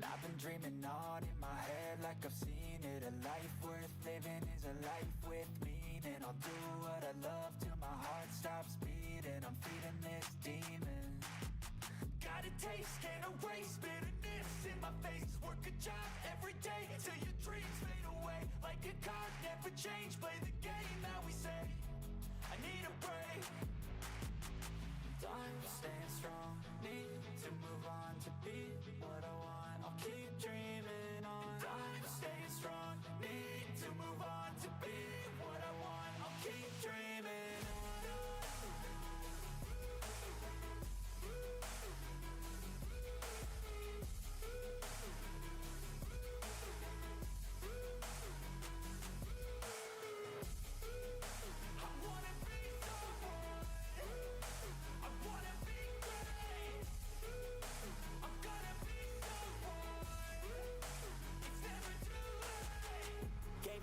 I've been dreaming on in my head like I've seen it. A life worth living is a life with meaning. I'll do what I love till my heart stops beating. I'm feeding this demon. Got a taste, can't erase bitterness in my face. Work a job every day till your dreams fade away. Like a card, never change. Play the game that we say. I need a break. I'm staying strong. Need to move on to be what I want. I'll keep dreaming on. I'm staying strong. Need to move on to be what I want. I'll keep dreaming on.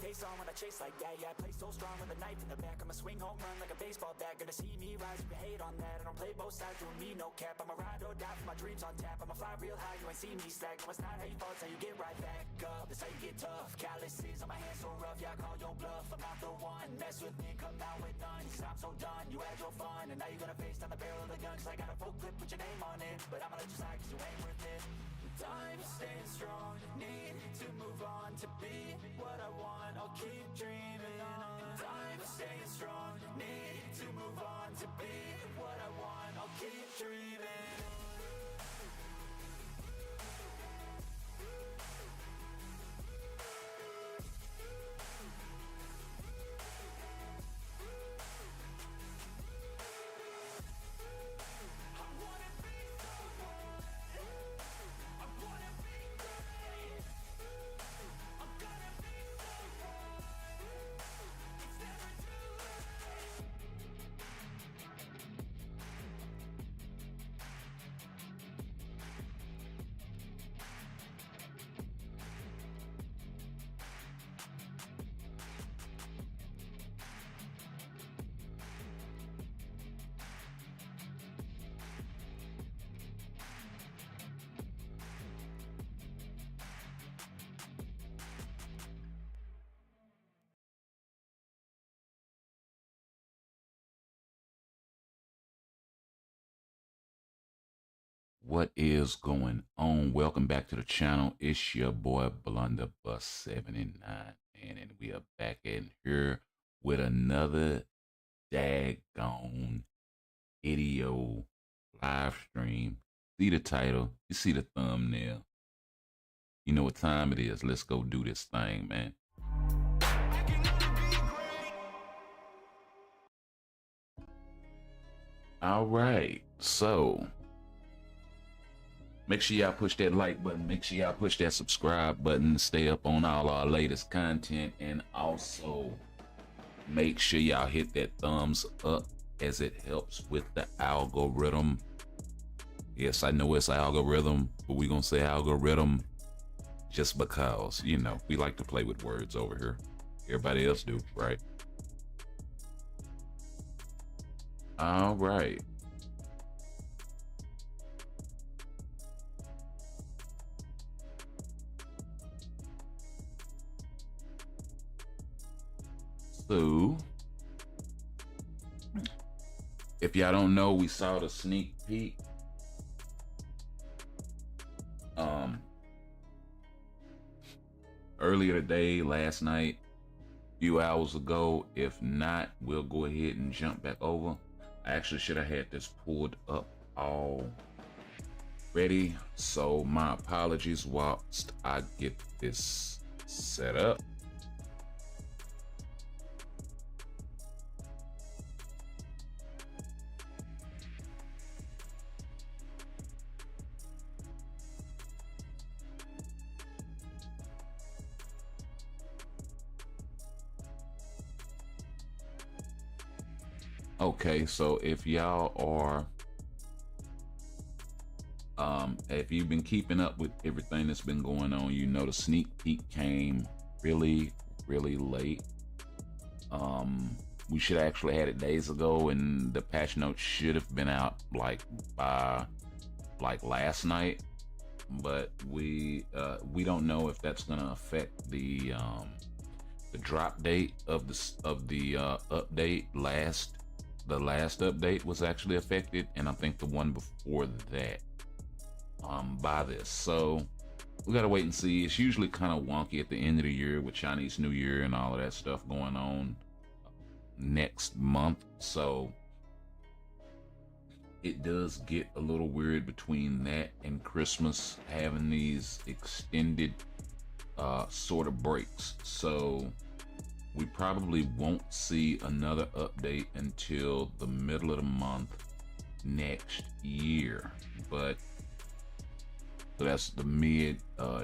Face on when I chase like that. Yeah, I play so strong with a knife in the back. I'ma swing home run like a baseball bat. Gonna see me rise, you can hate on that. I don't play both sides, doing me no cap. I'ma ride or die for my dreams on tap. I'ma fly real high, you ain't see me slack. No, it's not how you fall, it's how you get right back up. That's how you get tough. Calluses on my hands so rough, yeah, I call your bluff. I'm not the one, mess with me, come out with none. Cause I'm so done, you had your fun. And now you're gonna face down the barrel of the gun. Cause I got a full clip, put your name on it. But I'ma let you slide cause you ain't worth it. I'm staying strong, need to move on to be what I want. I'll keep dreaming on. I'm staying strong, need to move on to be what I want. I'll keep dreaming on. What is going on? Welcome back to the channel. It's your boy Blunderbuss 79, and we are back in here with another daggone video live stream. See the title, you see the thumbnail. You know what time it is. Let's go do this thing, man. All right, so make sure y'all push that like button. Make sure y'all push that subscribe button to stay up on all our latest content. And also make sure y'all hit that thumbs up as it helps with the algorithm. Yes, I know it's algorithm, but we're going to say algorithm just because, you know, we like to play with words over here. Everybody else do, right? All right. So, if y'all don't know, we saw the sneak peek earlier today, last night, a few hours ago. If not, we'll go ahead and jump back over. I actually should have had this pulled up already, so my apologies whilst I get this set up. Okay, so if y'all are, if you've been keeping up with everything that's been going on, you know the sneak peek came really late. We should have actually had it days ago, and the patch notes should have been out like by last night, but we don't know if that's going to affect the drop date of the update. The last update was actually affected, and I think the one before that by this. So we gotta wait and see. It's usually kind of wonky at the end of the year with Chinese New Year and all of that stuff going on next month. So it does get a little weird between that and Christmas, having these extended sort of breaks. So we probably won't see another update until the middle of the month next year. But so that's the mid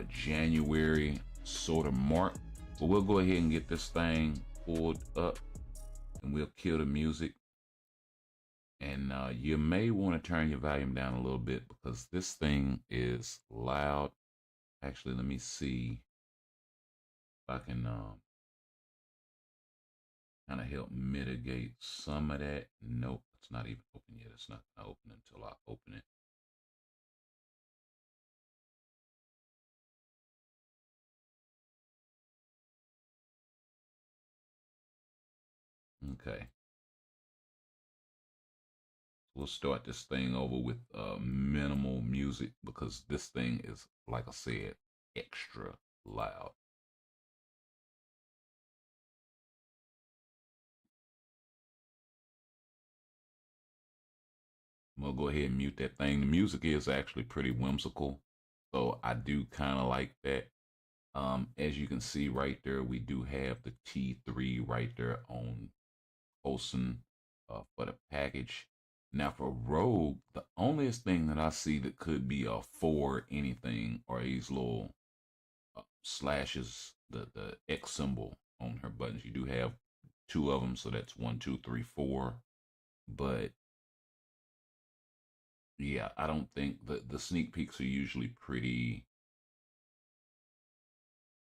January sort of mark. But we'll go ahead and get this thing pulled up, and we'll kill the music. And you may want to turn your volume down a little bit because this thing is loud. Actually, let me see if I can kind of help mitigate some of that. Nope, it's not even open yet. It's not gonna open until I open it. Okay. We'll start this thing over with minimal music because this thing is, like I said, extra loud. We'll go ahead and mute that thing. The music is actually pretty whimsical, so I do kind of like that. As you can see right there, we do have the T3 right there on Olsen for the package. Now for Rogue, the only thing that I see that could be a for anything are these little slashes, the X symbol on her buttons. You do have two of them, so that's 1, 2, 3, 4. But yeah, I don't think the sneak peeks are usually pretty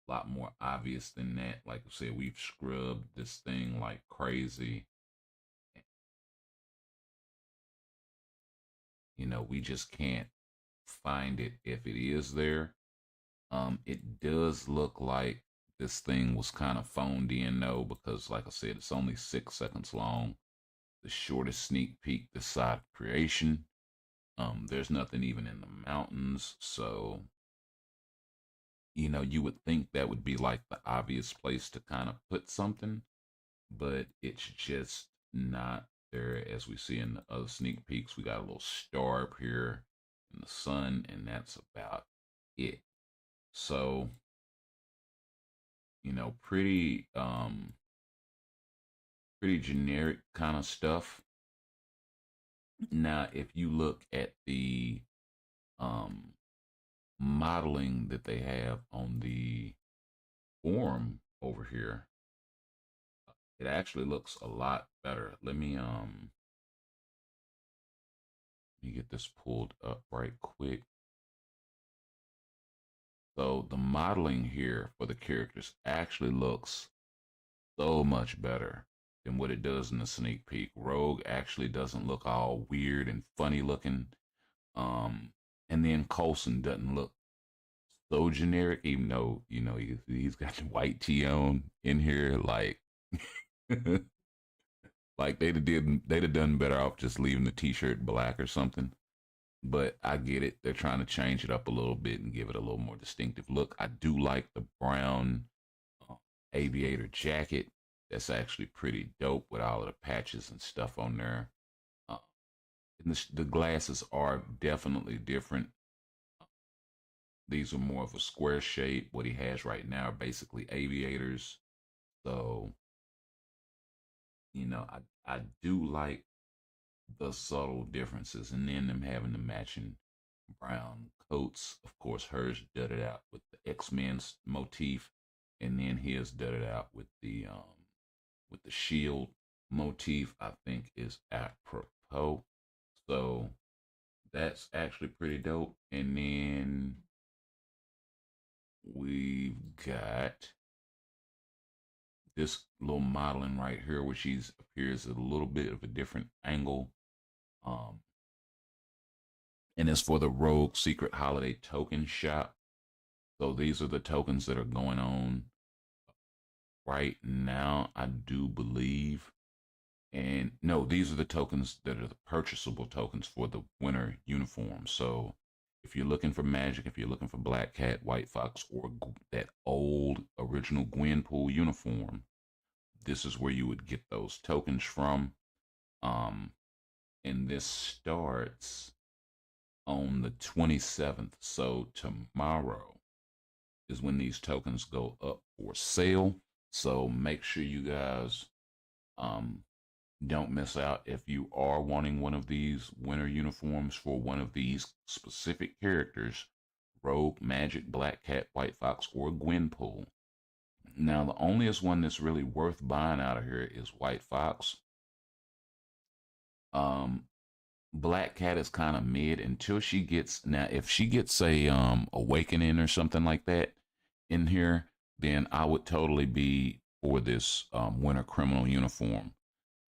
lot more obvious than that. Like I said, we've scrubbed this thing like crazy. You know, we just can't find it if it is there. It does look like this thing was kind of phoned in though, because like I said, it's only 6 seconds long. The shortest sneak peek this side of creation. There's nothing even in the mountains, so you know, you would think that would be like the obvious place to kind of put something, but it's just not there. As we see in the other sneak peeks, we got a little star up here in the sun, and that's about it. So, you know, pretty generic kind of stuff. Now, if you look at the um modeling that they have on the forum over here, it actually looks a lot better. Let me get this pulled up right quick. So the modeling here for the characters actually looks so much better than what it does in the sneak peek. Rogue actually doesn't look all weird and funny looking. And then Coulson doesn't look so generic, even though, you know, he's got the white tee on in here. Like, like they'd have done better off just leaving the t-shirt black or something. But I get it. They're trying to change it up a little bit and give it a little more distinctive look. I do like the brown uh, aviator jacket. That's actually pretty dope with all of the patches and stuff on there. Uh, and the glasses are definitely different. These are more of a square shape. What he has right now are basically aviators. So, you know, I do like the subtle differences, and then them having the matching brown coats. Of course, hers dudded out with the X-Men's motif, and then his dudded out with the shield motif. I think is apropos. So that's actually pretty dope. And then we've got this little modeling right here, where she's appears at a little bit of a different angle. Um, And it's for the Rogue Secret Holiday Token Shop. So these are the tokens that are going on right now, I do believe. And no, these are the tokens that are the purchasable tokens for the winter uniform. So if you're looking for Magic, if you're looking for Black Cat, White Fox, or that old original Gwenpool uniform, this is where you would get those tokens from. Um, and this starts on the 27th. So tomorrow is when these tokens go up for sale. So make sure you guys um, don't miss out if you are wanting one of these winter uniforms for one of these specific characters: Rogue, Magic, Black Cat, White Fox, or Gwenpool. Now, the onlyest one that's really worth buying out of here is White Fox. Um, Black Cat is kind of mid until she gets, now if she gets a awakening or something like that in here, then I would totally be for this winter criminal uniform,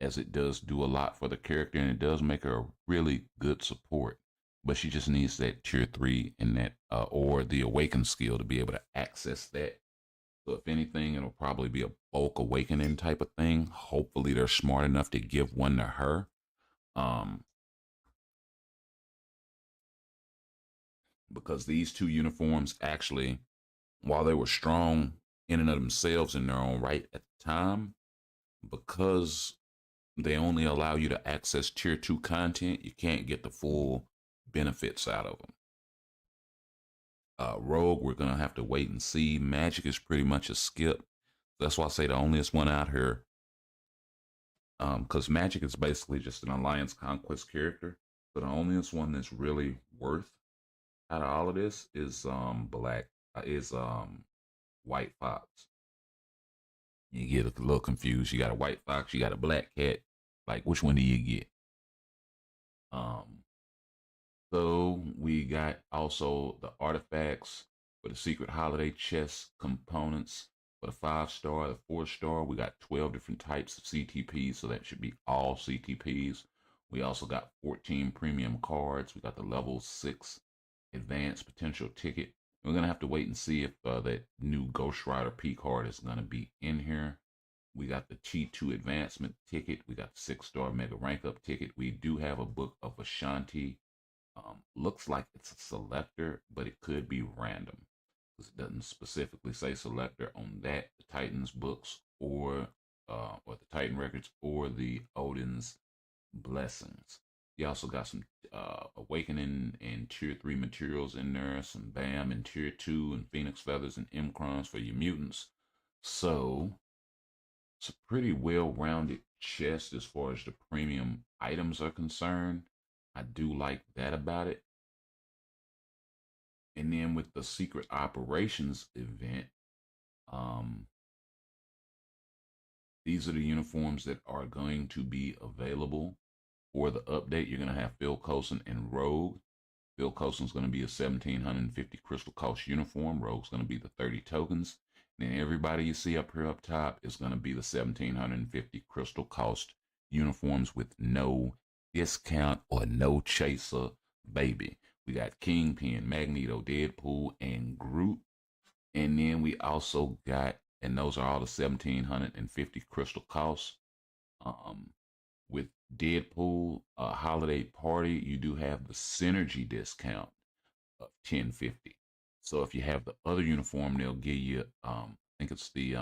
as it does do a lot for the character and it does make her a really good support. But she just needs that tier 3 and that or the awaken skill to be able to access that. So if anything, it'll probably be a bulk awakening type of thing. Hopefully they're smart enough to give one to her. Um, because these two uniforms actually, while they were strong in and of themselves in their own right at the time, because they only allow you to access tier 2 content, you can't get the full benefits out of them. Rogue, we're going to have to wait and see. Magic is pretty much a skip. That's why I say the onlyest one out here. Because Magic is basically just an Alliance Conquest character. So the onlyest one that's really worth out of all of this is White Fox. You get a little confused. You got a White Fox, you got a Black Cat. Like, which one do you get? So we got also the artifacts for the secret holiday chest components for the 5-star, the 4-star. We got 12 different types of CTPs, so that should be all CTPs. We also got 14 premium cards. We got the level 6 advanced potential ticket. We're gonna have to wait and see if that new Ghost Rider P card is gonna be in here. We got the T2 advancement ticket. We got the 6-star mega rank up ticket. We do have a book of Ashanti. Looks like it's a selector, but it could be random because it doesn't specifically say selector on that. The Titans books or the Titan records or the Odin's blessings. You also got some awakening and tier 3 materials in there, some BAM and tier 2 and Phoenix feathers and Mcrons for your mutants. So it's a pretty well-rounded chest as far as the premium items are concerned. I do like that about it. And then with the secret operations event, these are the uniforms that are going to be available for the update. You're going to have Phil Coulson and Rogue. Phil Coulson's going to be a 1,750 crystal cost uniform. Rogue's going to be the 30 tokens. And then everybody you see up here up top is going to be the 1,750 crystal cost uniforms with no discount or no chaser, baby. We got Kingpin, Magneto, Deadpool, and Groot. And then we also got, and those are all the 1,750 crystal costs. With Deadpool Holiday Party, you do have the synergy discount of 1050. So if you have the other uniform, they'll give you, I think it's the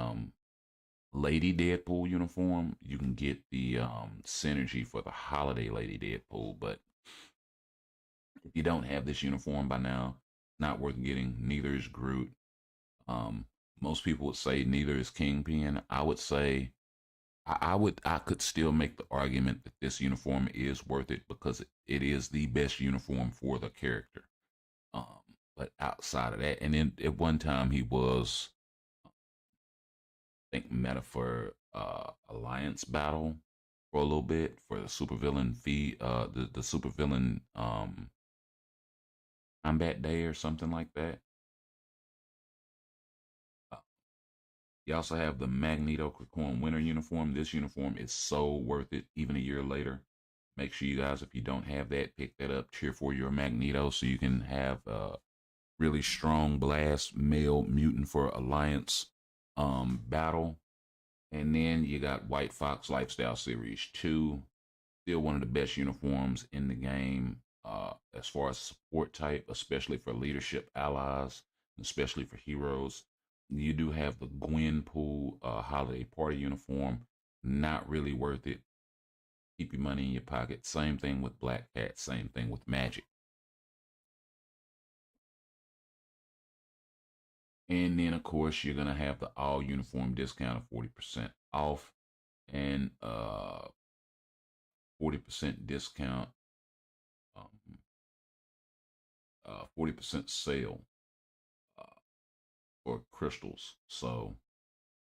Lady Deadpool uniform. You can get the synergy for the Holiday Lady Deadpool. But if you don't have this uniform by now, not worth getting. Neither is Groot. Most people would say neither is Kingpin. I would say I could still make the argument that this uniform is worth it because it is the best uniform for the character. But outside of that, and then at one time he was, I think, meta for Alliance Battle for a little bit for the supervillain fee, the supervillain combat day or something like that. You also have the Magneto Krakoan winter uniform. This uniform is so worth it, even a year later. Make sure you guys, if you don't have that, pick that up. Cheer for your Magneto so you can have a really strong blast male mutant for Alliance battle. And then you got White Fox Lifestyle Series 2. Still one of the best uniforms in the game as far as support type, especially for leadership allies, especially for heroes. You do have the Gwenpool holiday party uniform. Not really worth it. Keep your money in your pocket. Same thing with Black Cat. Same thing with Magic. And then, of course, you're going to have the all uniform discount of 40% off and 40% discount, 40% sale for crystals. So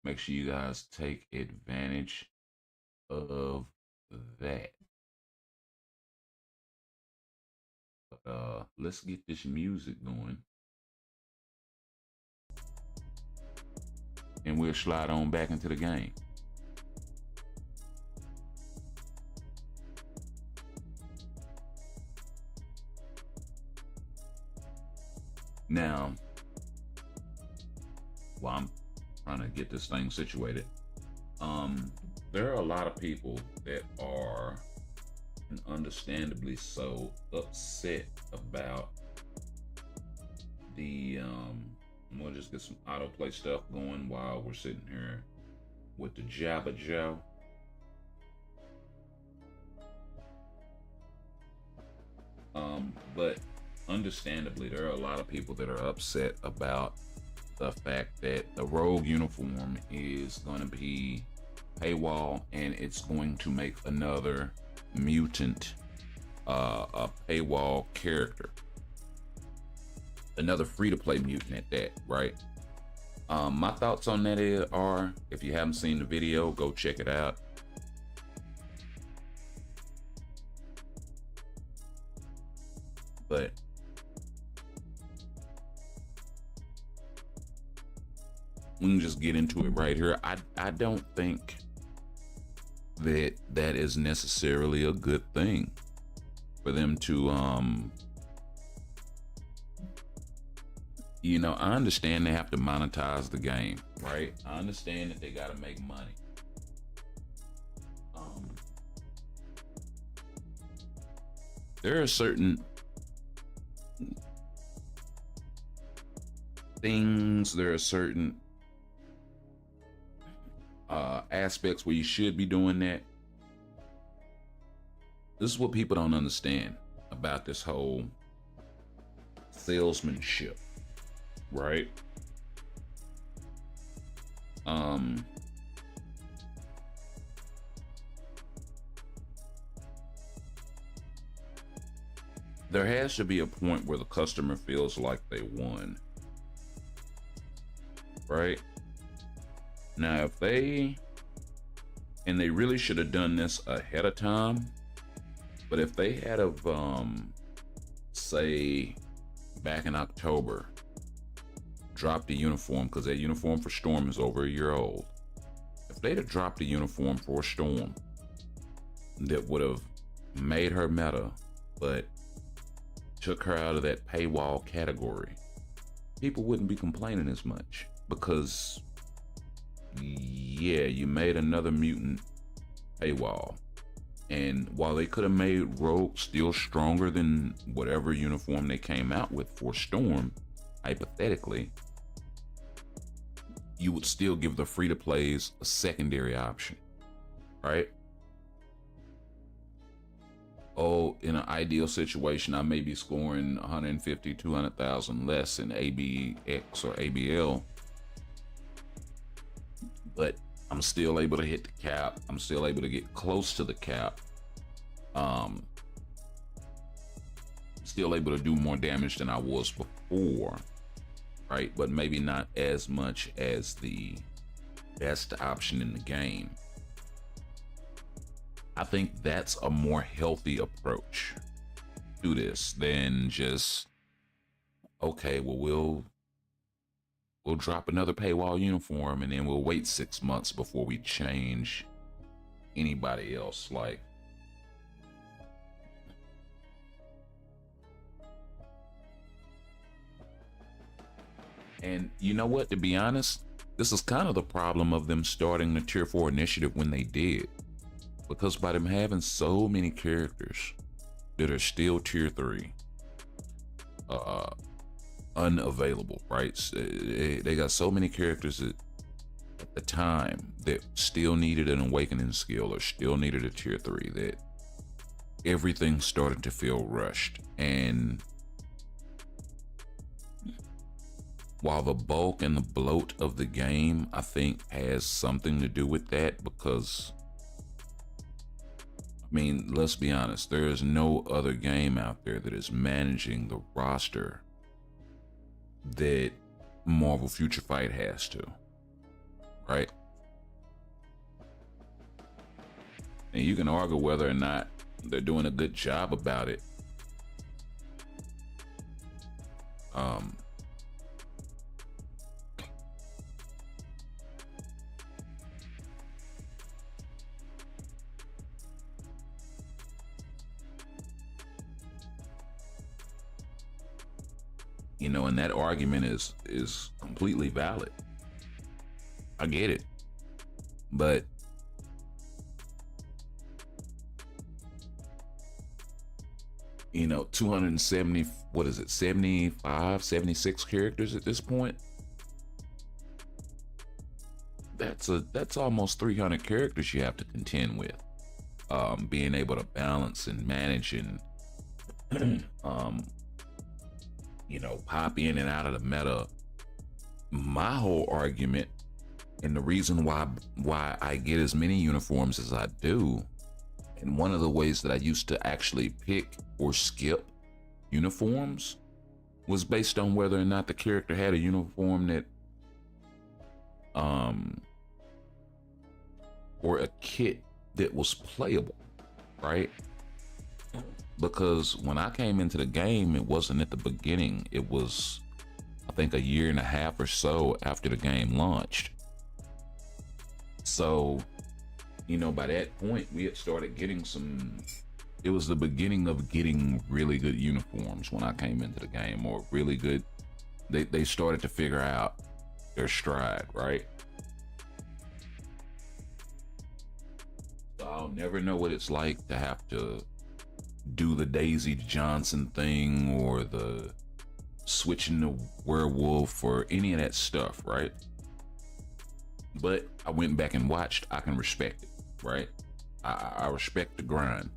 make sure you guys take advantage of that. But let's get this music going. And we'll slide on back into the game. Now, while I'm trying to get this thing situated, there are a lot of people that are, and understandably so, upset about the we'll just get some autoplay stuff going while we're sitting here with the Jabba Joe. But understandably, there are a lot of people that are upset about the fact that the Rogue uniform is going to be paywall, and it's going to make another mutant a paywall character. Another free-to-play mutant at that, right? My thoughts on that are, if you haven't seen the video, go check it out. But we can just get into it right here. I don't think that that is necessarily a good thing for them to you know, I understand they have to monetize the game, right? I understand that they got to make money. There are certain things, there are certain aspects where you should be doing that. This is what people don't understand about this whole salesmanship, right? There has to be a point where the customer feels like they won, right? Now, if they, and they really should have done this ahead of time, but if they had of, say, back in October, dropped the uniform, because that uniform for Storm is over a year old. If they'd have dropped the uniform for Storm, that would have made her meta, but took her out of that paywall category, people wouldn't be complaining as much, because yeah, you made another mutant paywall. And while they could have made Rogue still stronger than whatever uniform they came out with for Storm, hypothetically, you would still give the free-to-plays a secondary option, right? Oh, in an ideal situation, I may be scoring 150, 200,000 less in ABX or ABL, but I'm still able to hit the cap. I'm still able to get close to the cap. Still able to do more damage than I was before, right? But maybe not as much as the best option in the game. I think that's a more healthy approach to this than just, okay, well, we'll drop another paywall uniform and then we'll wait 6 months before we change anybody else. Like, And you know what? To be honest, this is kind of the problem of them starting the Tier 4 initiative when they did. Because by them having so many characters that are still Tier 3, unavailable, right? They got so many characters that at the time that still needed an awakening skill or still needed a Tier 3, that everything started to feel rushed. And while the bulk and the bloat of the game, I think, has something to do with that, because, I mean, let's be honest, there is no other game out there that is managing the roster that Marvel Future Fight has to, right? And you can argue whether or not they're doing a good job about it. You know, and that argument is completely valid. I get it. But you know, 270, what is it, 75, 76 characters at this point? That's almost 300 characters you have to contend with. Being able to balance and manage and you know, pop in and out of the meta. My whole argument, and the reason why I get as many uniforms as I do, and one of the ways that I used to actually pick or skip uniforms was based on whether or not the character had a uniform that or a kit that was playable, right? Because when I came into the game, it wasn't at the beginning. It was, I think, a year and a half or so after the game launched. So, you know, by that point, we had started getting some, it was the beginning of getting really good uniforms when I came into the game, or really good, they started to figure out their stride, right? So I'll never know what it's like to have to do the Daisy Johnson thing or the switching the werewolf or any of that stuff, right? But I went back and watched. I can respect it, right? I respect the grind.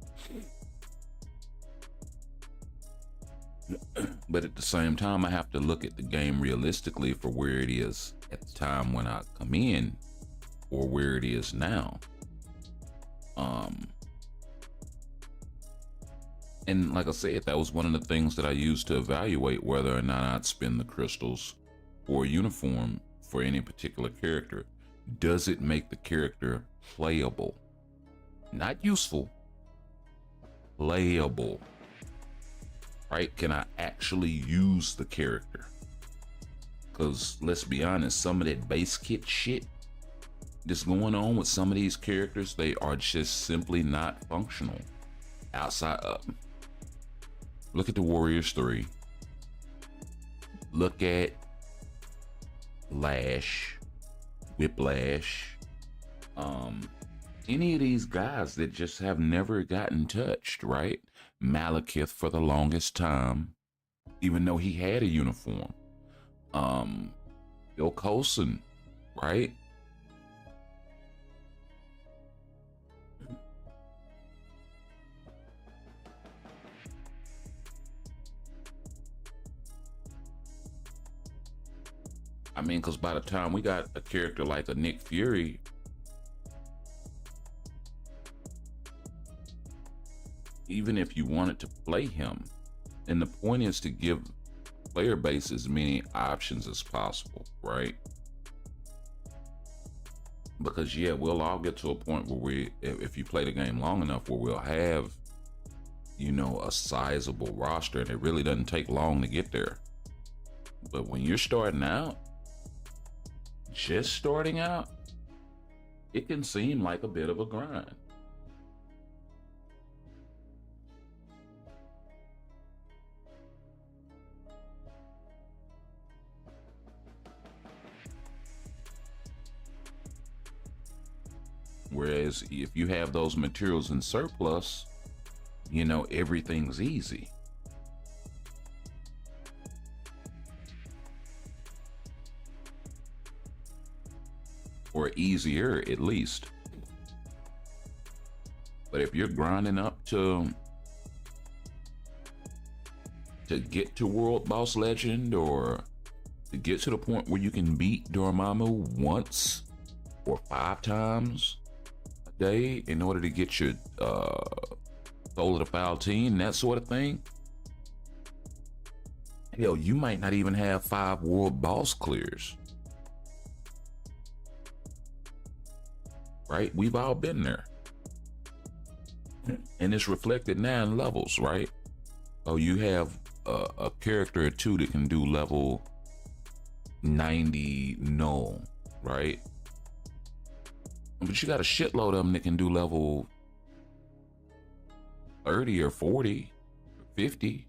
But at the same time, I have to look at the game realistically for where it is at the time when I come in, or where it is now. And like I said, that was one of the things that I used to evaluate whether or not I'd spend the crystals for a uniform for any particular character. Does it make the character playable? Not useful, playable. Right? Can I actually use the character? Because let's be honest, some of that base kit shit that's going on with some of these characters, they are just simply not functional. Outside of, look at the Warriors 3. Look at Lash, Whiplash, any of these guys that just have never gotten touched, right? Malekith for the longest time, even though he had a uniform. Bill Coulson, right? I mean, because by the time we got a character like a Nick Fury, even if you wanted to play him, and the point is to give player base as many options as possible, right? Because yeah, we'll all get to a point where we, if you play the game long enough, where we'll have, you know, a sizable roster, and it really doesn't take long to get there. But when you're starting out, just starting out, it can seem like a bit of a grind. Whereas if you have those materials in surplus, you know, everything's easy. Or easier, at least. But if you're grinding up to get to World Boss Legend, or to get to the point where you can beat Dormammu once or 5 times a day in order to get your Soul of the Foul Team, that sort of thing, hell, you might not even have 5 World Boss clears. Right? We've all been there. And it's reflected now in levels, right? Oh, you have a character or two that can do level 90 null, right? But you got a shitload of them that can do level 30 or 40 or 50,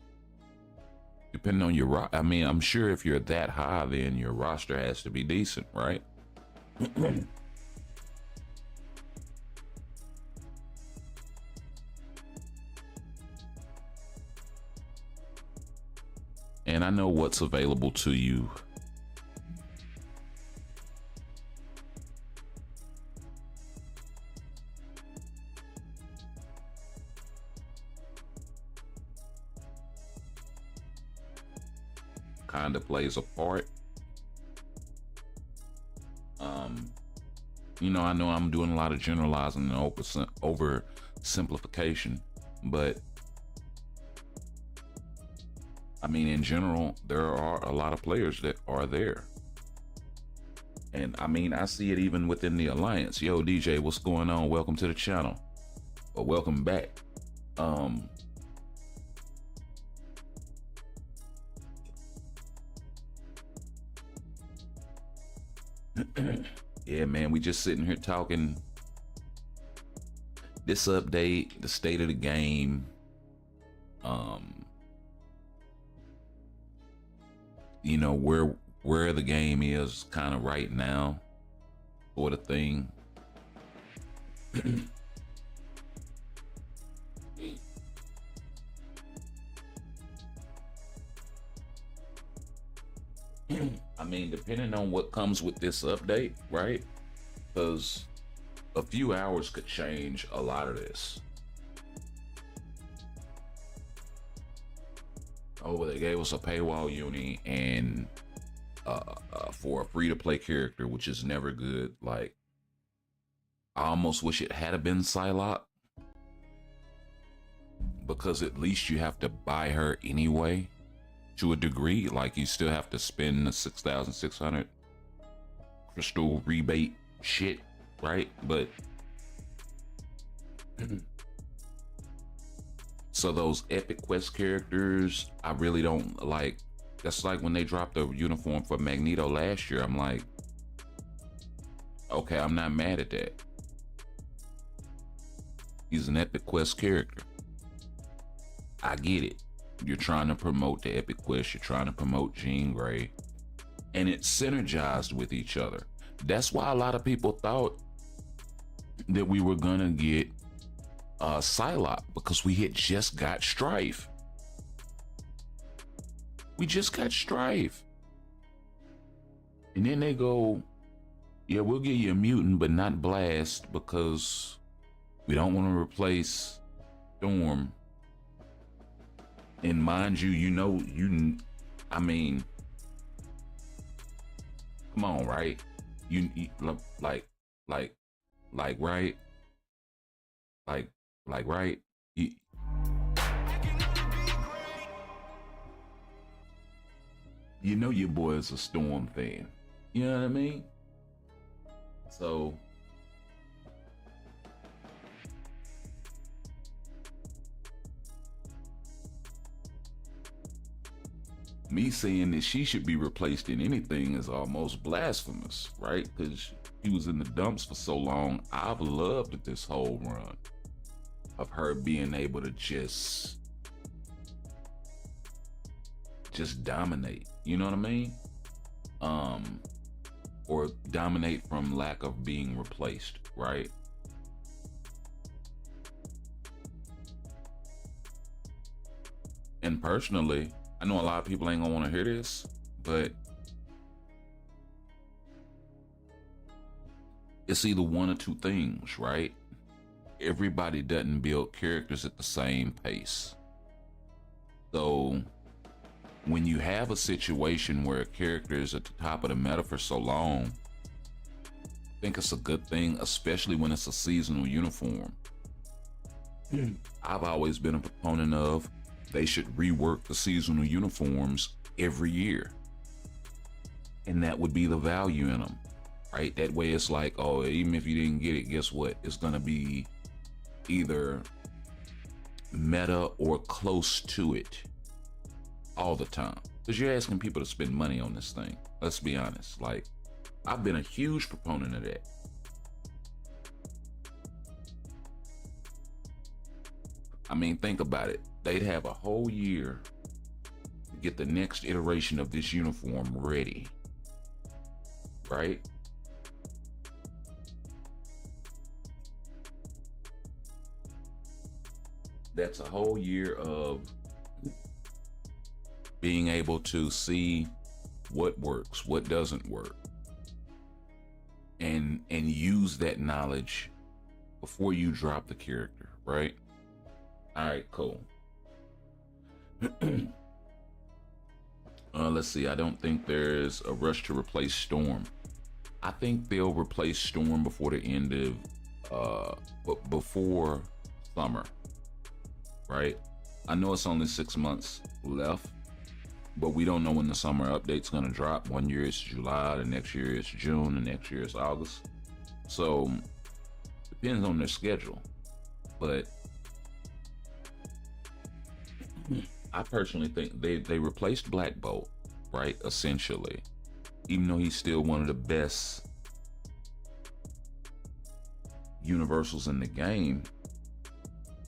depending on your I mean, I'm sure if you're that high, then your roster has to be decent, right? And I know what's available to you. Kind of plays a part. You know I'm doing a lot of generalizing and oversimplification, but I mean, in general, there are a lot of players that are there. And I mean, I see it even within the Alliance. Yo, DJ, what's going on? Welcome to the channel. Or welcome back. Yeah, man, we just sitting here talking this update, the state of the game. You know, where the game is kind of right now, sort of thing. I mean, depending on what comes with this update, right? Because a few hours could change a lot of this. Oh, they gave us a paywall uni and for a free-to-play character, which is never good. Like, I almost wish it had been Psylocke, because at least you have to buy her anyway, to a degree. Like, you still have to spend the 6,600 crystal rebate shit, right? But so those epic quest characters, I really don't like. That's like when they dropped the uniform for Magneto last year. I'm like, okay, I'm not mad at that. He's an epic quest character. I get it. You're trying to promote the epic quest. You're trying to promote Jean Grey, and it's synergized with each other. That's why a lot of people thought that we were gonna get Psylocke, because we had just got Strife. We just got Strife. And then they go, yeah, we'll give you a mutant, but not Blast, because we don't want to replace Storm. And mind you, I mean, come on, right? You right? Like, right? You know your boy is a Storm fan. You know what I mean? So me saying that she should be replaced in anything is almost blasphemous, right? Because she was in the dumps for so long. I've loved this whole run of her being able to just dominate, you know what I mean? Or dominate from lack of being replaced, right? And personally, I know a lot of people ain't gonna want to hear this, but it's either one or two things, right? Everybody doesn't build characters at the same pace. So when you have a situation where a character is at the top of the meta for so long, I think it's a good thing, especially when it's a seasonal uniform. I've always been a proponent of they should rework the seasonal uniforms every year. And that would be the value in them, right? That way it's like, oh, even if you didn't get it, guess what? It's gonna be either meta or close to it all the time. Because you're asking people to spend money on this thing. Let's be honest. Like, I've been a huge proponent of that. I mean, think about it. They'd have a whole year to get the next iteration of this uniform ready, right? That's a whole year of being able to see what works, what doesn't work, and use that knowledge before you drop the character, right? All right, cool. Let's see. I don't think there's a rush to replace Storm. I think they'll replace Storm before the end of before summer, right? I know it's only 6 months left, but we don't know when the summer update's gonna drop. One year it's July, the next year it's June, the next year it's August. So depends on their schedule. But I personally think they replaced Black Bolt, right? Essentially, even though he's still one of the best universals in the game.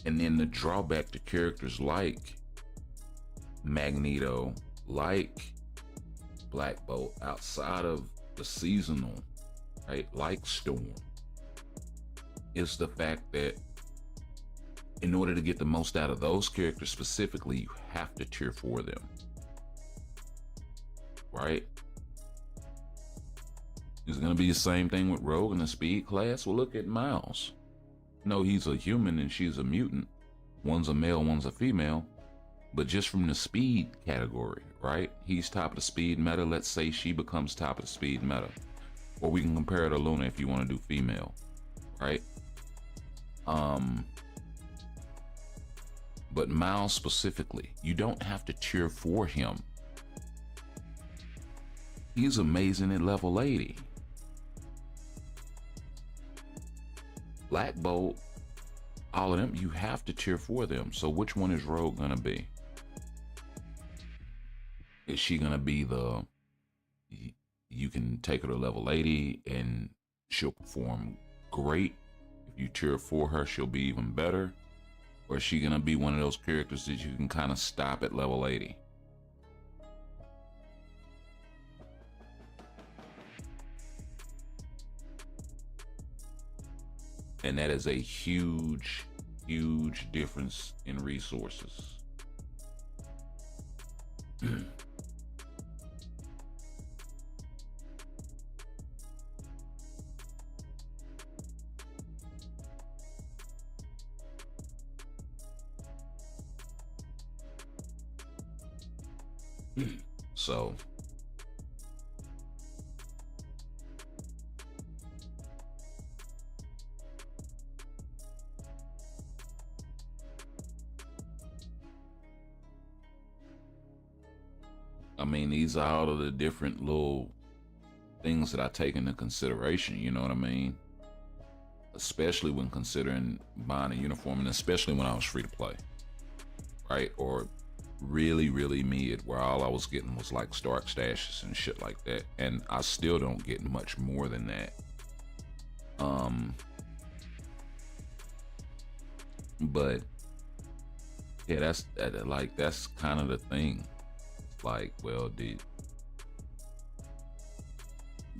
And then the drawback to characters like Magneto, like Black Bolt, outside of the seasonal, right, like Storm, is the fact that in order to get the most out of those characters specifically, you have to tier for them, right? It's gonna be the same thing with Rogue in the speed class. Well, look at Miles. No, he's a human and she's a mutant. One's a male, one's a female. But just from the speed category, right? He's top of the speed meta. Let's say she becomes top of the speed meta. Or we can compare it to Luna if you want to do female, right? But Miles specifically, you don't have to cheer for him. He's amazing at level 80. Black Bolt, all of them, you have to cheer for them. So which one is Rogue gonna be? Is she gonna be the, you can take her to level 80 and she'll perform great. If you cheer for her, she'll be even better. Or is she gonna be one of those characters that you can kind of stop at level 80? And that is a huge, huge difference in resources. So I mean, these are all of the different little things that I take into consideration, you know what I mean? Especially when considering buying a uniform, and especially when I was free to play, right? Or really, really mid, where all I was getting was like Stark stashes and shit like that. And I still don't get much more than that. But yeah, that's kind of the thing. Like, well,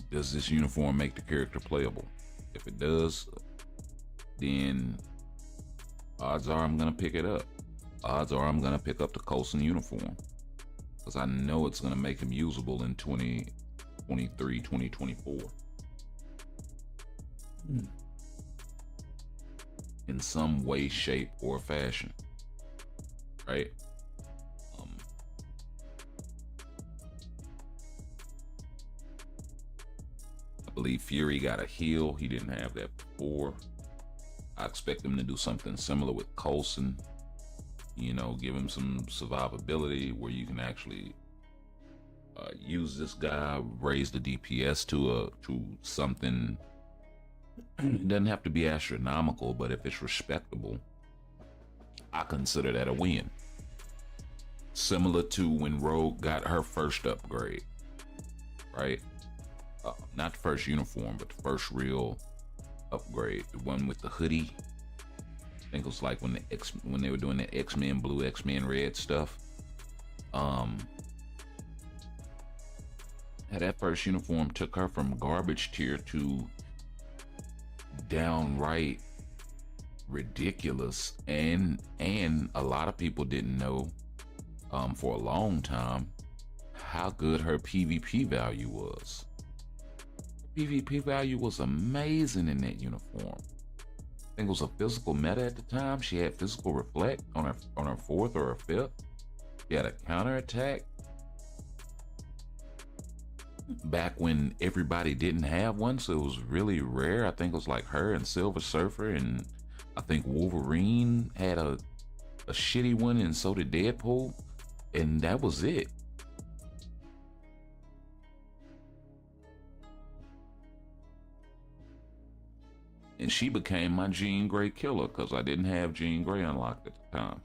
does this uniform make the character playable? If it does, then odds are I'm gonna pick it up. odds are I'm gonna pick up the Coulson uniform because I know it's gonna make him usable in 2023, 2024. In some way, shape, or fashion, right? I believe Fury got a heal. He didn't have that before. I expect him to do something similar with Coulson. You know, give him some survivability where you can actually use this guy, raise the DPS to something. It doesn't have to be astronomical, but if it's respectable, I consider that a win. Similar to when Rogue got her first upgrade, right? Not the first uniform, but the first real upgrade, the one with the hoodie. I think it was like when they were doing the X-Men Blue, X-Men Red stuff. That first uniform took her from garbage tier to downright ridiculous, and a lot of people didn't know for a long time how good her PvP value was. PvP value was amazing in that uniform. I think it was a physical meta at the time. She had physical reflect on her fourth or her fifth. She had a counterattack. Back when everybody didn't have one, so it was really rare. I think it was like her and Silver Surfer, and I think Wolverine had a shitty one, and so did Deadpool, and that was it. And she became my Jean Grey killer because I didn't have Jean Grey unlocked at the time.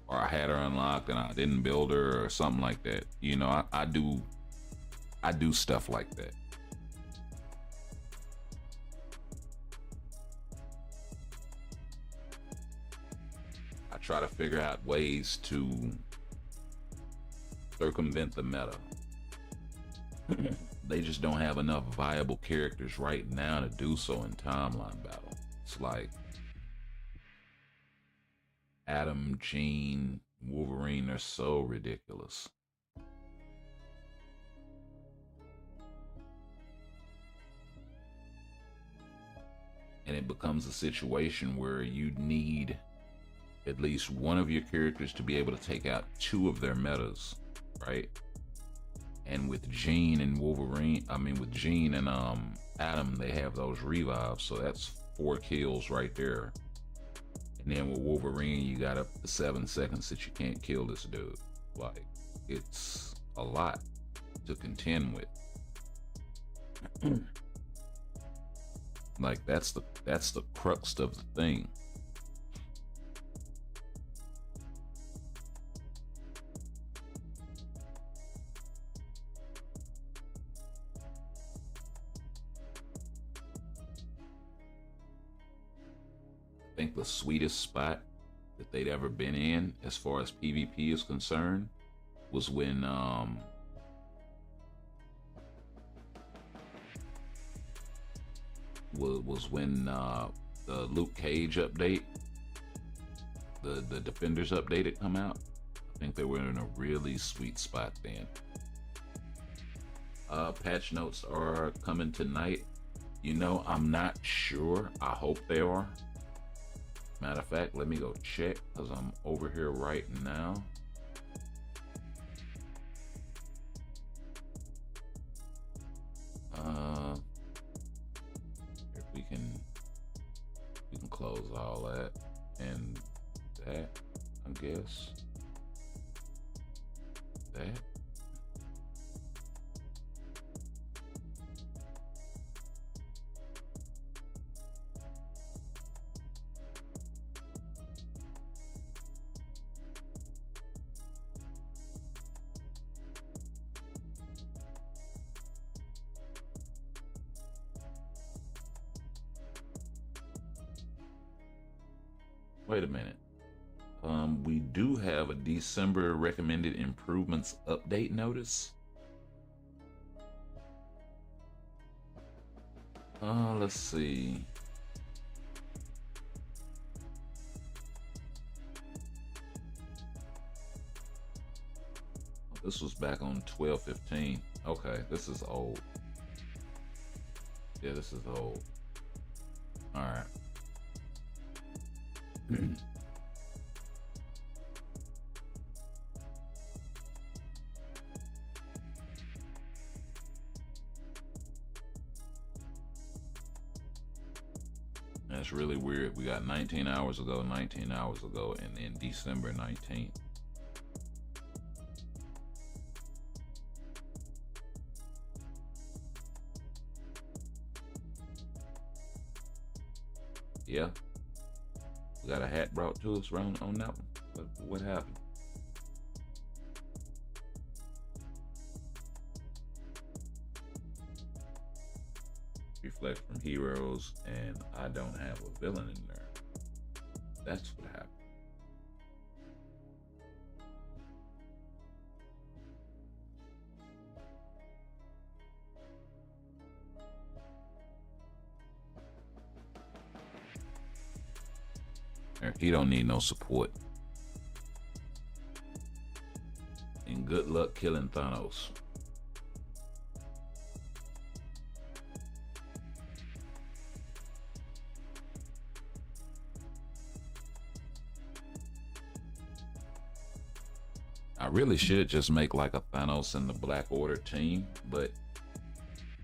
Or I had her unlocked and I didn't build her or something like that. You know, I do stuff like that. I try to figure out ways to circumvent the meta. They just don't have enough viable characters right now to do so in timeline battle. It's like Adam, Jean, Wolverine are so ridiculous. And it becomes a situation where you need at least one of your characters to be able to take out two of their metas, right? And with Jean and Wolverine, with Jean and Adam, they have those revives, so that's 4 kills right there. And then with Wolverine, you got up to 7 seconds that you can't kill this dude. Like, it's a lot to contend with. Like, that's the crux of the thing. I think the sweetest spot that they'd ever been in as far as PvP is concerned was when the Luke Cage update, the Defenders update had come out. I think they were in a really sweet spot then. Patch notes are coming tonight. You know, I'm not sure. I hope they are. Matter of fact, let me go check because I'm over here right now. If we can close all that and that, I guess. That. Wait a minute. We do have a December recommended improvements update notice. Let's see. This was back on 12/15. Okay, this is old. Yeah, this is old. All right. That's really weird. We got 19 hours ago, 19 hours ago, and then December 19th. Yeah. We got a hat brought to us on that one. What happened? Reflect from heroes, and I don't have a villain in there. That's what happened. He don't need no support. And good luck killing Thanos. I really should just make like a Thanos and the Black Order team, but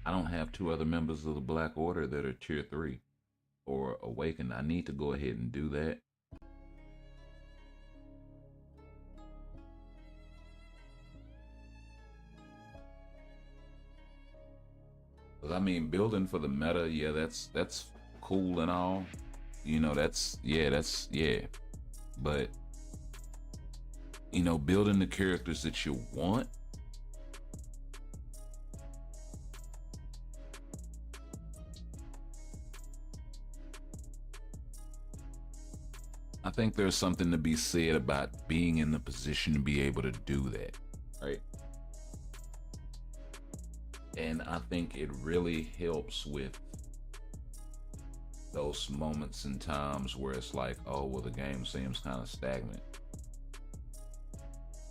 I don't have two other members of the Black Order that are tier 3 or awakened. I need to go ahead and do that. I mean, building for the meta, yeah, that's cool and all. You know, that's yeah. But you know, building the characters that you want, I think there's something to be said about being in the position to be able to do that, right? And I think it really helps with those moments and times where it's like, oh, well, the game seems kind of stagnant.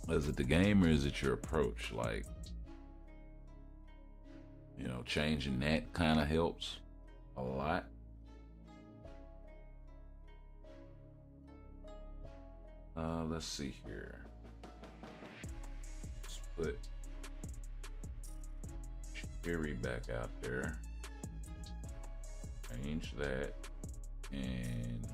Is it the game or is it your approach? Like, you know, changing that kind of helps a lot. Let's see here. Let's put Fury back out there. Change that and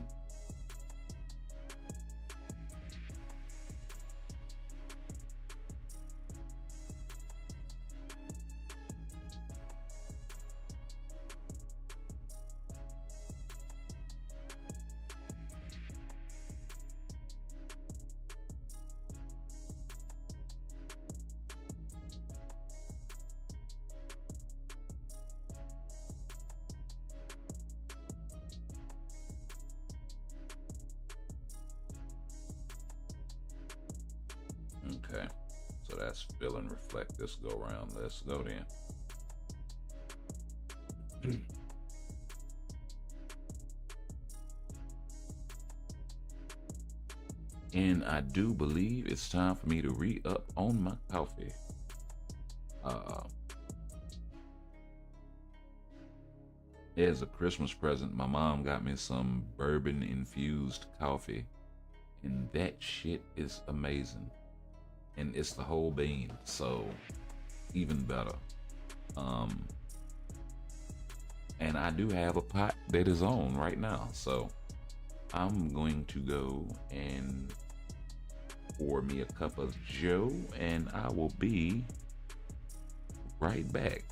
okay, so that's fill and reflect this go round. Let's go then. And I do believe it's time for me to re-up on my coffee. As a Christmas present, my mom got me some bourbon infused coffee, and that shit is amazing. And it's the whole bean, so even better. And I do have a pot that is on right now, so I'm going to go and pour me a cup of Joe, and I will be right back.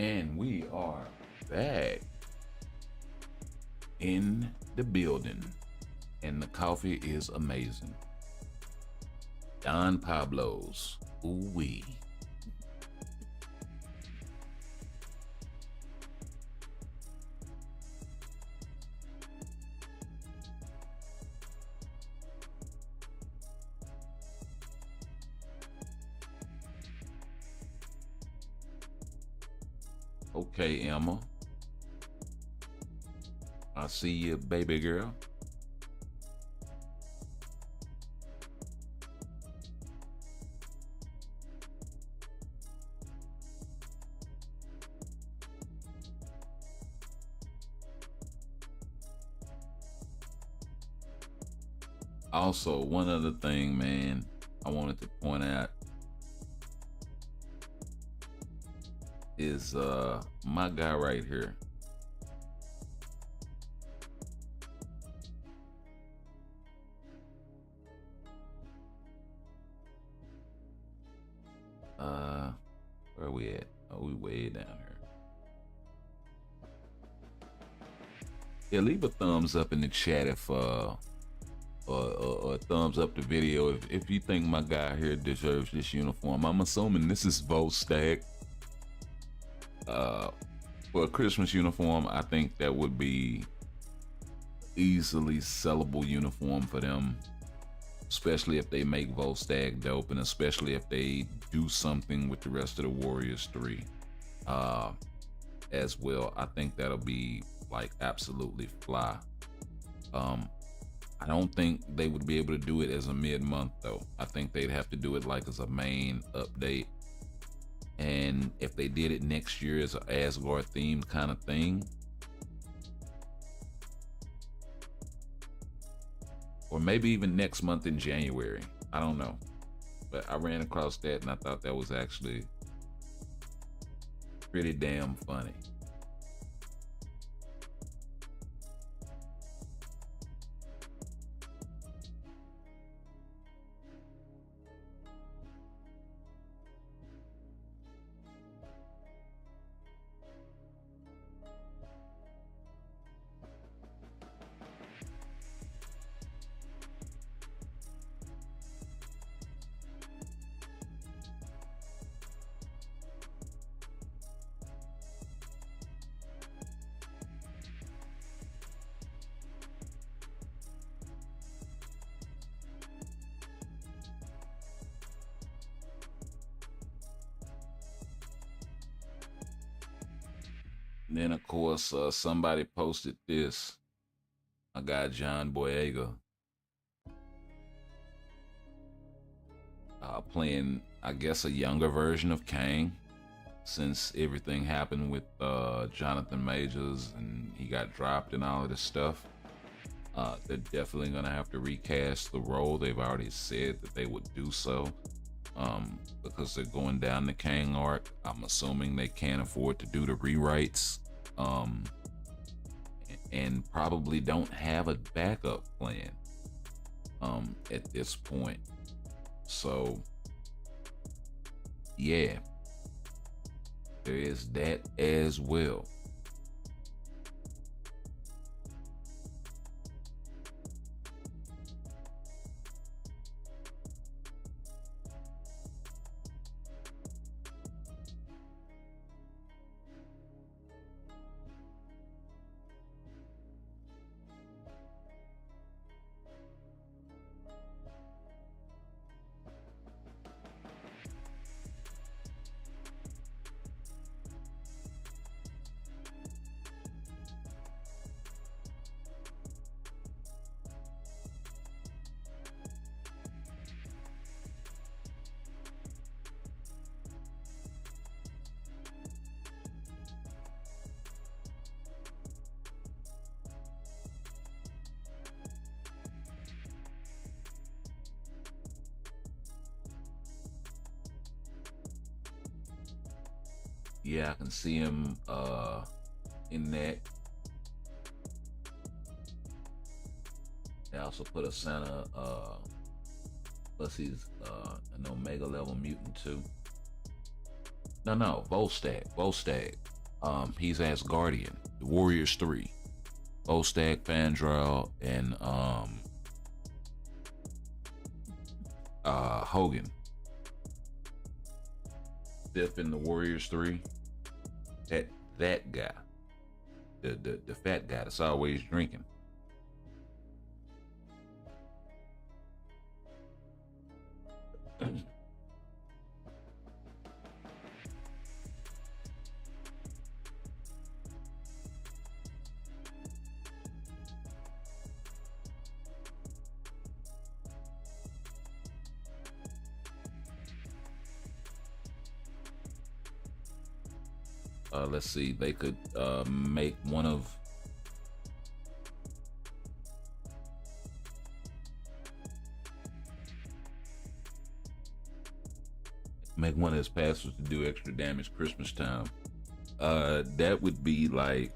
And we are back in the building, and the coffee is amazing. Don Pablo's, ooh-wee. Okay, Emma. I see you, baby girl. Also, one other thing, man, I wanted to point out is my guy right here. Where are we at? Oh, we way down here. Yeah, leave a thumbs up in the chat if or thumbs up the video if you think my guy here deserves this uniform. I'm assuming this is Volstagg. For a Christmas uniform, I think that would be easily sellable uniform for them, especially if they make Volstagg dope, and especially if they do something with the rest of the Warriors 3 as well. I think that'll be like absolutely fly. I don't think they would be able to do it as a mid-month though. I think they'd have to do it like as a main update. And if they did it next year as an Asgard themed kind of thing, or maybe even next month in January, I don't know. But I ran across that and I thought that was actually pretty damn funny. And then of course, somebody posted this. My guy John Boyega playing, I guess, a younger version of Kang, since everything happened with Jonathan Majors and he got dropped and all of this stuff. They're definitely gonna have to recast the role. They've already said that they would do so, because they're going down the Kang arc. I'm assuming they can't afford to do the rewrites, and probably don't have a backup plan at this point. So yeah, there is that as well. Yeah, I can see him in that. They also put a Santa, plus he's an Omega level mutant too. No, Volstagg. He's Asgardian. The Warriors 3. Bostag, Fandral, and Hogan. Fifth in the Warriors 3. That guy. The fat guy that's always drinking. Let's see, they could make one of his passwords to do extra damage Christmas time. That would be like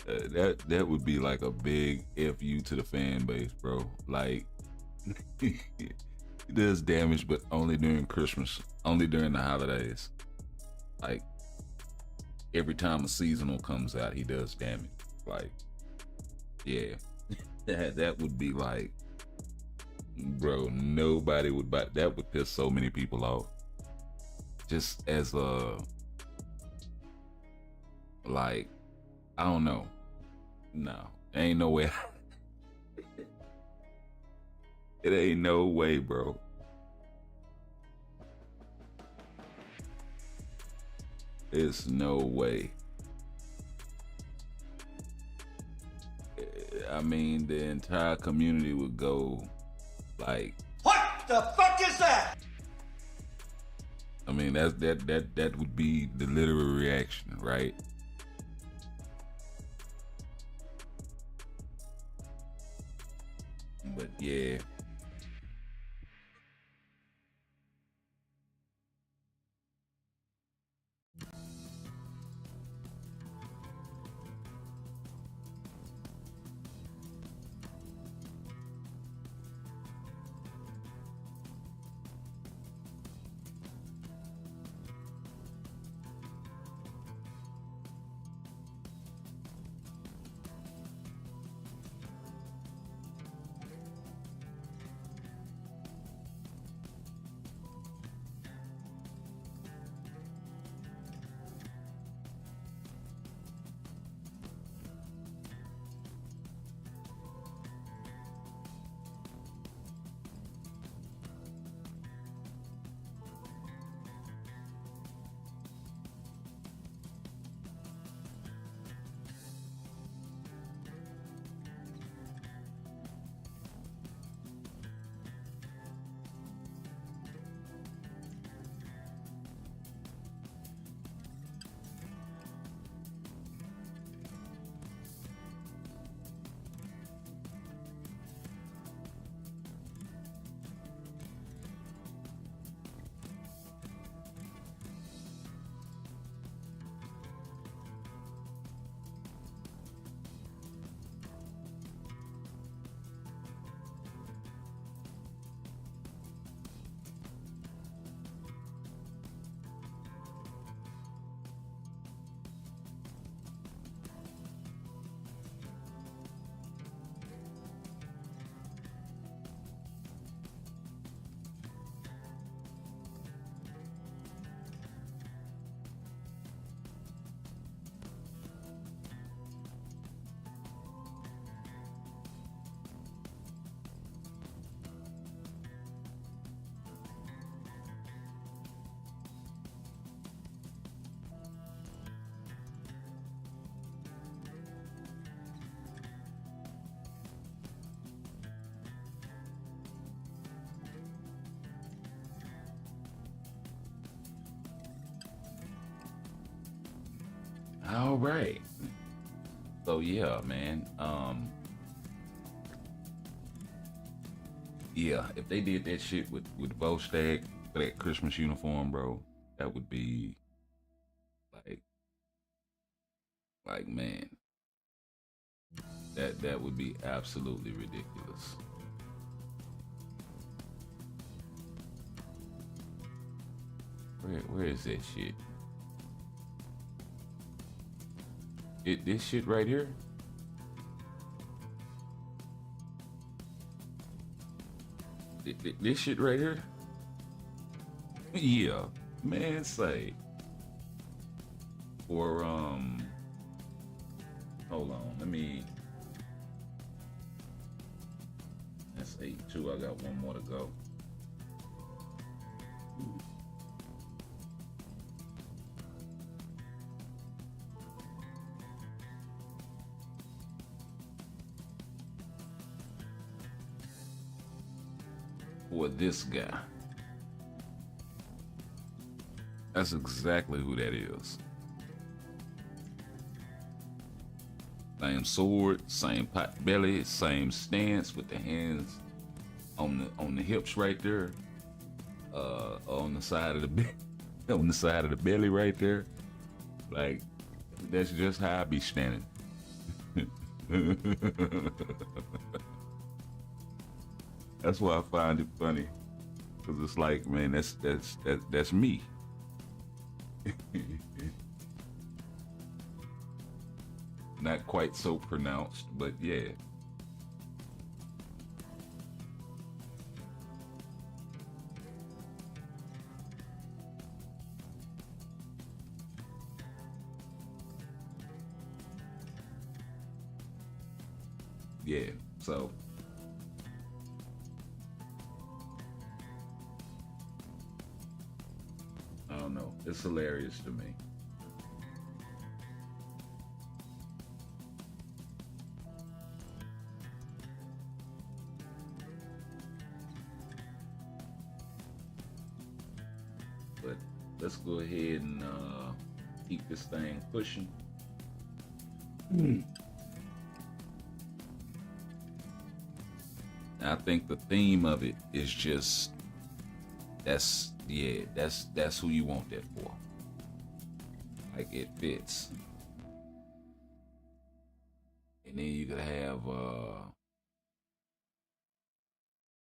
that would be like a big FU to the fan base, bro. Like he does damage, but only during Christmas, only during the holidays. Like every time a seasonal comes out, he does damage. Like, yeah, that would be like, bro, nobody would buy that. Would piss so many people off. Just as a, like, I don't know. No, ain't no way. It ain't no way, bro. It's no way. I mean, the entire community would go like, what the fuck is that? I mean, that would be the literal reaction, right? But yeah. All right. So yeah, man. Yeah, if they did that shit with Bostag for that Christmas uniform, bro, that would be like man, that would be absolutely ridiculous. Where is that shit? This shit right here? This shit right here? Yeah, man, say. Or, hold on, let me, that's 8-2, I got one more to go. For this guy. That's exactly who that is. Same sword, same pot belly, same stance with the hands on the hips right there, on the side of the on the side of the belly right there. Like, that's just how I be standing. That's why I find it funny, cause it's like, man, that's me. Not quite so pronounced, but yeah. Yeah, so I don't know. It's hilarious to me. But let's go ahead and keep this thing pushing. I think the theme of it is just, that's who you want that for. Like, it fits. And then you could have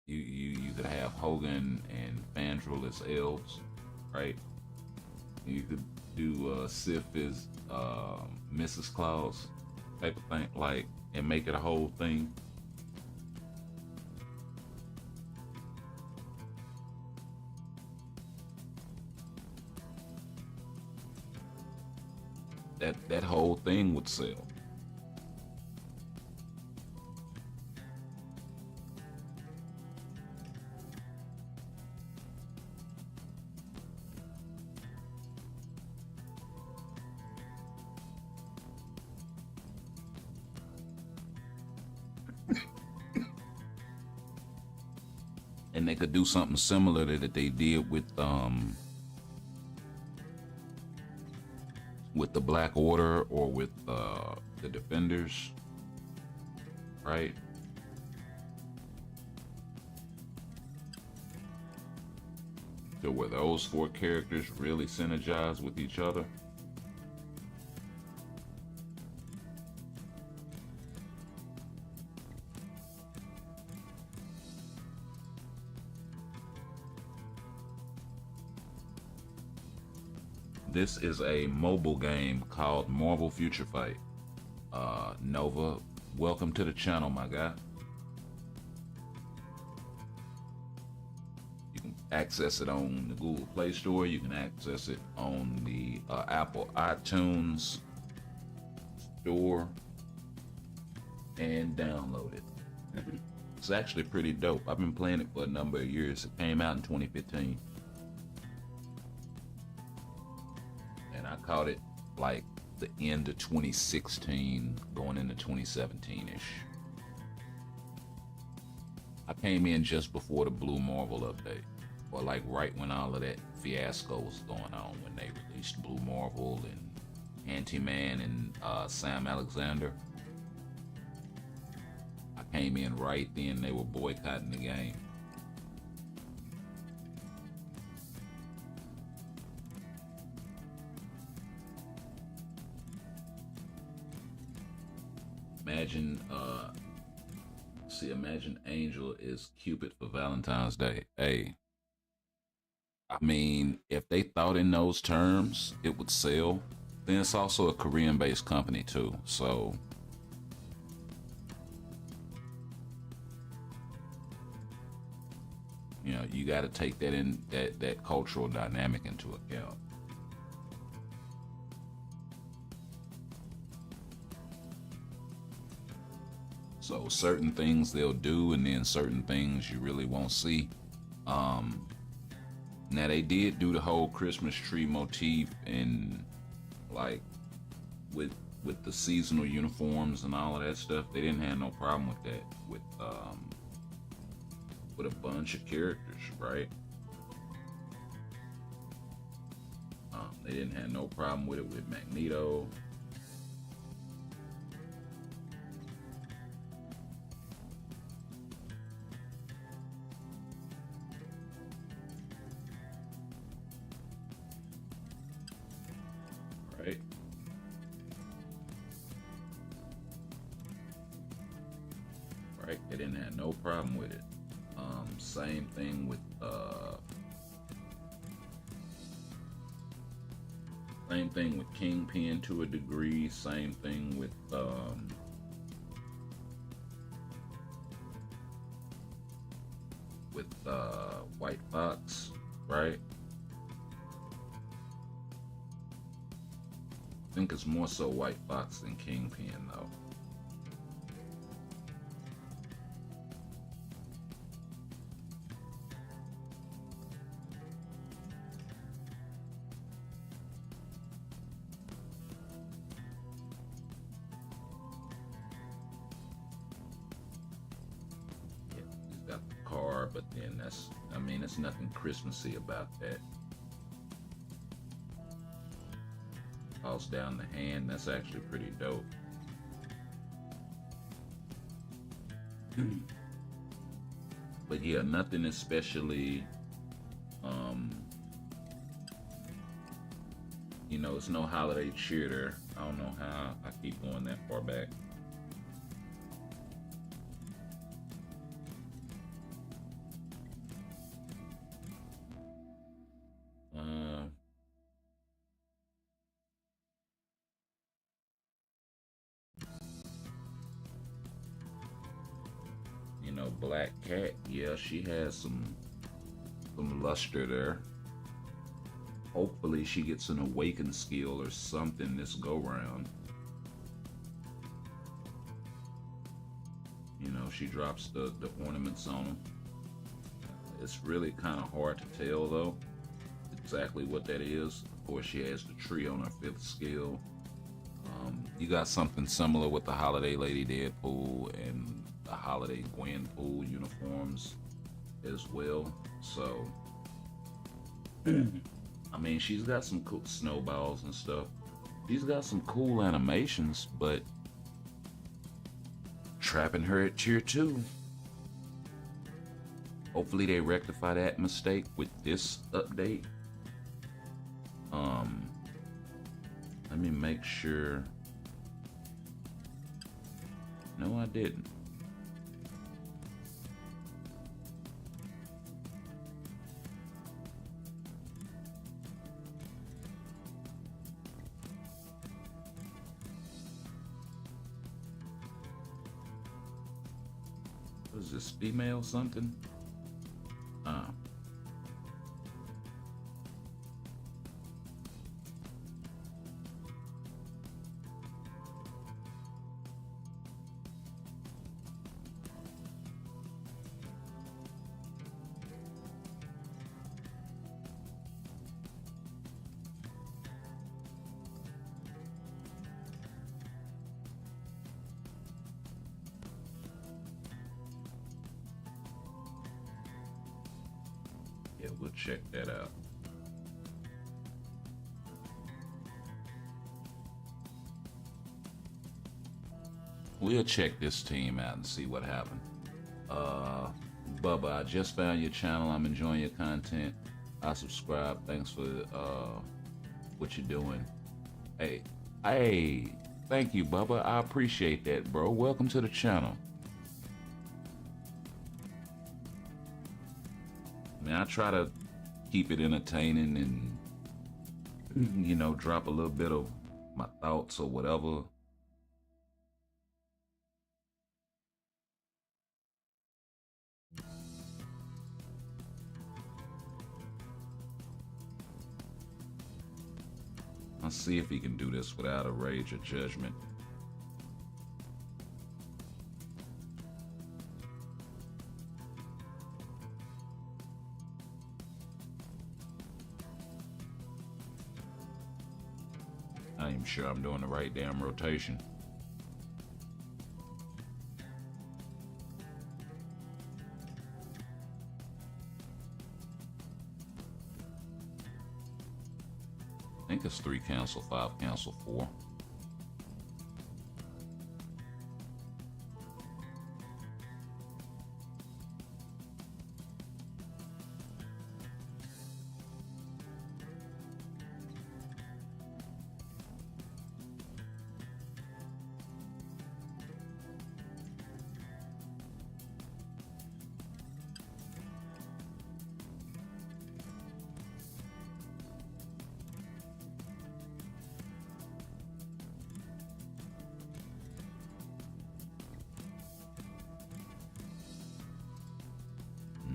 you could have Hogan and Fandral as elves, right? You could do Sif as Mrs. Claus type of thing, like, and make it a whole thing. That whole thing would sell. And they could do something similar that they did with the Black Order or with the Defenders, right? So where those four characters really synergize with each other. This is a mobile game called Marvel Future Fight. Nova, welcome to the channel, my guy. You can access it on the Google Play Store. You can access it on the Apple iTunes Store and download it. It's actually pretty dope. I've been playing it for a number of years. It came out in 2015. I caught it like the end of 2016, going into 2017-ish. I came in just before the Blue Marvel update, or like right when all of that fiasco was going on, when they released Blue Marvel and Anti-Man and Sam Alexander. I came in right then. They were boycotting the game. Imagine Angel is Cupid for Valentine's Day. Hey, I mean, if they thought in those terms, it would sell. Then it's also a Korean-based company too, so you know, you got to take that in that cultural dynamic into account. So certain things they'll do, and then certain things you really won't see. Now they did do the whole Christmas tree motif, and like with the seasonal uniforms and all of that stuff. They didn't have no problem with that. With a bunch of characters, right? They didn't have no problem with it with Magneto. Right? Right? They didn't have no problem with it. Same thing with Kingpin to a degree. Same thing with White Fox, right? I think it's more so White Fox than Kingpin though. But then it's nothing Christmassy about that. Falls down the hand, that's actually pretty dope. But yeah, nothing especially, you know, it's no holiday cheer there. I don't know how I keep going that far back. You know, Black Cat, yeah, she has some luster there. Hopefully she gets an awakened skill or something this go round. You know, she drops the ornaments on them. It's really kind of hard to tell though exactly what that is. Of course, she has the tree on her 5th skill. You got something similar with the Holiday Lady Deadpool and the Holiday Gwenpool uniforms as well. So, I mean, she's got some cool snowballs and stuff. She's got some cool animations, but trapping her at tier 2. Hopefully they rectify that mistake with this update. Let me make sure. No, I didn't. What is this, female something? Yeah, we'll check that out. We'll check this team out and see what happened. Bubba, I just found your channel. I'm enjoying your content. I subscribe. Thanks for what you're doing. Hey, thank you, Bubba. I appreciate that, bro. Welcome to the channel. I mean, I try to keep it entertaining and, you know, drop a little bit of my thoughts or whatever. Let's see if he can do this without a rage or judgment. I ain't sure I'm doing the right damn rotation. I think it's 3 cancel, 5 cancel, 4.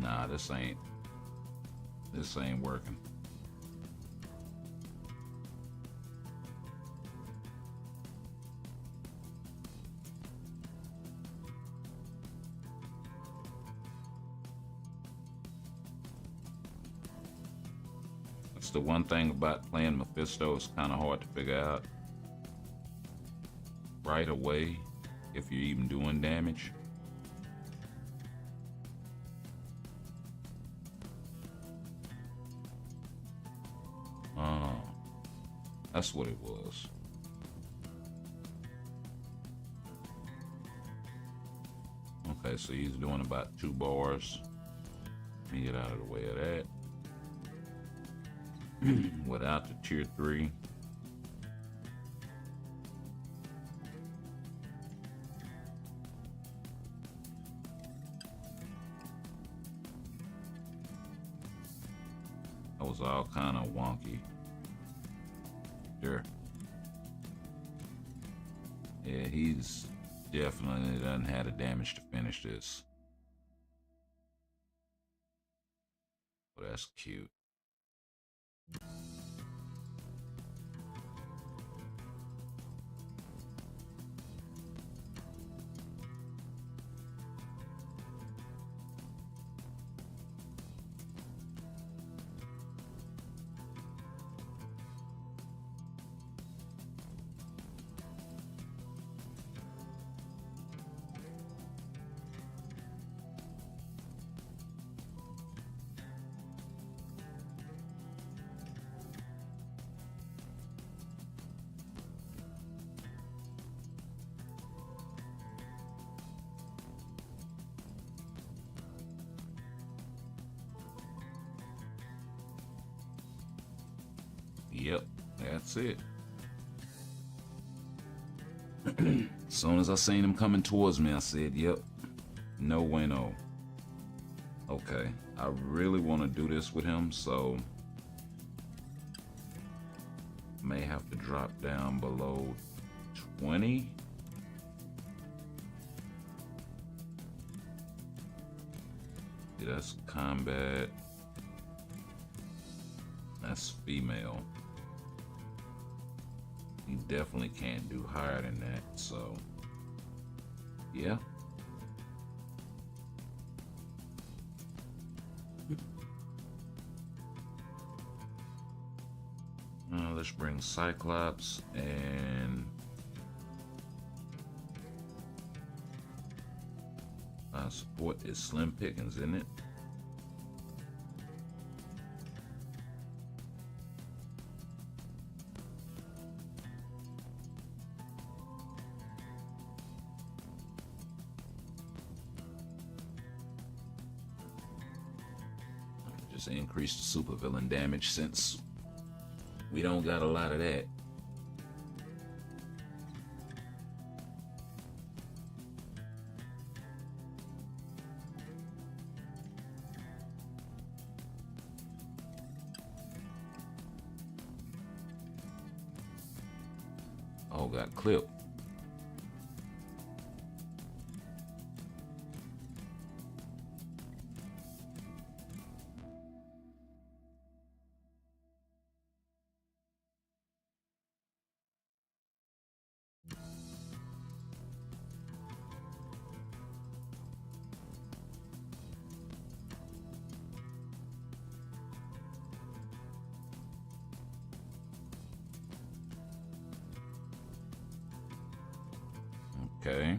Nah, this ain't working. That's the one thing about playing Mephisto, it's kind of hard to figure out right away if you're even doing damage. That's what it was. Okay, so he's doing about 2 bars. Let me get out of the way of that. Without the tier 3. That was all kind of wonky. Sure. Yeah, he's definitely doesn't have the damage to finish this. Well, that's cute. Yep, that's it. As soon as I seen him coming towards me, I said, yep, no bueno. Okay, I really want to do this with him, so may have to drop down below 20. Yeah, that's combat. That's female. You definitely can't do higher than that, so yeah. Let's bring Cyclops and support is Slim Pickens, isn't it? Just increase the supervillain damage since we don't got a lot of that. Oh, got clipped. Okay.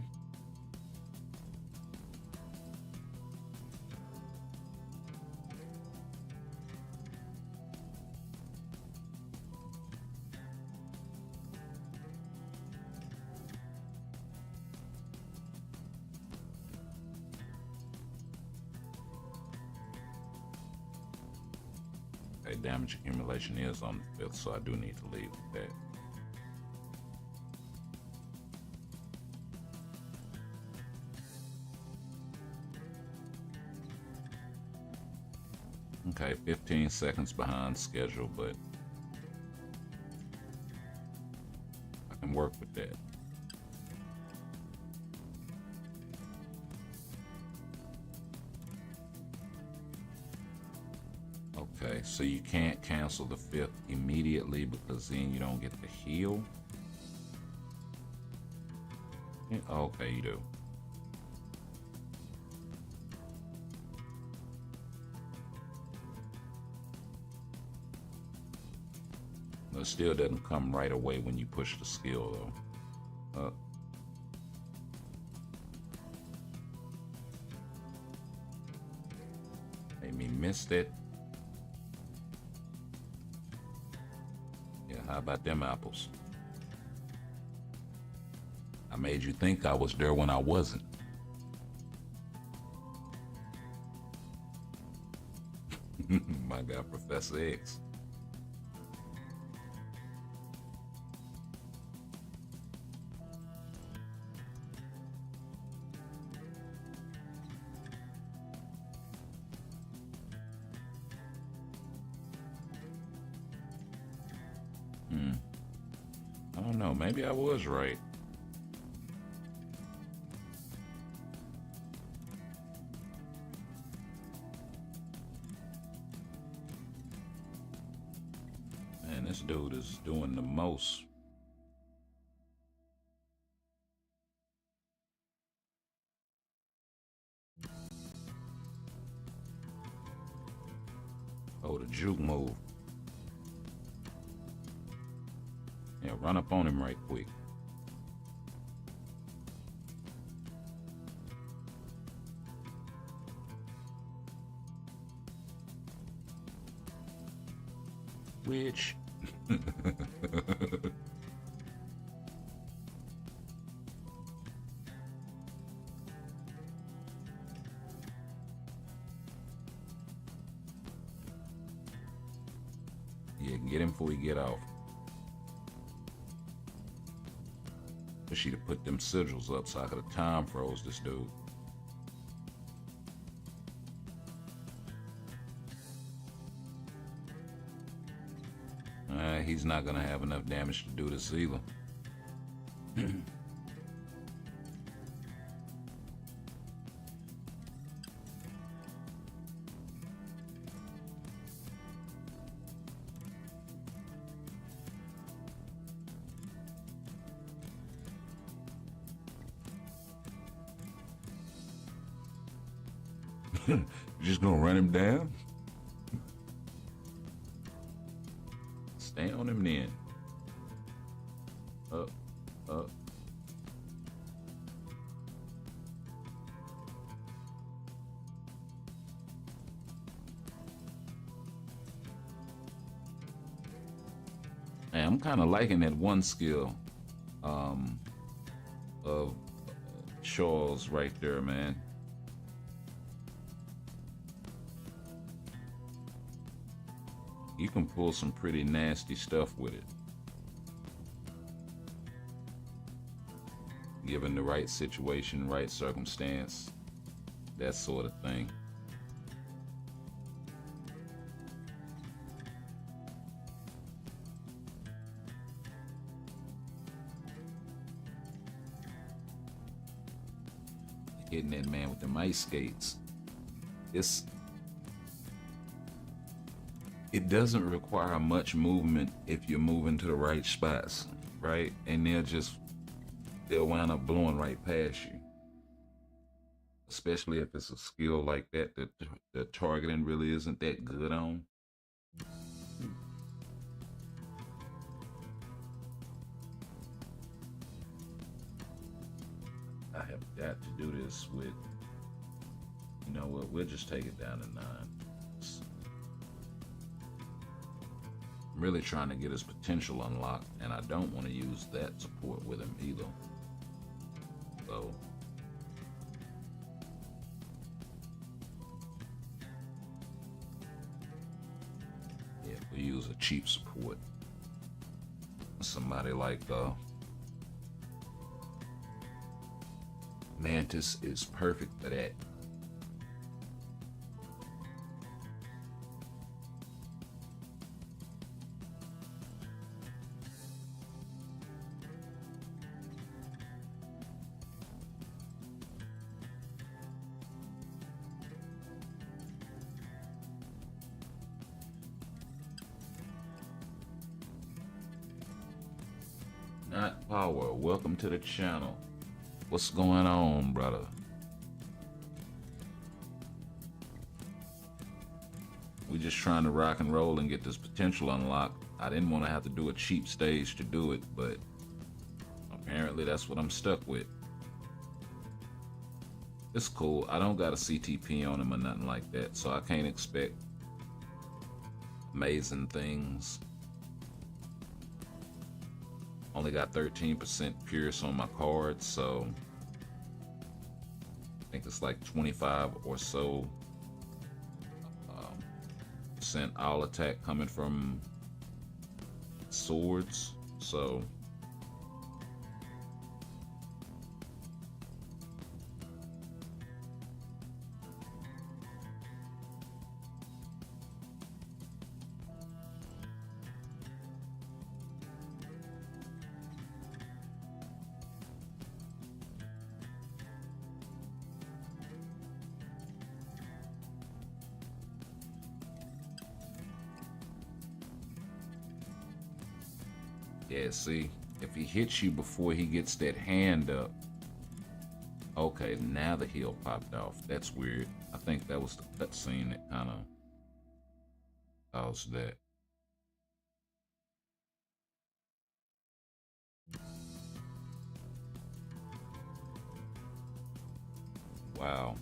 Okay, damage accumulation is on the 5th, so I do need to leave with that. Okay, 15 seconds behind schedule, but I can work with that. Okay, so you can't cancel the 5th immediately because then you don't get the heal. Okay, you do. But it still doesn't come right away when you push the skill, though. Made me miss it. Yeah, how about them apples? I made you think I was there when I wasn't. My God, Professor X. I don't know, maybe I was right. Man, this dude is doing the most. Oh, the juke move. Yeah, run up on him right quick. Which? Yeah, get him before he get off. Wish she'd have put them sigils up so I could have time froze this dude. He's not gonna have enough damage to do this either. You're just gonna run him down? Stay on him then. Up, up. Hey, I'm kind of liking that one skill of Chill's right there, man. You can pull some pretty nasty stuff with it. Given the right situation, right circumstance, that sort of thing. hitting that man with the ice skates. It doesn't require much movement if you're moving to the right spots, right? And they'll wind up blowing right past you. Especially if it's a skill like that the targeting really isn't that good on. I have got to do this with, you know what, we'll just take it down to 9. I'm really trying to get his potential unlocked, and I don't want to use that support with him either. So yeah, we use a cheap support. Somebody like Mantis is perfect for that. Not Power, welcome to the channel. What's going on, brother? We just trying to rock and roll and get this potential unlocked. I didn't want to have to do a cheap stage to do it, but apparently that's what I'm stuck with. It's cool. I don't got a CTP on him or nothing like that, so I can't expect amazing things. Only got 13% Pierce on my card, so I think it's like 25 or so percent all attack coming from swords. So yeah, see, if he hits you before he gets that hand up, okay, now the heel popped off. That's weird. I think that was the cutscene that kind of caused that. Wow.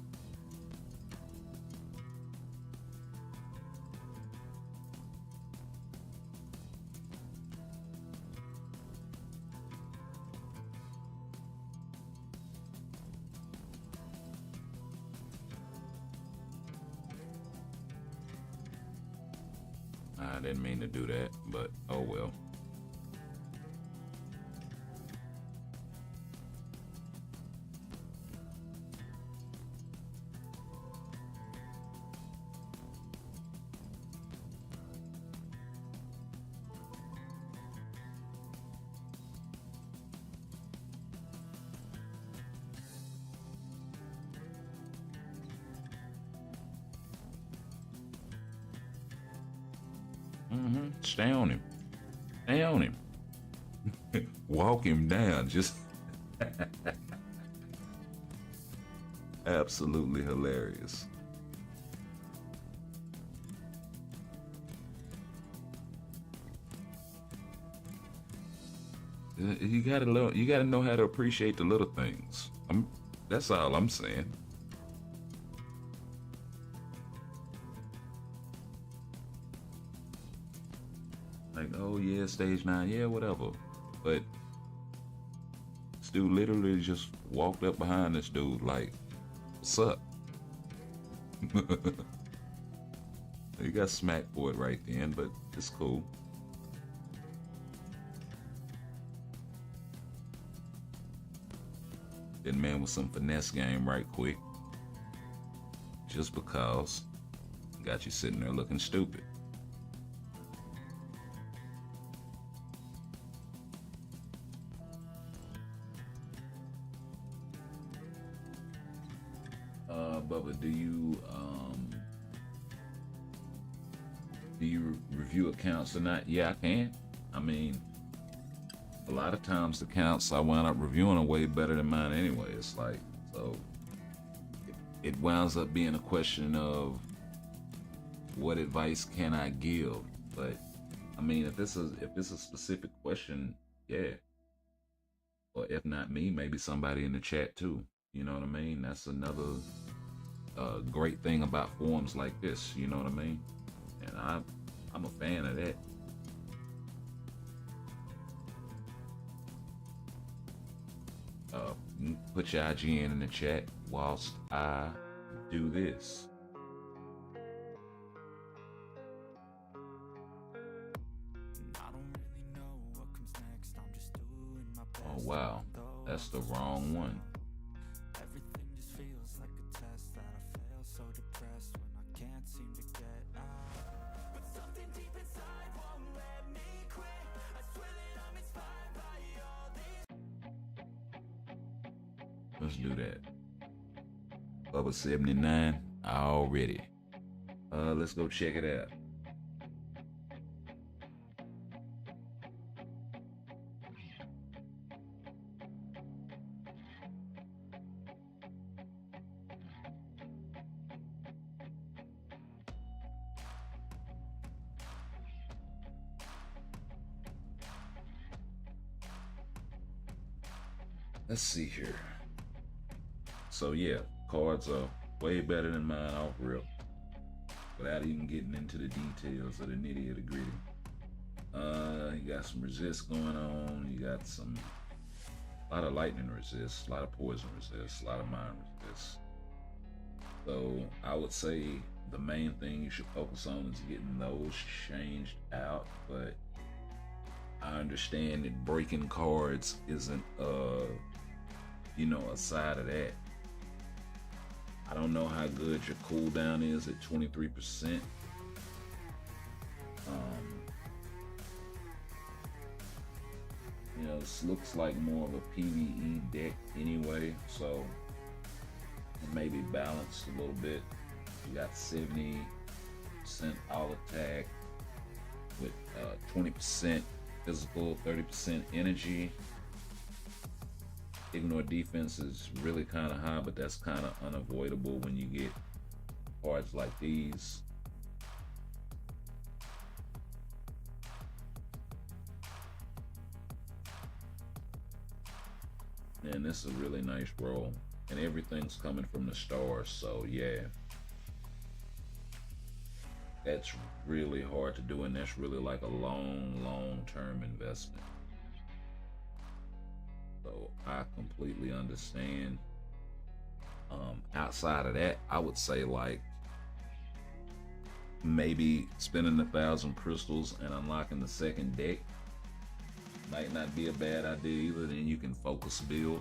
I didn't mean to do that, but oh well. Stay on him. Stay on him. Walk him down. Just absolutely hilarious. You gotta know how to appreciate the little things. That's all I'm saying. Like, oh yeah, stage 9, yeah, whatever. But this dude literally just walked up behind this dude like, what's up? He got smacked for it right then, but it's cool. That man with some finesse game right quick. Just because. Got you sitting there looking stupid. Bubba, do you review accounts or not? Yeah, I can. I mean, a lot of times the accounts I wind up reviewing are way better than mine anyway. It's like, so it winds up being a question of what advice can I give? But I mean, if it's a specific question, yeah. Or if not me, maybe somebody in the chat too. You know what I mean? That's another great thing about forums like this. You know what I mean? And I'm a fan of that. Put your IGN in the chat whilst I do this. Oh wow, that's the wrong one. Everything just feels like a test that I fail, so depressed when I can't seem to get out. But something deep inside won't let me quit. I swear that I'm inspired by all these. Let's do that. Bubba 79 already. Let's go check it out. Let's see here. So yeah, cards are way better than mine off rip, without even getting into the details of the nitty of the gritty. You got some resist going on. You got a lot of lightning resist, a lot of poison resist, a lot of mind resist. So I would say the main thing you should focus on is getting those changed out. But I understand that breaking cards isn't a side of that. I don't know how good your cooldown is at 23%. This looks like more of a PvE deck anyway, so it may be balanced a little bit. You got 70% all attack with 20% physical, 30% energy. Ignore defense is really kind of high, but that's kind of unavoidable when you get cards like these. And this is a really nice roll, and everything's coming from the stars, so yeah. That's really hard to do, and that's really like a long-term investment. So I completely understand. Outside of that, I would say like maybe spending 1,000 crystals and unlocking the second deck might not be a bad idea either. Then you can focus build.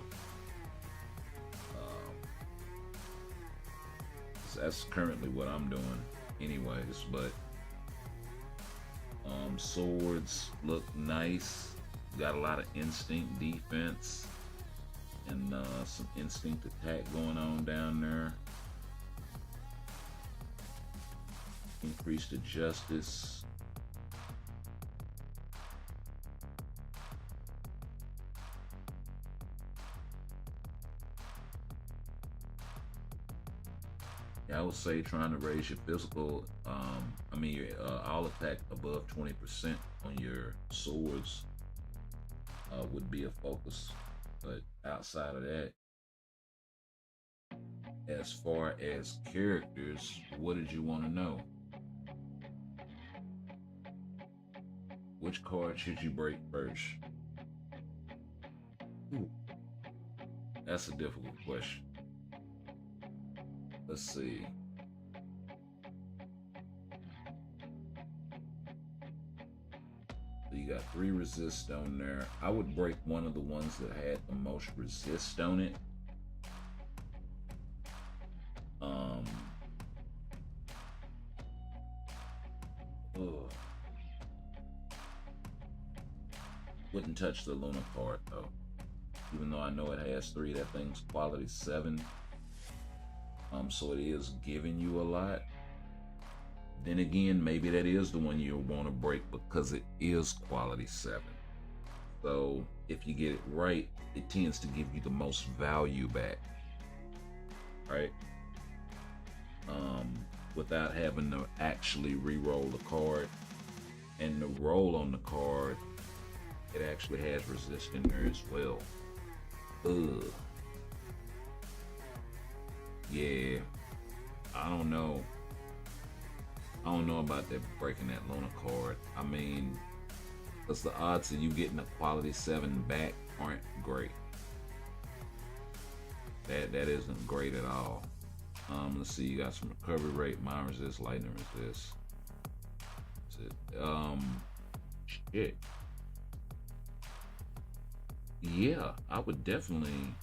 So that's currently what I'm doing anyways, but swords look nice. Got a lot of instinct defense and some instinct attack going on down there. Increase the justice. Yeah, I would say trying to raise your physical, your all attack above 20% on your swords would be a focus. But outside of that, as far as characters, what did you want to know? Which card should you break first? Ooh, that's a difficult question. Let's see. So you got 3 resist on there. I would break one of the ones that had the most resist on it. Wouldn't touch the Luna card though. Even though I know it has 3, that thing's quality 7. So it is giving you a lot. Then again, maybe that is the one you want to break because it is quality 7. So if you get it right, it tends to give you the most value back, right? Without having to actually re-roll the card. And the roll on the card, it actually has resist in there as well. Ugh. Yeah, I don't know. I don't know about that breaking that Luna card. I mean, because the odds of you getting a quality 7 back aren't great. That isn't great at all. Let's see, you got some recovery rate, mine resist, lightning resist. Shit. Yeah, I would definitely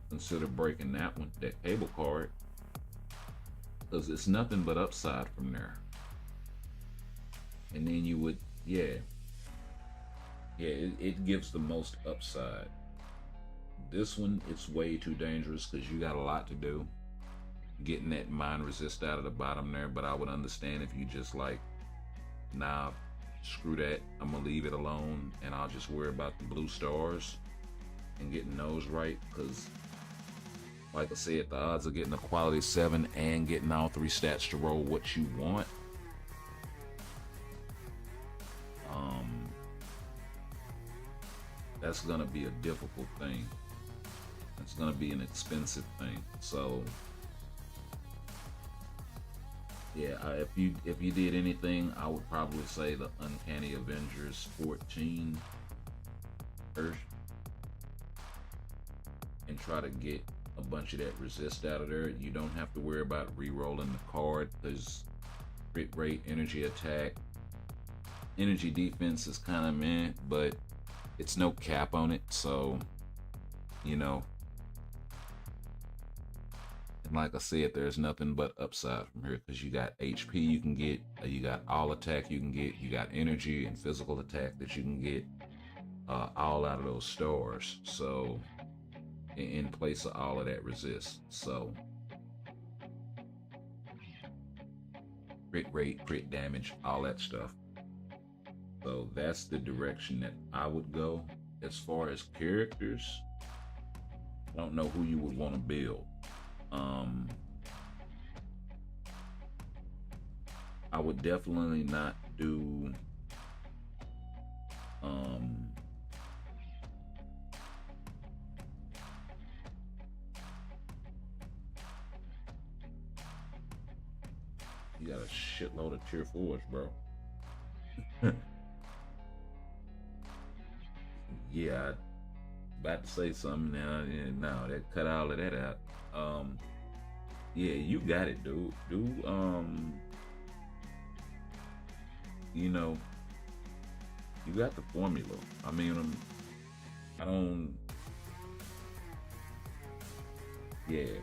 consider breaking that one, that cable card, because it's nothing but upside from there. And then you would, it gives the most upside. This one, it's way too dangerous because you got a lot to do getting that mind resist out of the bottom there. But I would understand if you just like, nah, screw that, I'm gonna leave it alone and I'll just worry about the blue stars and getting those right, because like I said, the odds of getting a quality 7 and getting all 3 stats to roll what you want, that's gonna be a difficult thing. It's gonna be an expensive thing. So yeah, if you did anything, I would probably say the Uncanny Avengers 14 first, and try to get a bunch of that resist out of there. You don't have to worry about re-rolling the card. There's crit rate, energy attack, energy defense is kind of meh, but it's no cap on it, so you know. And like I said, there's nothing but upside from here, because you got HP you can get, you got all attack you can get, you got energy and physical attack that you can get, all out of those stars. So in place of all of that resist. So crit rate, crit damage, all that stuff. So that's the direction that I would go. As far as characters, I don't know who you would want to build. I would definitely not do you got a shitload of tier 4s, bro. Yeah, I about to say something now. Yeah, no, that cut all of that out. Yeah, you got it, dude. You know, you got the formula. I mean, I don't. Yeah.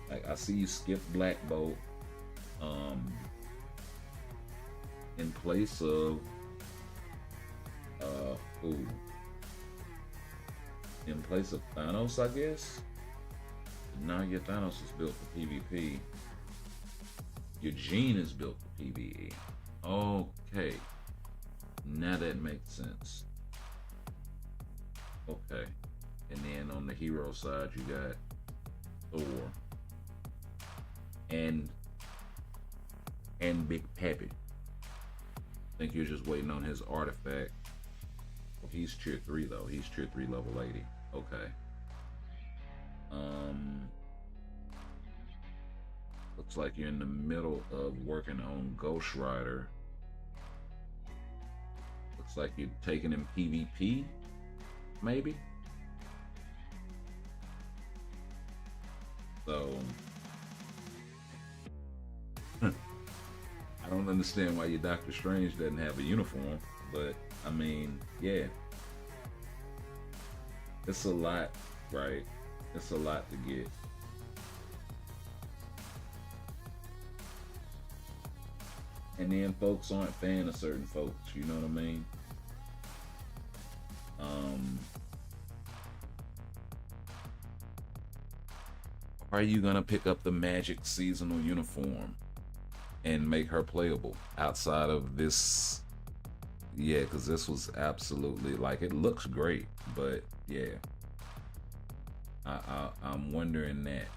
Like, I see you skip Black Bolt in place of in place of Thanos, I guess. Now your Thanos is built for PvP. Your Gene is built for PvE. Okay, now that makes sense. Okay, and then on the hero side you got Thor and Big Pappy. I think you're just waiting on his artifact. Well, he's tier 3 though. He's tier 3 level 80. Okay. Looks like you're in the middle of working on Ghost Rider. Looks like you're taking him PvP, maybe. So I don't understand why your Doctor Strange doesn't have a uniform, but I mean, yeah. It's a lot, right? It's a lot to get. And then folks aren't fan of certain folks, you know what I mean? are you gonna pick up the Magic seasonal uniform and make her playable outside of this? Yeah, because this was absolutely, like, it looks great, but yeah, I'm wondering that.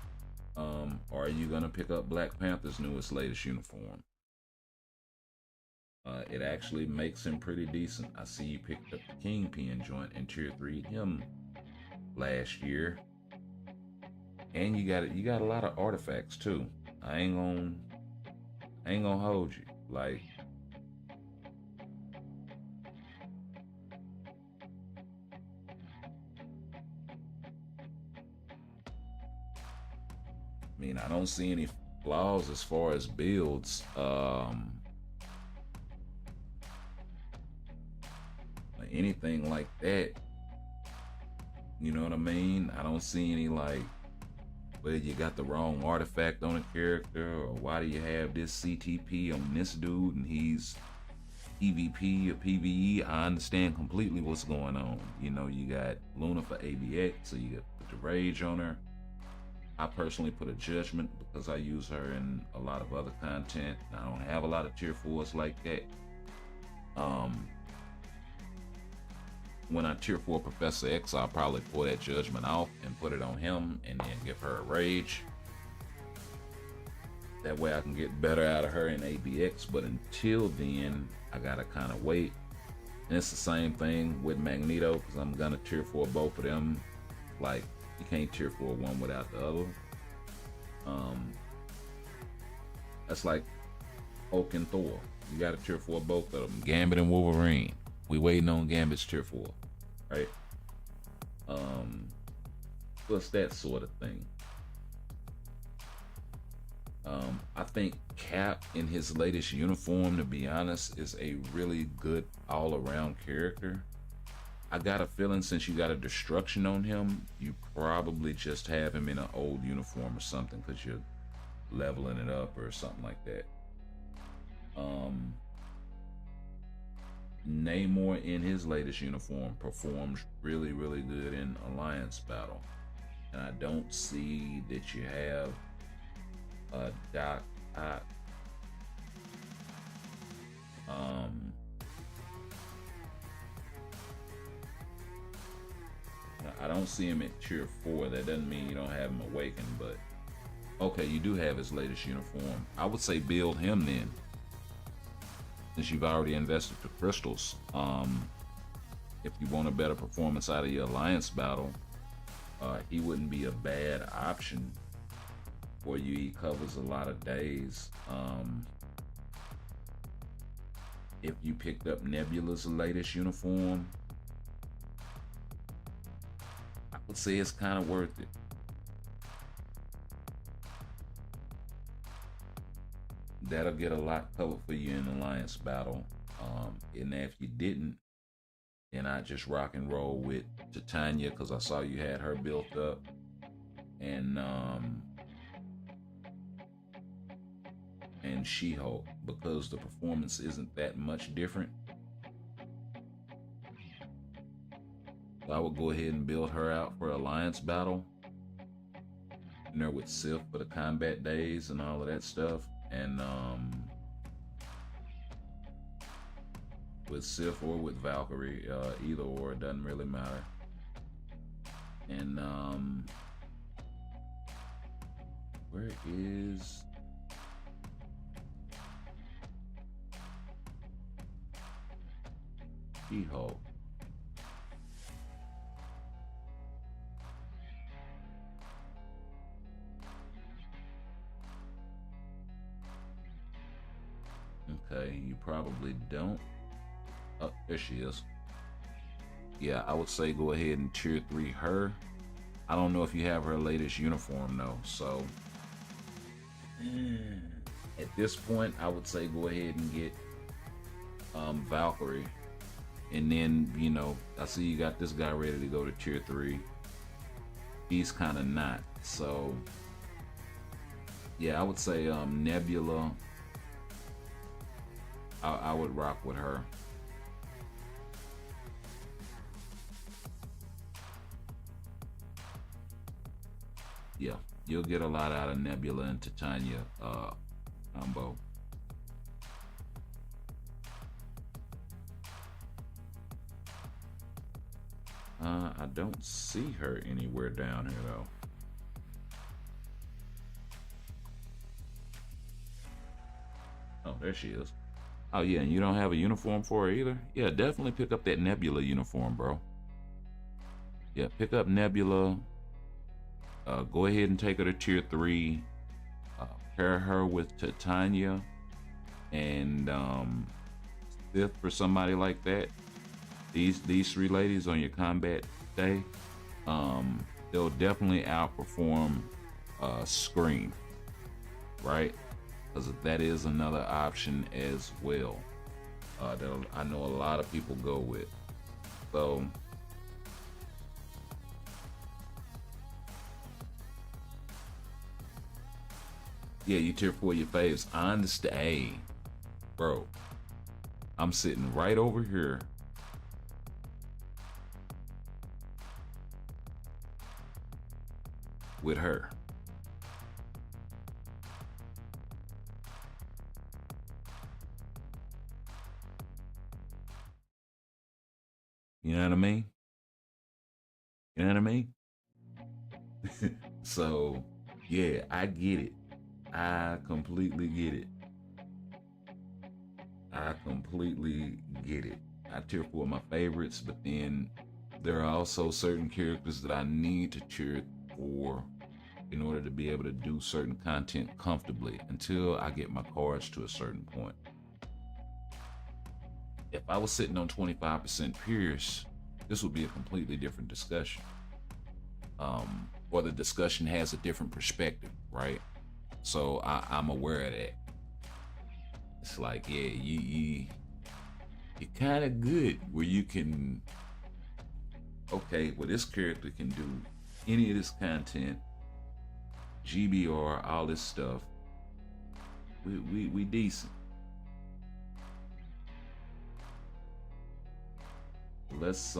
Are you gonna pick up Black Panther's latest uniform? It actually makes him pretty decent. I see you picked up the Kingpin joint in Tier 3 him last year. And you got a lot of artifacts too. I ain't gonna hold you. Like, I mean, I don't see any flaws as far as builds. Anything like that. You know what I mean? I don't see any, like, well, you got the wrong artifact on a character, or why do you have this CTP on this dude and he's PvP or PvE? I understand completely what's going on. You know, you got Luna for ABX, so you got put the Rage on her. I personally put a Judgment because I use her in a lot of other content. I don't have a lot of tier 4s like that. When I tier 4 Professor X, I'll probably pull that Judgment off and put it on him and then give her a Rage. That way I can get better out of her in ABX, but until then, I gotta kind of wait. And it's the same thing with Magneto, because I'm gonna tier 4 both of them. Like, you can't tier 4 one without the other. That's like Hulk and Thor. You gotta tier 4 both of them. Gambit and Wolverine. We waiting on Gambit's tier 4, right? What's that sort of thing? I think Cap in his latest uniform, to be honest, is a really good all-around character. I got a feeling since you got a destruction on him, you probably just have him in an old uniform or something because you're leveling it up or something like that. Namor in his latest uniform performs really, really good in Alliance battle. And I don't see that you have a Doc Ock. I don't see him at tier 4. That doesn't mean you don't have him awakened, but okay, you do have his latest uniform. I would say build him then, since you've already invested the crystals. If you want a better performance out of your Alliance battle, he wouldn't be a bad option for you. He covers a lot of days. If you picked up Nebula's latest uniform, I would say it's kind of worth it. That'll get a lot covered for you in Alliance battle. And if you didn't, then I just rock and roll with Titania, because I saw you had her built up, and She-Hulk, because the performance isn't that much different. So I would go ahead and build her out for Alliance battle. In there with Sif for the combat days and all of that stuff. And with Sif or with Valkyrie, either or, it doesn't really matter. And where is She-Hulk? Okay, you probably don't. Oh, there she is. Yeah, I would say go ahead and tier 3 her. I don't know if you have her latest uniform though, so at this point I would say go ahead and get Valkyrie. And then, you know, I see you got this guy ready to go to tier 3. He's kind of not. So yeah, I would say Nebula, I would rock with her. Yeah, you'll get a lot out of Nebula and Titania combo. I don't see her anywhere down here though. Oh, there she is. Oh yeah, and you don't have a uniform for her either? Yeah, definitely pick up that Nebula uniform, bro. Yeah, pick up Nebula. Go ahead and take her to tier 3. Pair her with Titania and Sith for somebody like that. These 3 ladies on your combat day, they'll definitely outperform Scream, right? Because that is another option as well that I know a lot of people go with. So yeah, you tier 4 your faves. I understand. Hey, bro, I'm sitting right over here with her. You know what I mean? You know what I mean? So, yeah, I get it. I completely get it. I completely get it. I tier 4 my favorites, but then there are also certain characters that I need to tier 4 in order to be able to do certain content comfortably until I get my cards to a certain point. If I was sitting on 25% Pierce, this would be a completely different discussion. Or the discussion has a different perspective, right? So I'm aware of that. It's like, yeah, you're kind of good where you can, okay, well, this character can do any of this content, GBR, all this stuff. We decent. Let's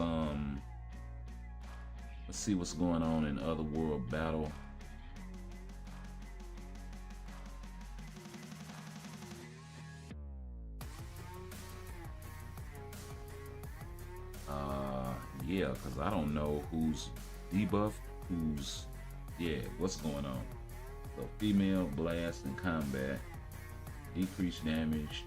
see what's going on in Otherworld Battle. Yeah, because I don't know who's debuffed, who's, yeah, what's going on. So female, blast, and combat, decreased damage,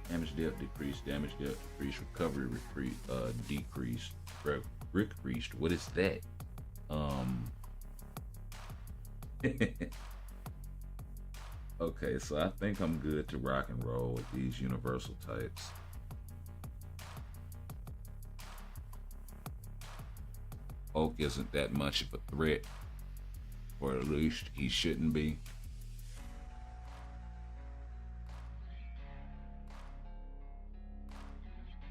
damage depth decreased, damage depth decreased, recovery decreased, decreased. What is that? Okay, so I think I'm good to rock and roll with these universal types. Oak isn't that much of a threat, or at least he shouldn't be.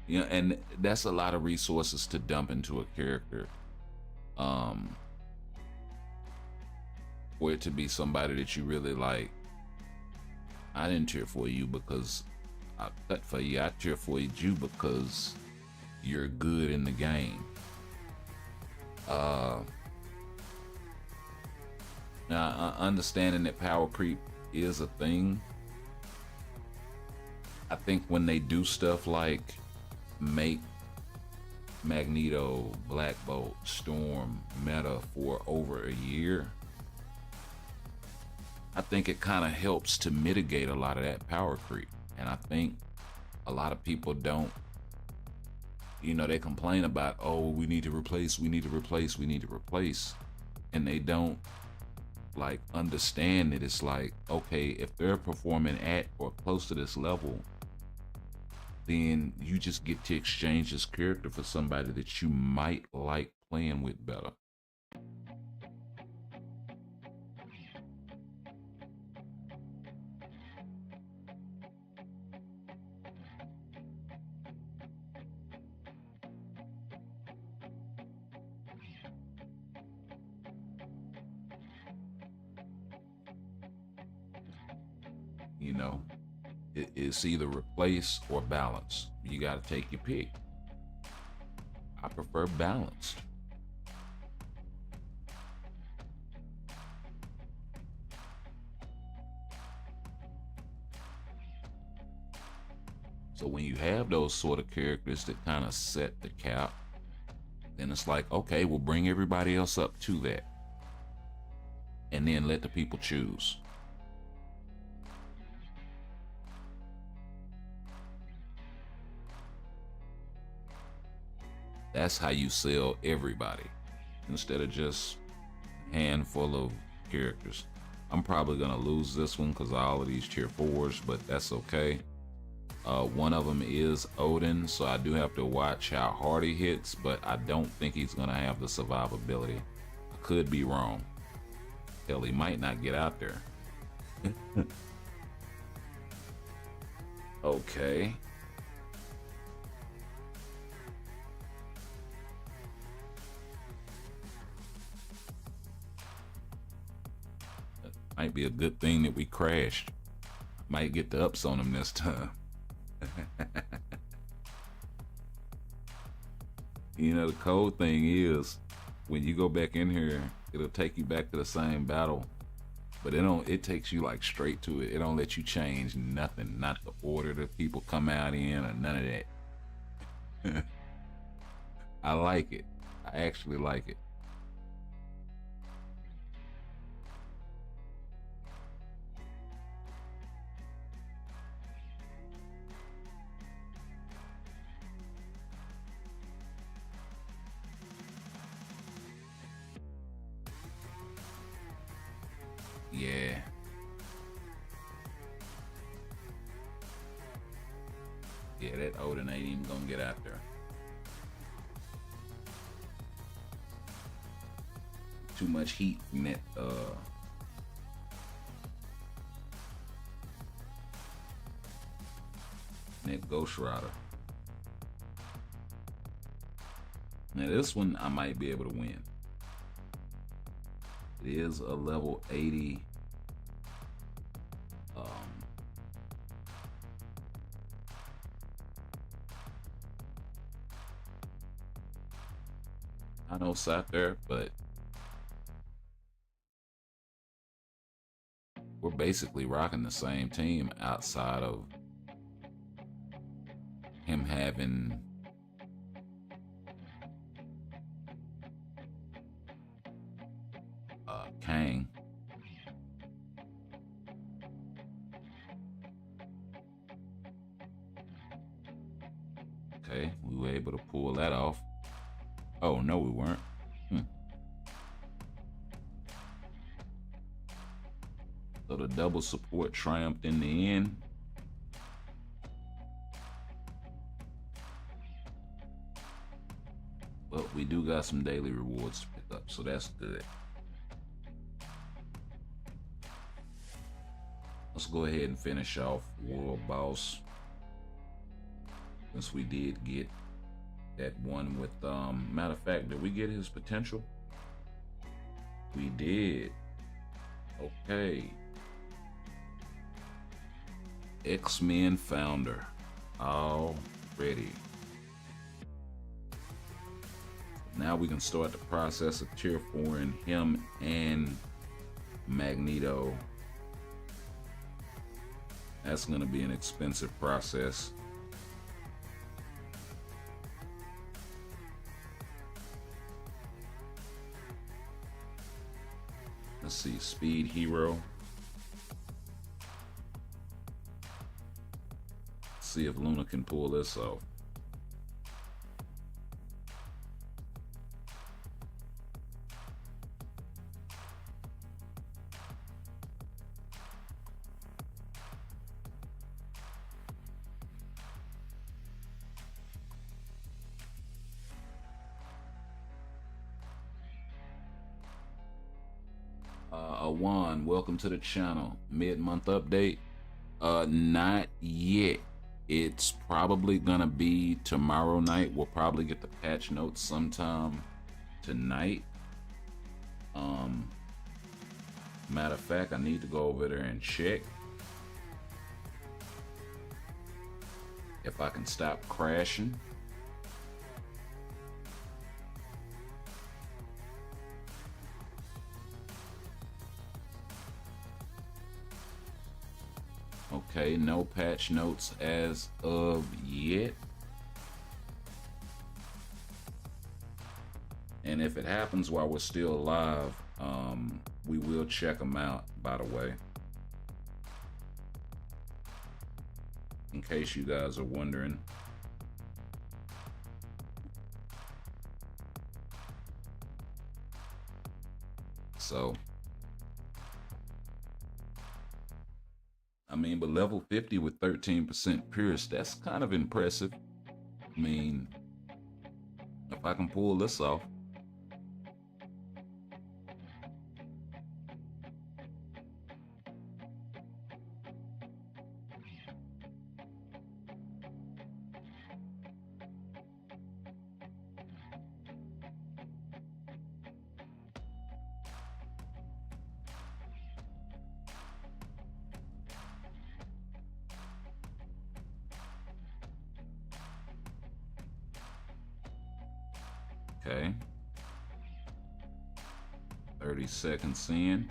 Yeah, and that's a lot of resources to dump into a character. For it to be somebody that you really like. I didn't cheer for you because I cut for you. I cheer for you because you're good in the game. Now, understanding that power creep is a thing. I think when they do stuff like make Magneto, Black Bolt, Storm meta for over a year, I think it kind of helps to mitigate a lot of that power creep. And I think a lot of people don't, you know, they complain about, oh, we need to replace, we need to replace, we need to replace. And they don't like understand that it's like, okay, if they're performing at or close to this level, then you just get to exchange this character for somebody that you might like playing with better. You know, it's either replace or balance. You got to take your pick. I prefer balanced. So when you have those sort of characters that kind of set the cap, then it's like, okay, we'll bring everybody else up to that. And then let the people choose. That's how you sell everybody, instead of just a handful of characters. I'm probably gonna lose this one because all of these tier 4s, but that's okay. One of them is Odin, so I do have to watch how hard he hits, but I don't think he's gonna have the survivability. I could be wrong. Hell, he might not get out there. Okay. Might be a good thing that we crashed. Might get the ups on him this time. You know, the cold thing is, when you go back in here, it'll take you back to the same battle, but it takes you like straight to it. It don't let you change nothing, not the order that people come out in or none of that. I like it. I actually like it. Yeah. Yeah, that Odin ain't even gonna get out there. Too much heat in that Ghost Rider. Now this one I might be able to win. It is a level 80 I know sat there, but we're basically rocking the same team outside of him having Kang. Okay, we were able to pull that off. Oh, no, we weren't. So the double support triumphed in the end. But we do got some daily rewards to pick up, so that's good. Let's go ahead and finish off World Boss, since we did get that one with, matter of fact, did we get his potential? We did. Okay. X-Men founder. Already. Now we can start the process of tier 4 in him and Magneto. That's going to be an expensive process. Let's see, Speed Hero. See if Luna can pull this off. Awan, welcome to the channel. Mid-month update. Not yet. It's probably gonna be tomorrow night. We'll probably get the patch notes sometime tonight. Matter of fact, I need to go over there and check if I can stop crashing. Okay, no patch notes as of yet. And if it happens while we're still live, we will check them out, by the way. In case you guys are wondering. So, I mean, but level 50 with 13% pierce, that's kind of impressive. I mean, if I can pull this off. Okay. 30 seconds in.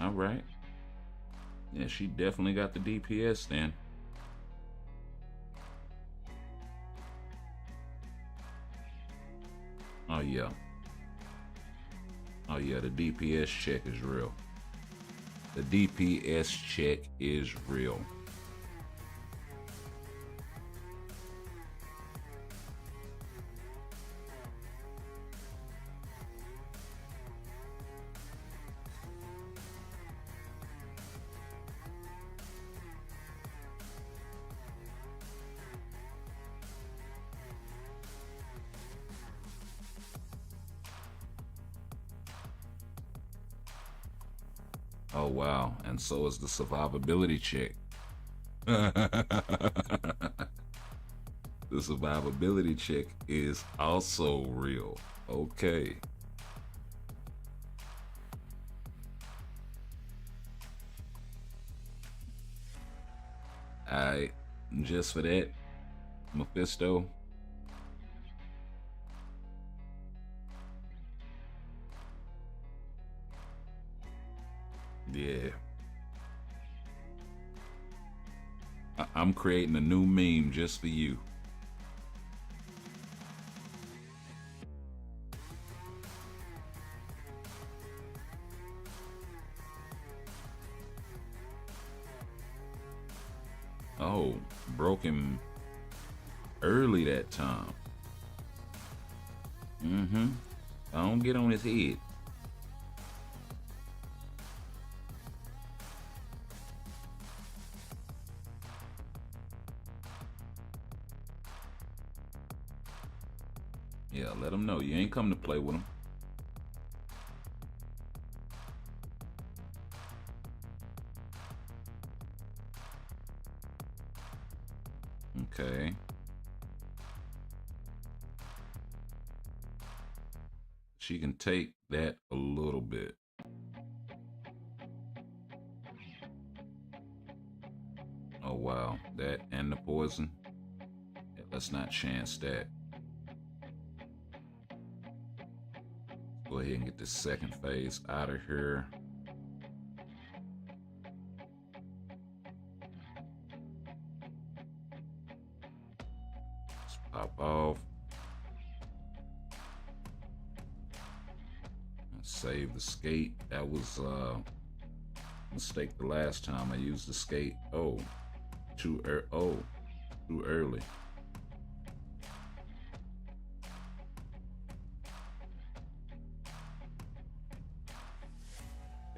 All right. Yeah, she definitely got the DPS then. Oh yeah. Oh yeah, the DPS check is real. The DPS check is real. Oh wow, and so is the survivability check. The survivability check is also real. Okay. Alright, just for that, Mephisto. Yeah. I'm creating a new meme just for you. Oh, broke him early that time. I don't get on his head. Yeah, let him know you ain't come to play with him. Okay. She can take that a little bit. Oh wow, that and the poison. Yeah, let's not chance that. Go ahead and get this second phase out of here. Let's pop off. And save the skate. That was a mistake the last time I used the skate. Oh, too early.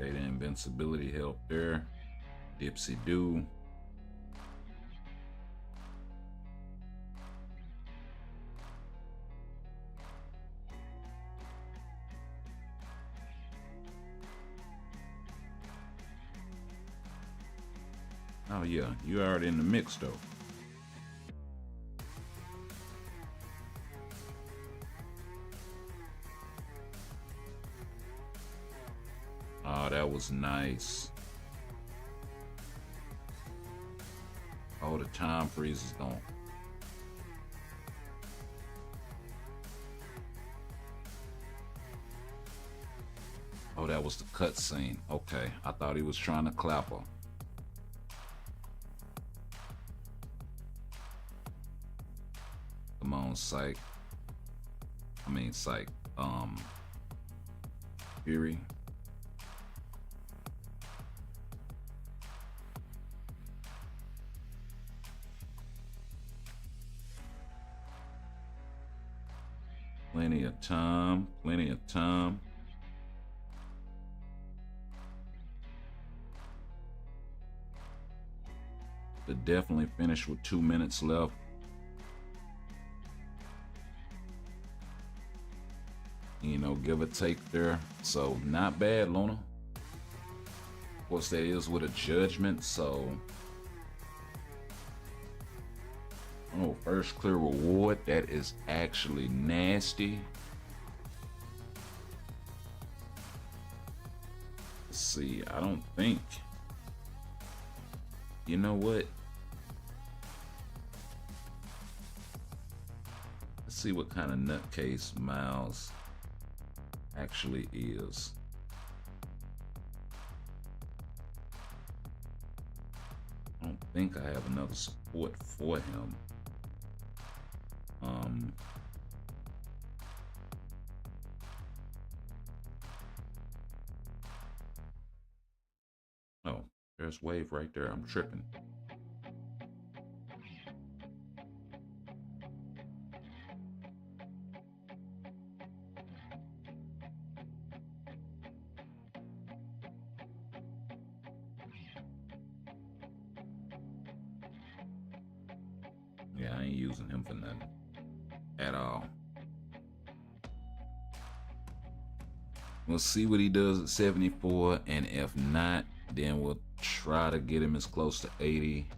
Okay, the invincibility help there. Dipsy do. Oh yeah, you already in the mix though. Oh, that was nice. Oh, the time freeze is gone. Oh, that was the cut scene. Okay, I thought he was trying to clap her. Come on, Psych. I mean, Psych. Fury. Plenty of time. Plenty of time. To definitely finish with 2 minutes left. You know, give or take there. So not bad, Luna. Of course, that is with a judgment. So, oh, first clear reward. That is actually nasty. Let's see. I don't think. You know what? Let's see what kind of nutcase Miles actually is. I don't think I have another support for him. Oh, there's Wave right there. I'm tripping. Yeah, I ain't using him for nothing at all. We'll see what he does at 74, and if not, then we'll try to get him as close to 80.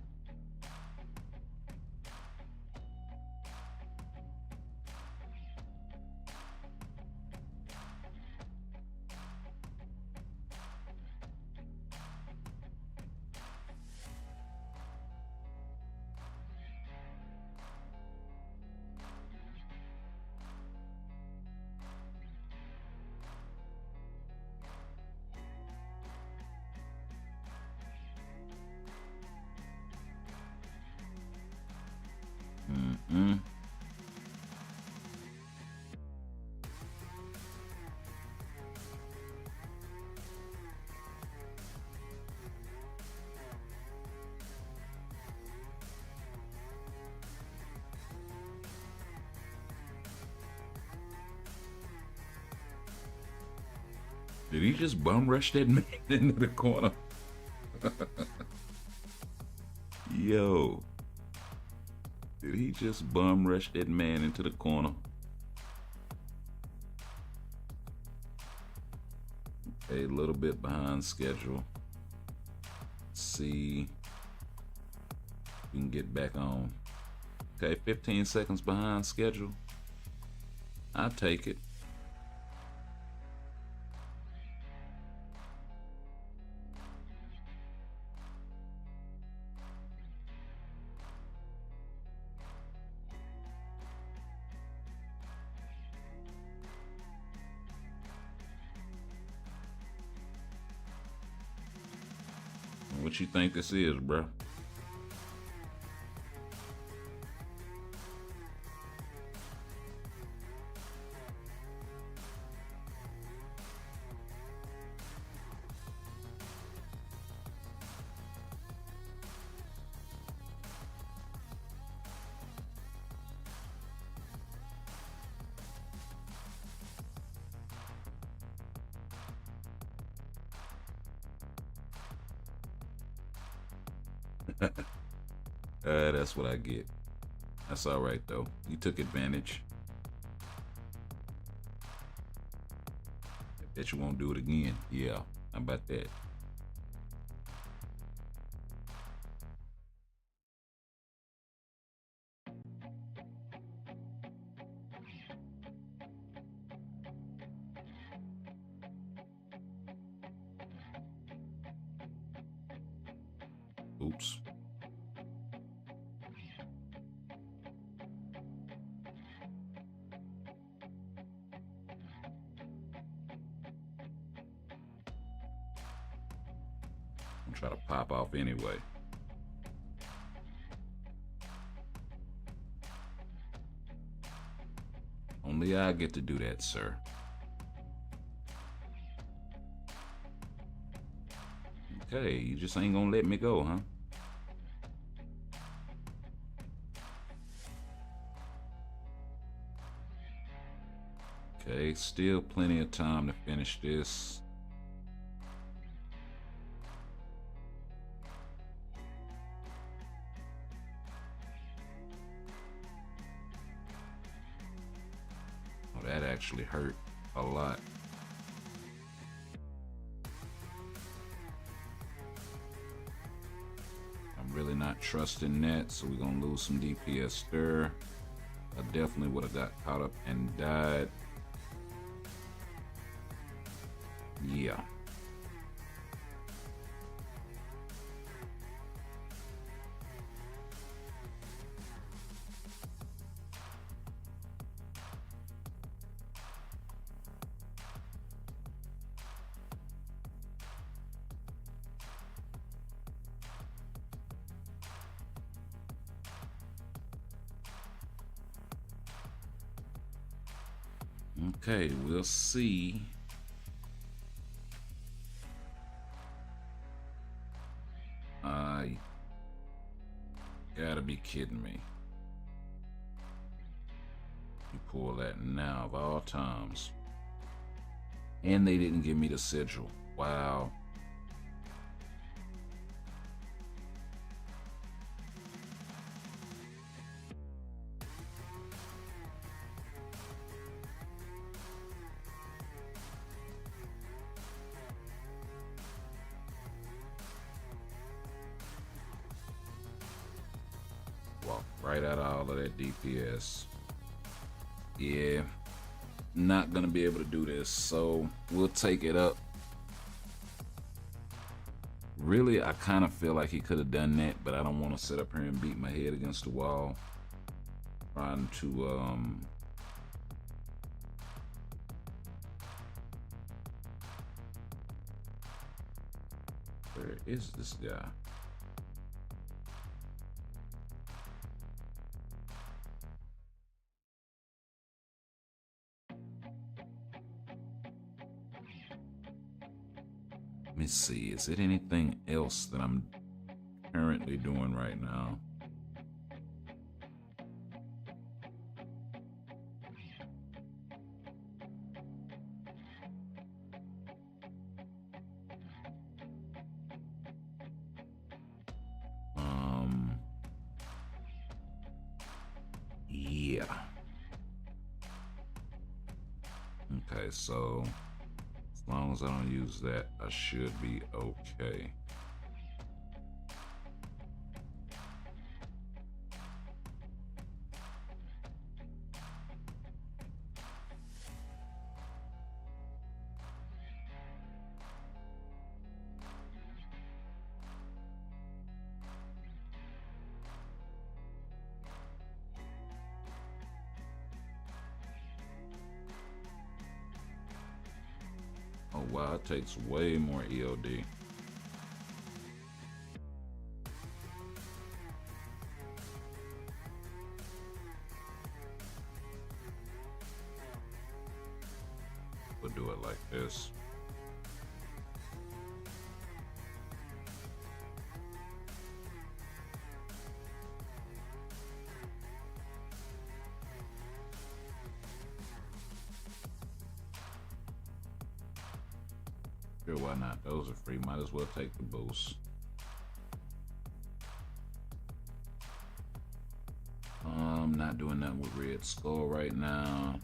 Did he just bum rush that man into the corner? Yo. Did he just bum rush that man into the corner? Okay, a little bit behind schedule. Let's see if we can get back on. Okay, 15 seconds behind schedule. I'll take it. What you think this is, bro? That's what I get. That's all right though. You took advantage. I bet you won't do it again. Yeah, how about that? Oops. gonna try to pop off anyway. Only I get to do that, sir. Okay, you just ain't gonna let me go, huh? Okay, still plenty of time to finish this. Oh, that actually hurt a lot. I'm really not trusting that, so we're gonna lose some DPS there. I definitely would have got caught up and died. Yeah. Okay, we'll see. Gotta be kidding me. You pull that now of all times. And they didn't give me the sigil. Wow. Walk right out of all of that DPS. Yeah, not gonna be able to do this, so we'll take it up. Really, I kind of feel like he could have done that, but I don't want to sit up here and beat my head against the wall trying to where is this guy? Let me see, is it anything else that I'm currently doing right now? Yeah. Okay, so as long as I don't use that, I should be okay. Oh wow, it takes way more EOD. We'll do it like this. Sure, why not? Those are free. Might as well take the boost. I'm not doing nothing with Red Skull right now.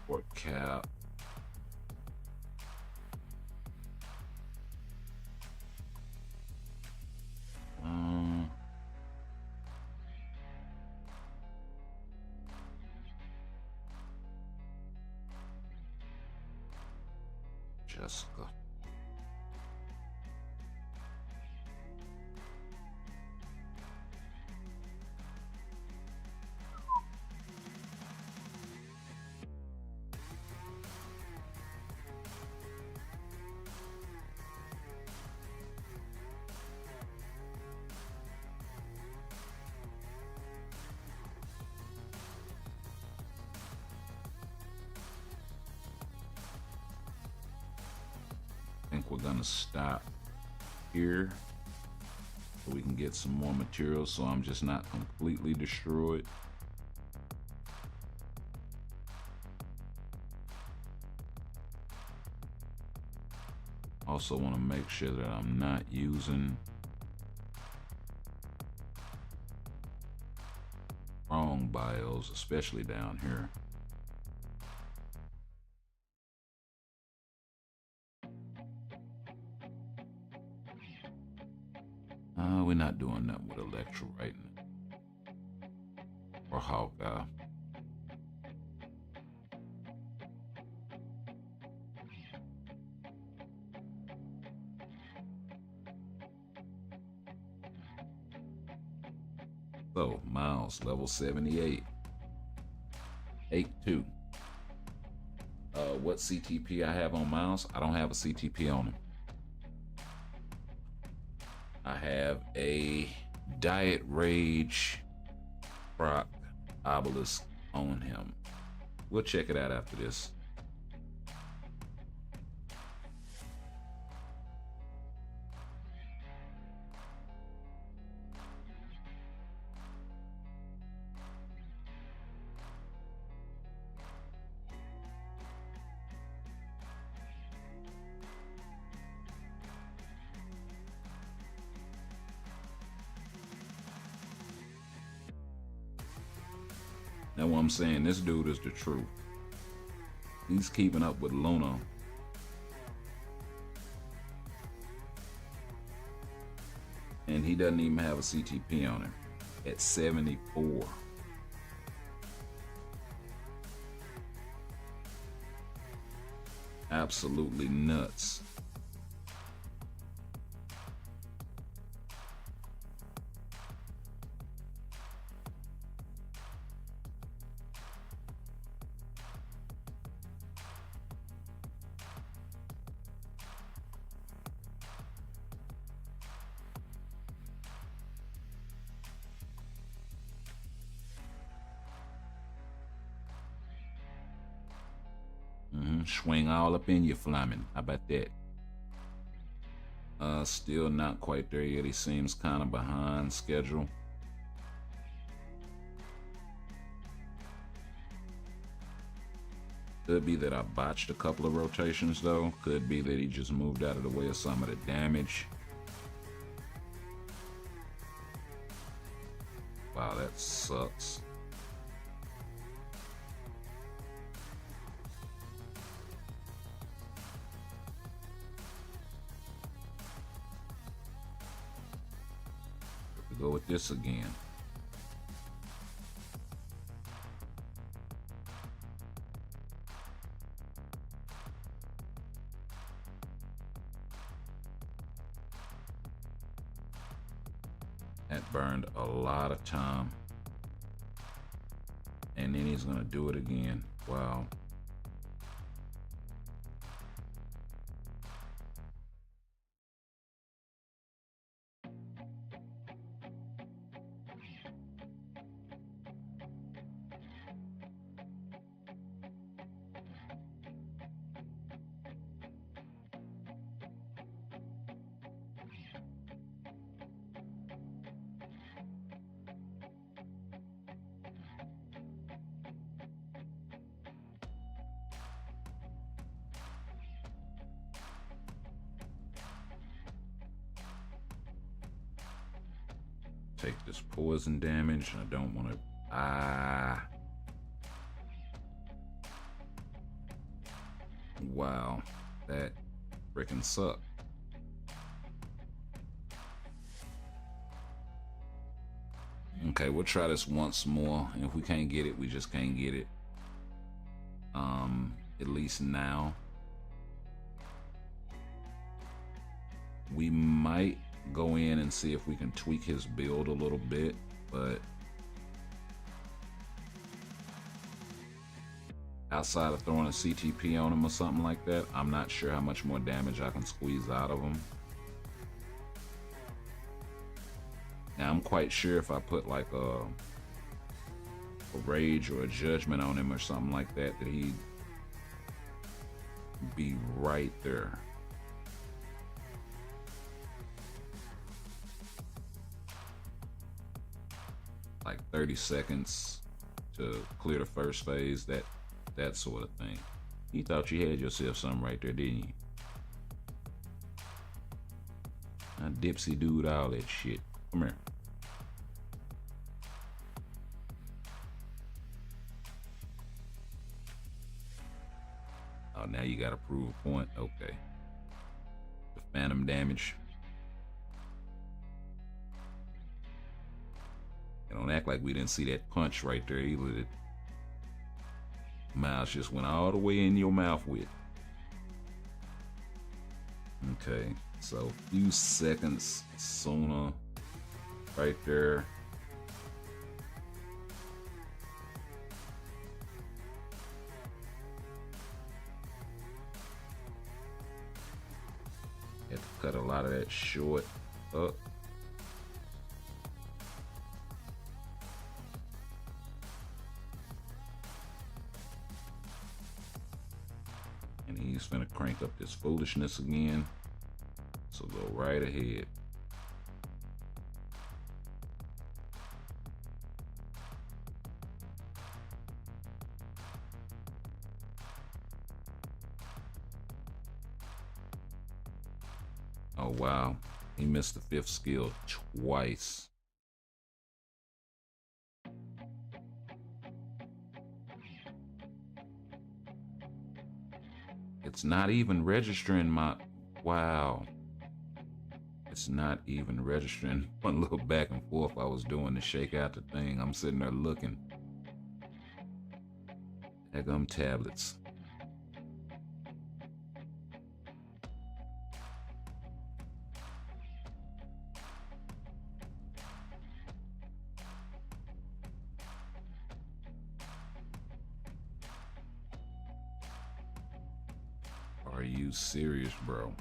Or Cap. Jessica. gonna stop here so we can get some more material so I'm just not completely destroyed. Also want to make sure that I'm not using wrong bios, especially down here. We're not doing nothing with Electro right now. Or Hawkeye. So, Miles, level 78. 8-2. What CTP I have on Miles? I don't have a CTP on him. I have a Diet Rage Proc Obelisk on him. We'll check it out after this. Now what I'm saying, this dude is the truth. He's keeping up with Luna. And he doesn't even have a CTP on him at 74. Absolutely nuts. Swing all up in you, Flamin'. How about that? Still not quite there yet. He seems kind of behind schedule. Could be that I botched a couple of rotations though. Could be that he just moved out of the way of some of the damage. Wow, that sucks. Go with this again. That burned a lot of time. And then he's gonna do it again. Wow. Take this poison damage. I don't want to. Wow, that freaking sucked. Okay, we'll try this once more. If we can't get it, we just can't get it. At least now. We might go in and see if we can tweak his build a little bit, but outside of throwing a CTP on him or something like that, I'm not sure how much more damage I can squeeze out of him. Now I'm quite sure if I put like a rage or a judgment on him or something like that, that he'd be right there. 30 seconds to clear the first phase, that sort of thing. You thought you had yourself something right there, didn't you? I dipsy dude all that shit. Come here. Oh, now you gotta prove a point. Okay. The phantom damage. And don't act like we didn't see that punch right there either. That mouse just went all the way in your mouth with. Okay, so a few seconds sooner right there. Had to cut a lot of that short up. And he's finna crank up this foolishness again. So go right ahead. Oh wow, he missed the fifth skill twice. It's not even registering my, wow. It's not even registering one little back and forth I was doing to shake out the thing. I'm sitting there looking. Daggum tablets. Are you serious, bro?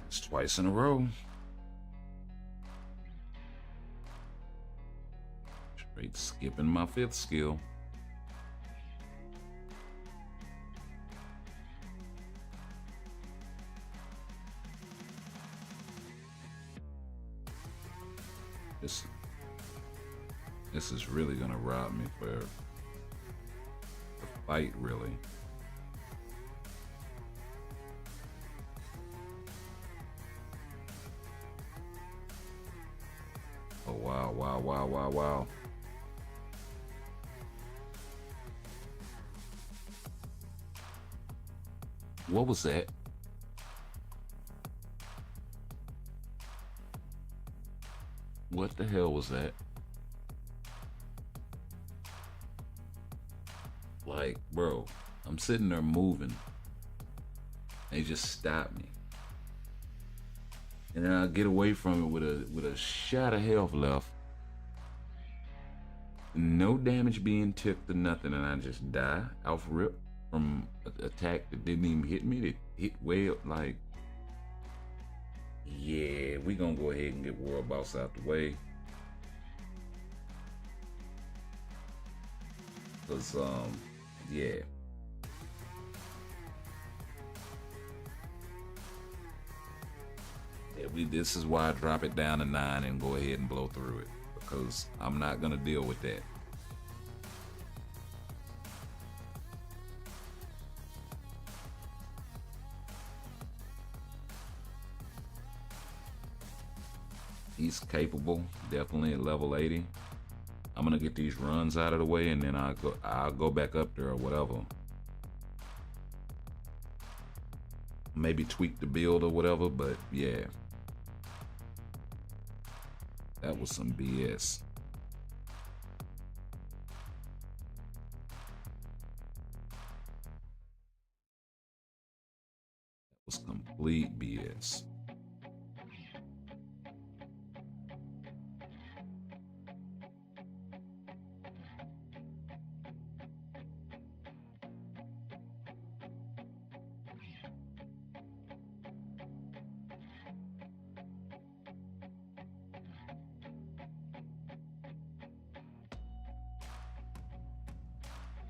It's twice in a row. Straight skipping my fifth skill. This is really gonna rob me for the fight, really. Oh wow, wow, wow, wow, wow. What was that? What the hell was that? Like, bro, I'm sitting there moving. They just stopped me. And then I get away from it with a shot of health left. No damage being took to nothing, and I just die off rip from an attack that didn't even hit me. That hit way up, like, yeah, we gonna go ahead and get World Boss out the way. Cause yeah. This is why I drop it down to 9 and go ahead and blow through it, because I'm not gonna deal with that. He's capable, definitely at level 80. I'm gonna get these runs out of the way, and then I'll go back up there or whatever. Maybe tweak the build or whatever, but yeah. That was some BS. That was complete BS.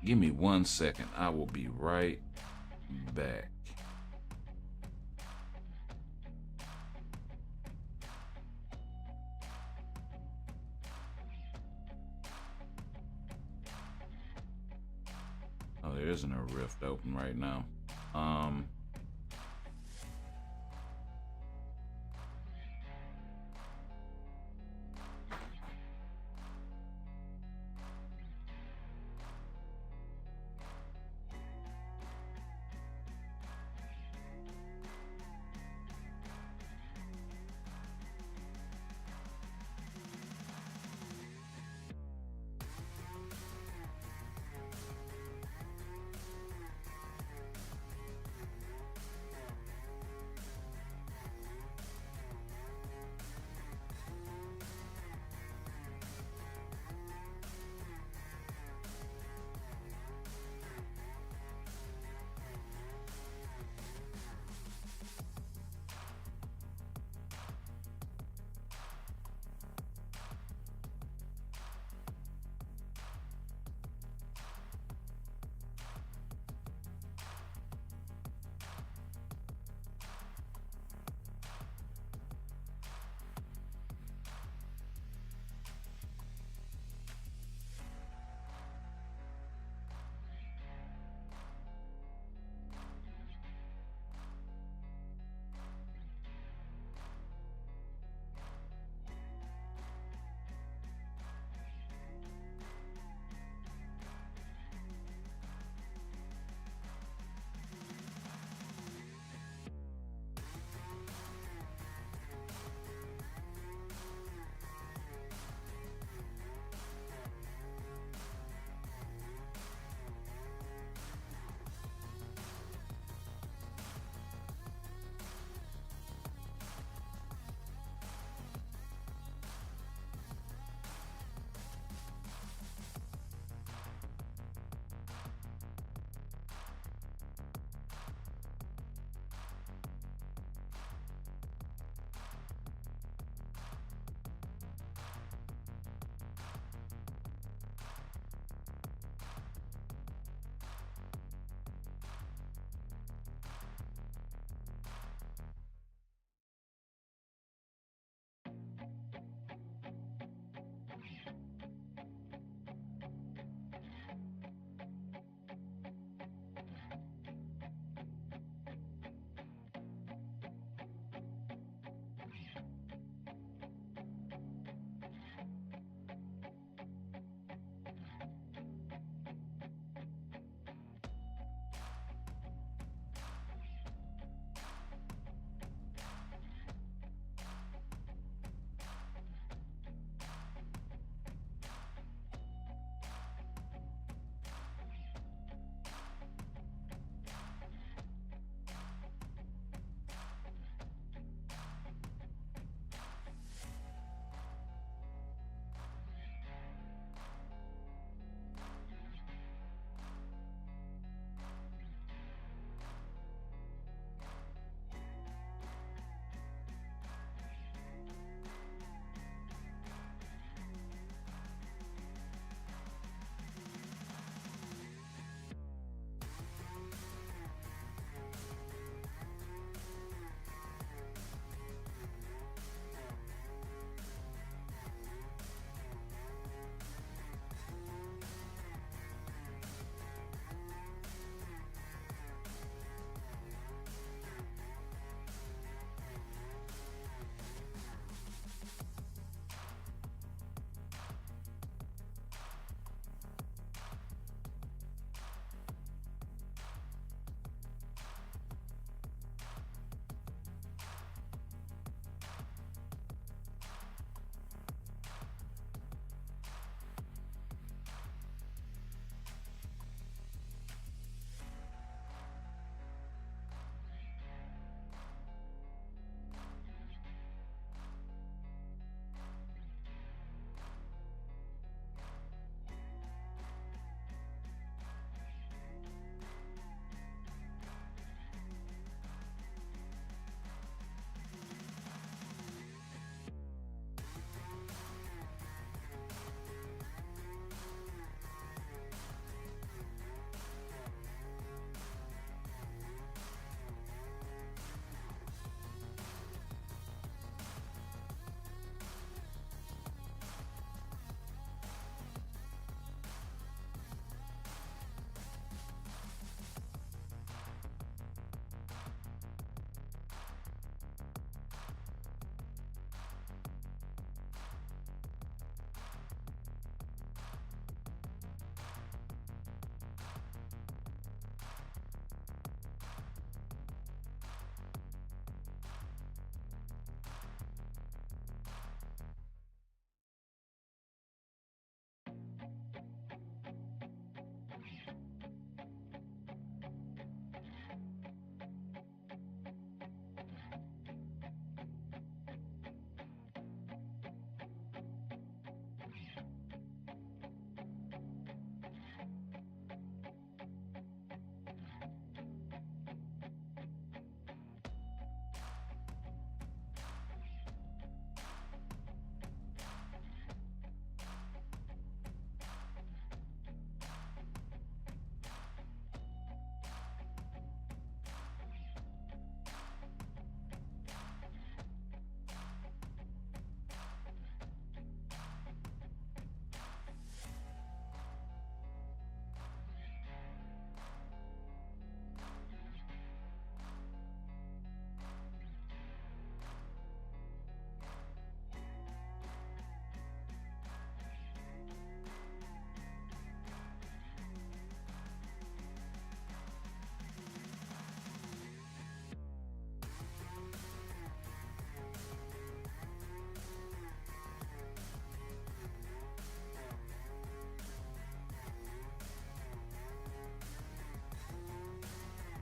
Give me 1 second. I will be right back. Oh, there isn't a rift open right now.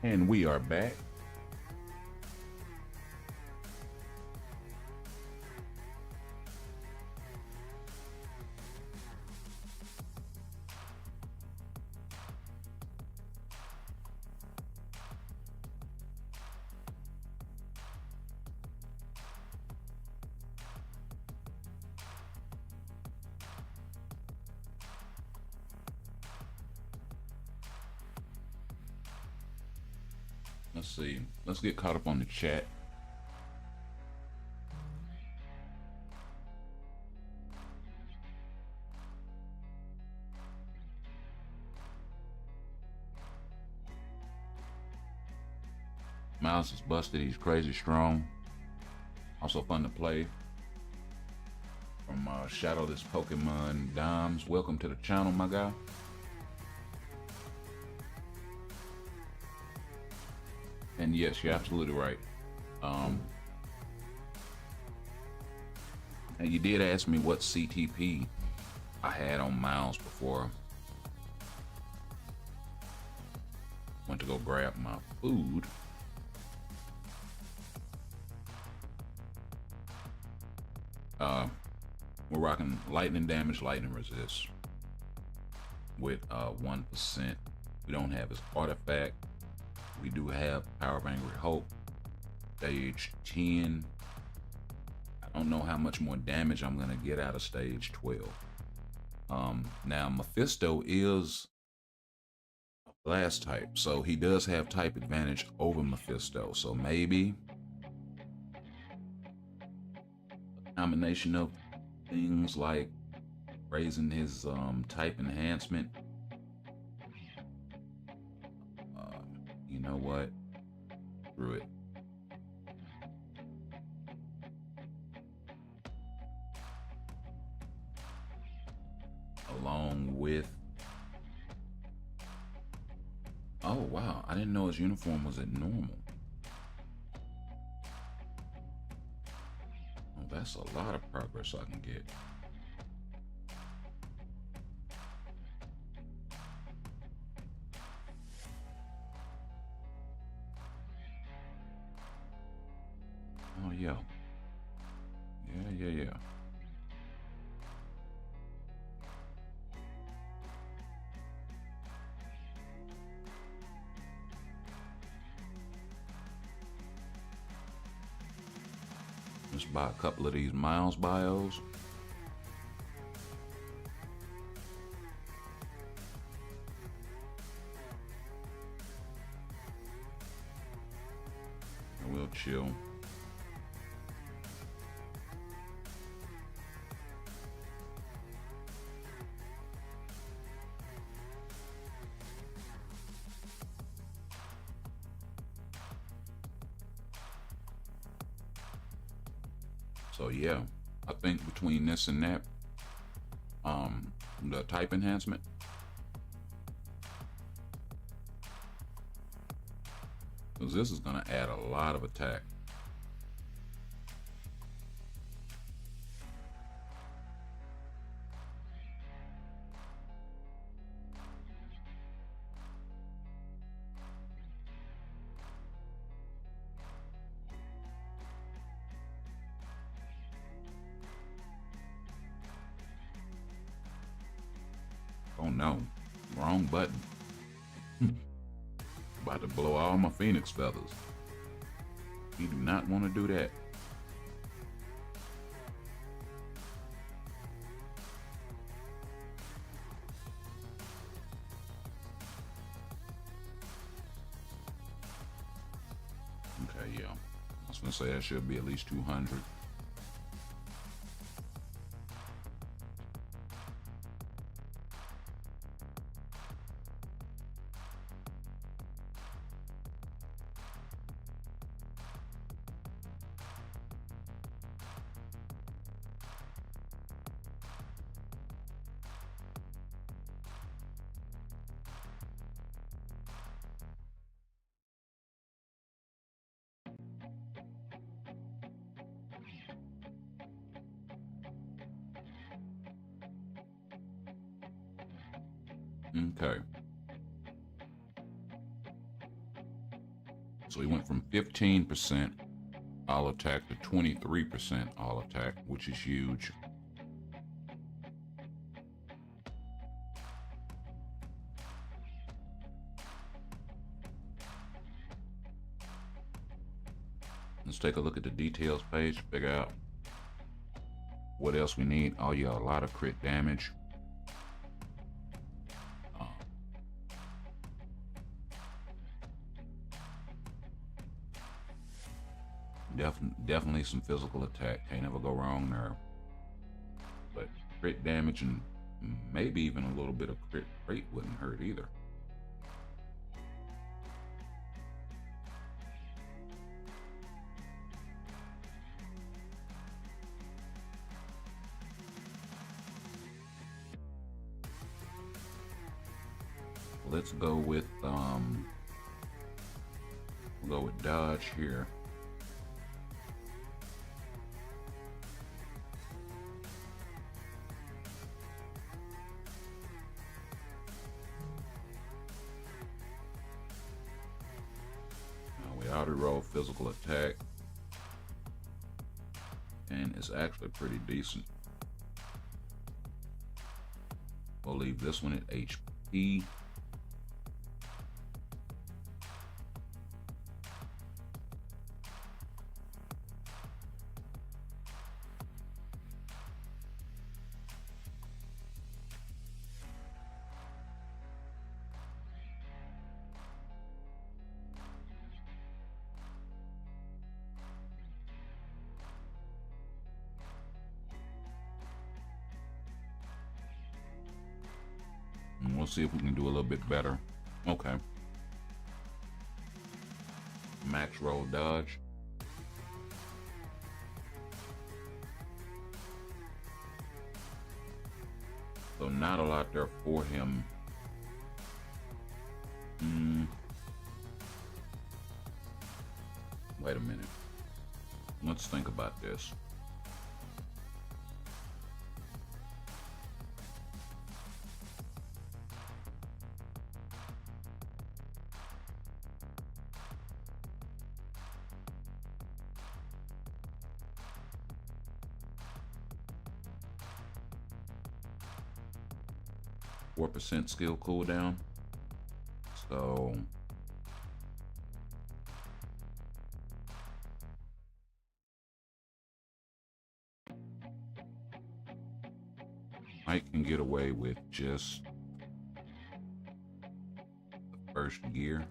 And we are back. Let's see. Let's get caught up on the chat. Miles is busted. He's crazy strong. Also fun to play. From Shadowless Pokemon Dimes. Welcome to the channel, my guy. And yes, you're absolutely right. And you did ask me what CTP I had on Miles before I went to go grab my food. We're rocking lightning damage, lightning resist with 1%. We don't have his artifact. We do have Power of Angry Hope, stage 10. I don't know how much more damage I'm gonna get out of stage 12. Now Mephisto is a blast type, so he does have type advantage over Mephisto. So maybe a combination of things like raising his type enhancement. You know what? Screw it. Along with... Oh wow, I didn't know his uniform was at normal. Oh, that's a lot of progress I can get. Oh yeah. Yeah. Let's buy a couple of these Miles bios. And we'll chill. So yeah, I think between this and that, the type enhancement, because this is gonna add a lot of attack. Oh no, wrong button. About to blow all my Phoenix feathers. You do not want to do that. Okay, yeah. I was gonna say that should be at least 200. Okay. So he went from 15% all attack to 23% all attack, which is huge. Let's take a look at the details page, figure out what else we need. Oh yeah, a lot of crit damage. Definitely some physical attack. Can't ever go wrong there. But crit damage and maybe even a little bit of crit rate wouldn't hurt either. Let's go with we'll go with dodge here. We already roll physical attack, and it's actually pretty decent. We'll leave this one at HP. And we'll see if we can do a little bit better. Okay. Max roll dodge. So not a lot there for him. Wait a minute. Let's think about this. %4 skill cooldown. So Mike can get away with just the first gear.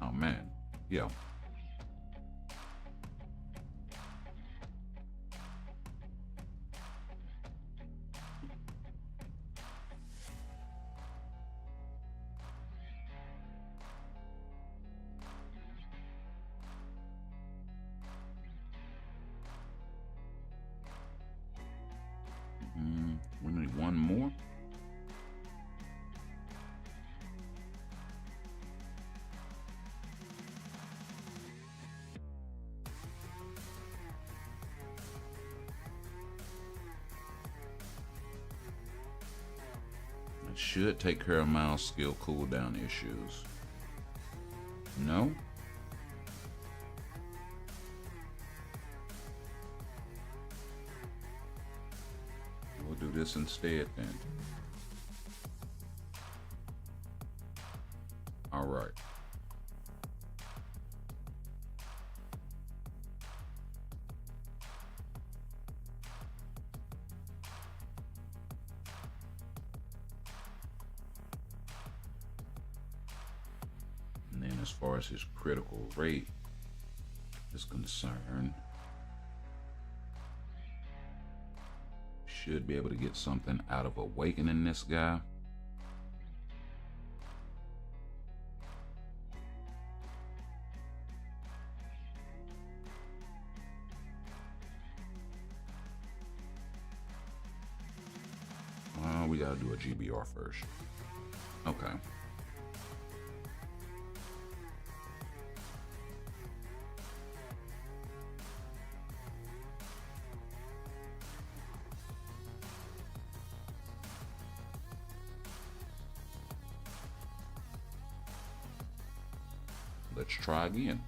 Oh man, yeah. We need one more. It should take care of Miles' skill cooldown issues. No? We'll do this instead then. All right. And then as far as his critical rate is concerned, should be able to get something out of awakening this guy. gotta do a GBR first. Okay. Let's try again.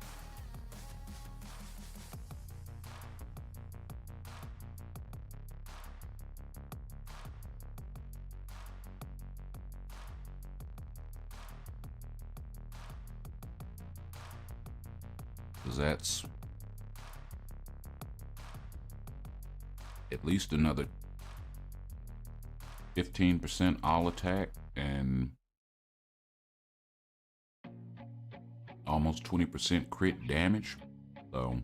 Because that's at least another 15% all attack and almost 20% crit damage. So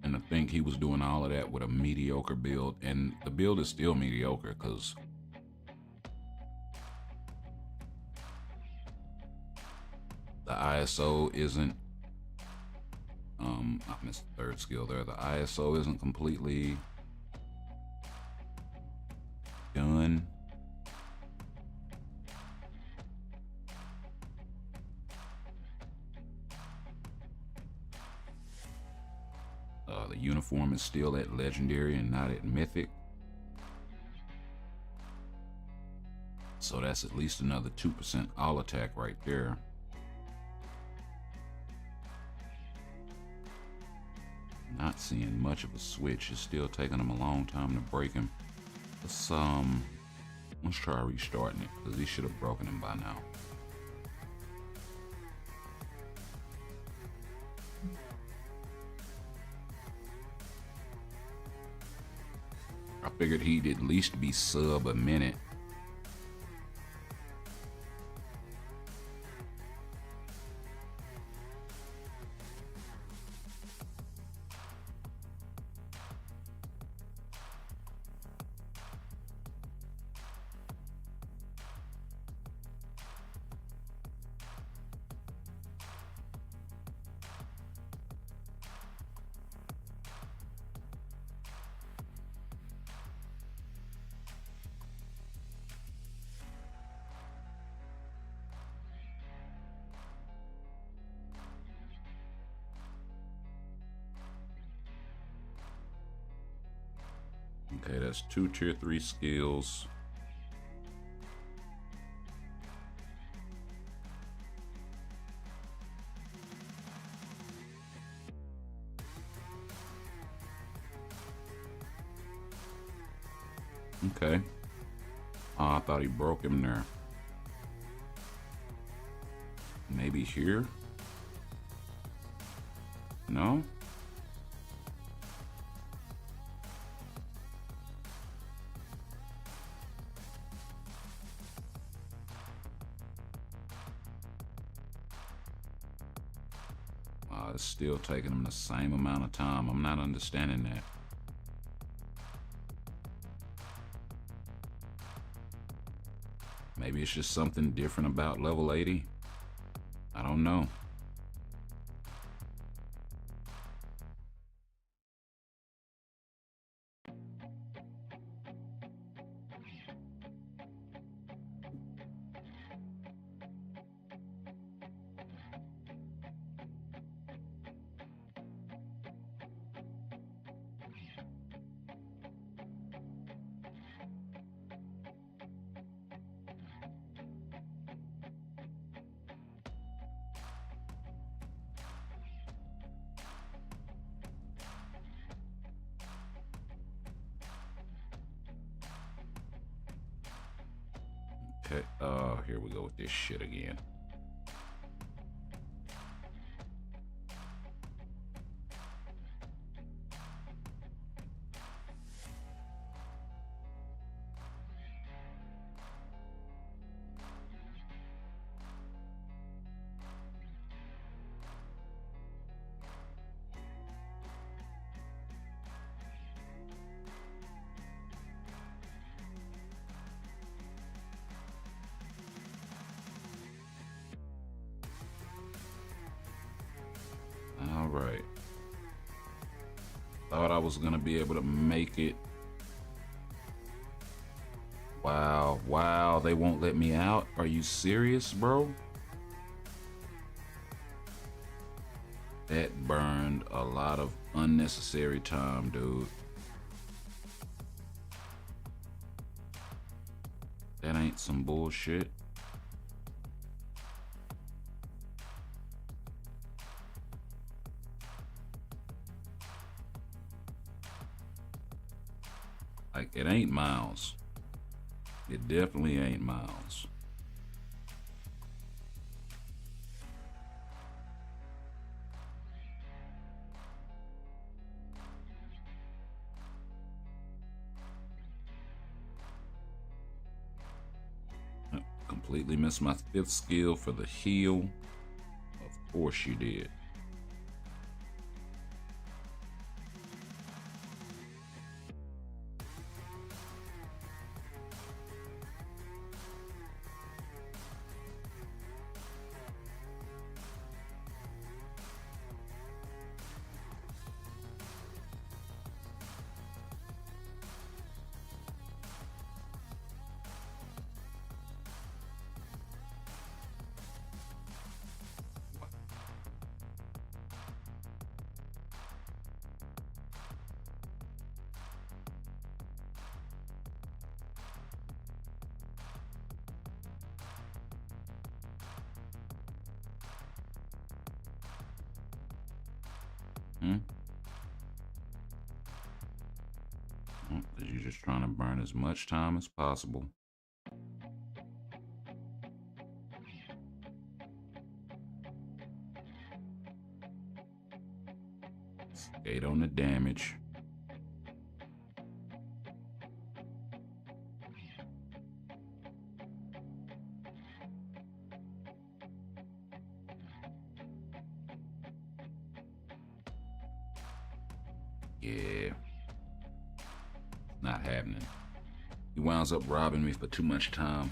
and I think he was doing all of that with a mediocre build, and the build is still mediocre because the ISO isn't I missed the third skill there. The ISO isn't completely done. The uniform is still at legendary and not at mythic. So that's at least another 2% all attack right there. Not seeing much of a switch. It's still taking him a long time to break him. Let's try restarting it, because he should have broken him by now. I figured he'd at least be sub a minute. Okay, that's 2 tier 3 skills. Okay. Oh, I thought he broke him there. Maybe here? No? It's still taking him the same amount of time. I'm not understanding that. Maybe it's just something different about level 80. I don't know. Okay, here we go with this shit again. right. Thought I was gonna be able to make it. Wow, wow, they won't let me out? Are you serious, bro? That burned a lot of unnecessary time, dude. That ain't some bullshit. Like, it ain't Miles. It definitely ain't Miles. Completely missed my 5th skill for the heal. Of course you did. Because you're just trying to burn as much time as possible. Skate on the damage. Yeah. Not happening. He winds up robbing me for too much time.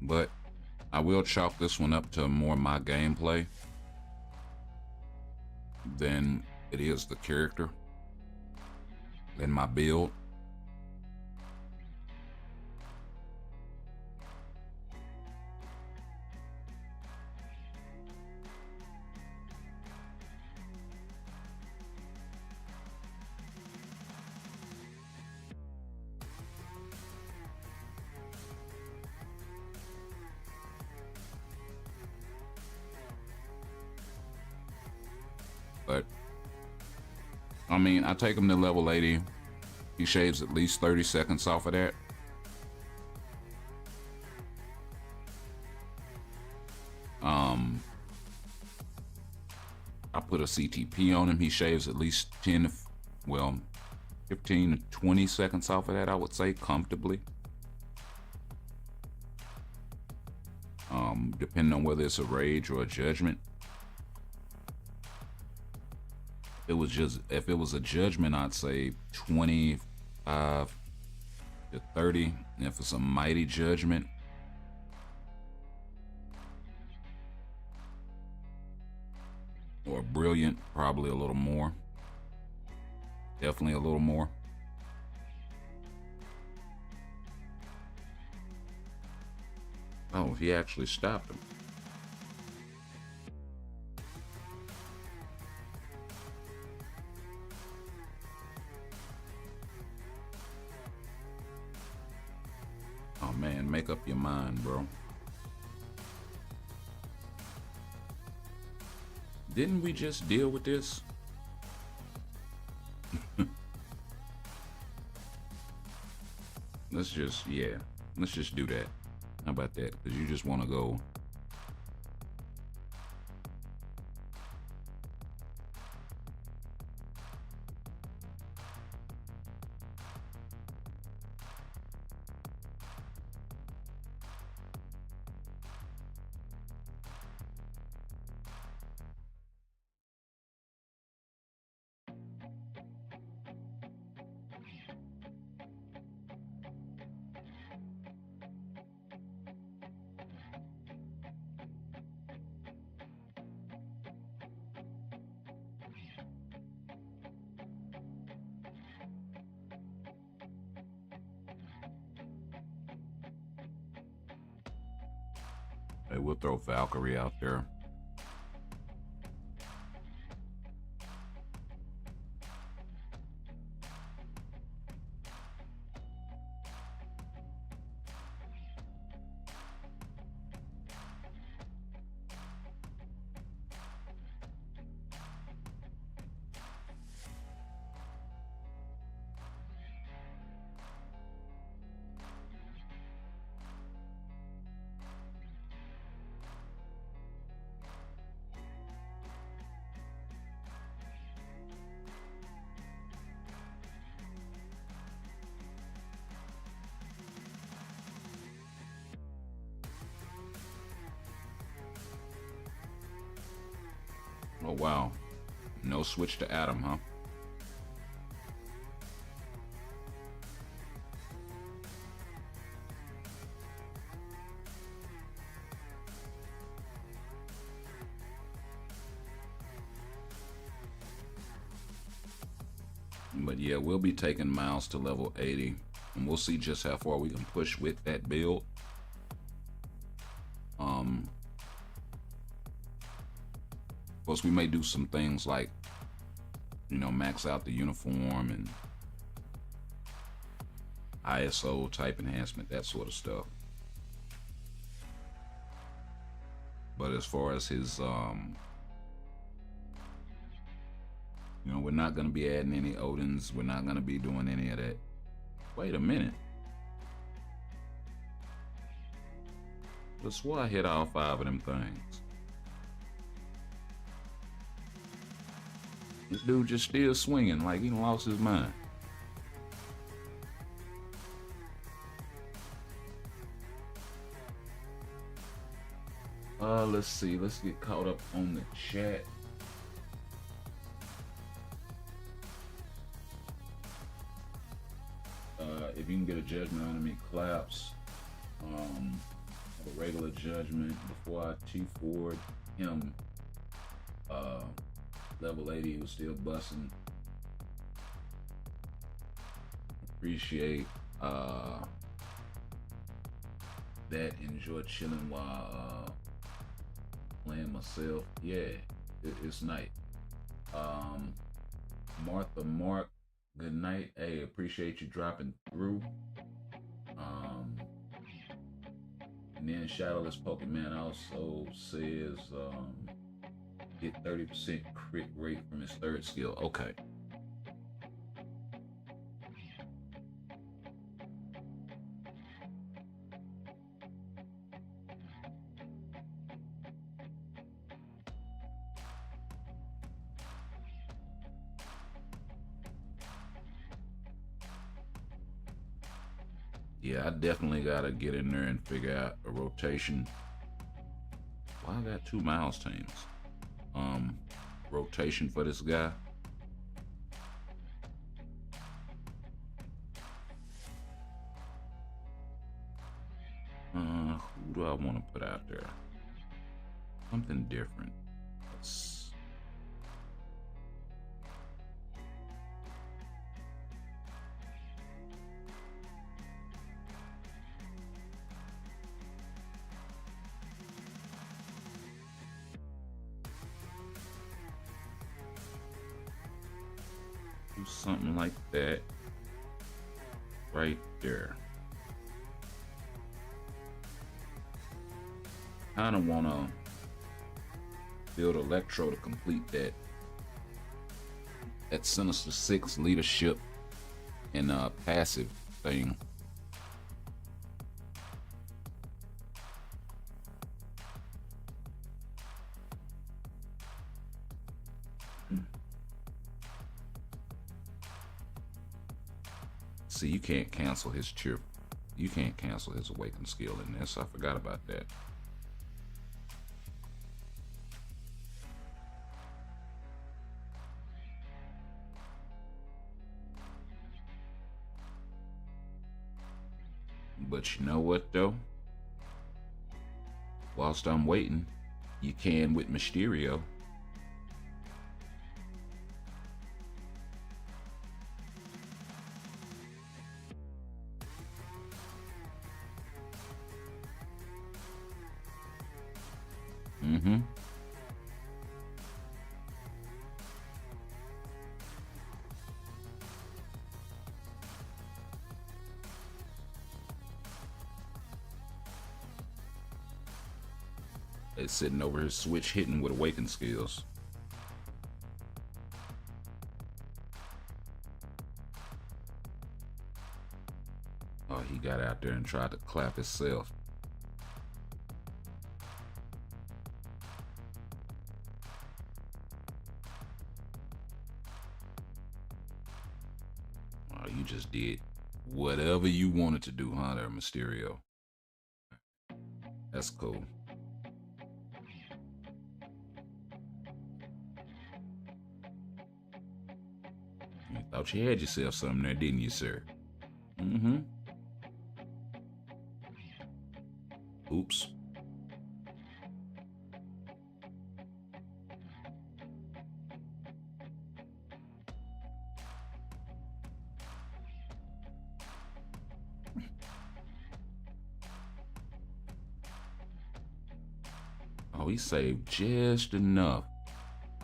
But I will chalk this one up to more my gameplay than it is the character and my build. But I mean, I take him to level 80. He shaves at least 30 seconds off of that. I put a CTP on him. He shaves at least 15 to 20 seconds off of that, I would say, comfortably. Depending on whether it's a rage or a judgment. If it was a judgment, I'd say 25 to 30. And if it's a mighty judgment, or brilliant, probably a little more. Definitely a little more. Oh, he actually stopped him. Oh man, make up your mind, bro. Didn't we just deal with this? Let's just do that. How about that? Because you just want to go. Hey, we'll throw Valkyrie out there. Oh, wow. No switch to Adam, huh? But yeah, we'll be taking Miles to level 80. And we'll see just how far we can push with that build. Of course, we may do some things like, you know, max out the uniform and ISO type enhancement, that sort of stuff. But as far as his, you know, we're not going to be adding any Odins. We're not going to be doing any of that. Wait a minute. I swore I hit all 5 of them things. This dude just still swinging like he done lost his mind. Let's see. Let's get caught up on the chat. If you can get a judgment on me, claps. A regular judgment before I T4'd him. Level 80, he was still busting. Appreciate that. Enjoy chilling while playing myself. Yeah, it's night. Martha Mark, good night. Hey, appreciate you dropping through. And then Shadowless Pokemon also says get 30% crit rate from his 3rd skill. Okay. Yeah, I definitely gotta get in there and figure out a rotation. Well, I got 2 Miles teams. Rotation for this guy. Who do I want to put out there? Something different. Let's... do something like that right there. Kind of want to build Electro to complete that Sinister 6 leadership and passive thing. See, you can't cancel his cheer. You can't cancel his awakened skill in this. I forgot about that. But you know what though? Whilst I'm waiting, you can with Mysterio. Mm-hmm. It's sitting over here switch hitting with awakened skills. Oh, he got out there and tried to clap himself. Oh, you just did whatever you wanted to do, huh, there, Mysterio? That's cool. You thought you had yourself something there, didn't you, sir? Mm-hmm. Oops. Oh, he saved just enough.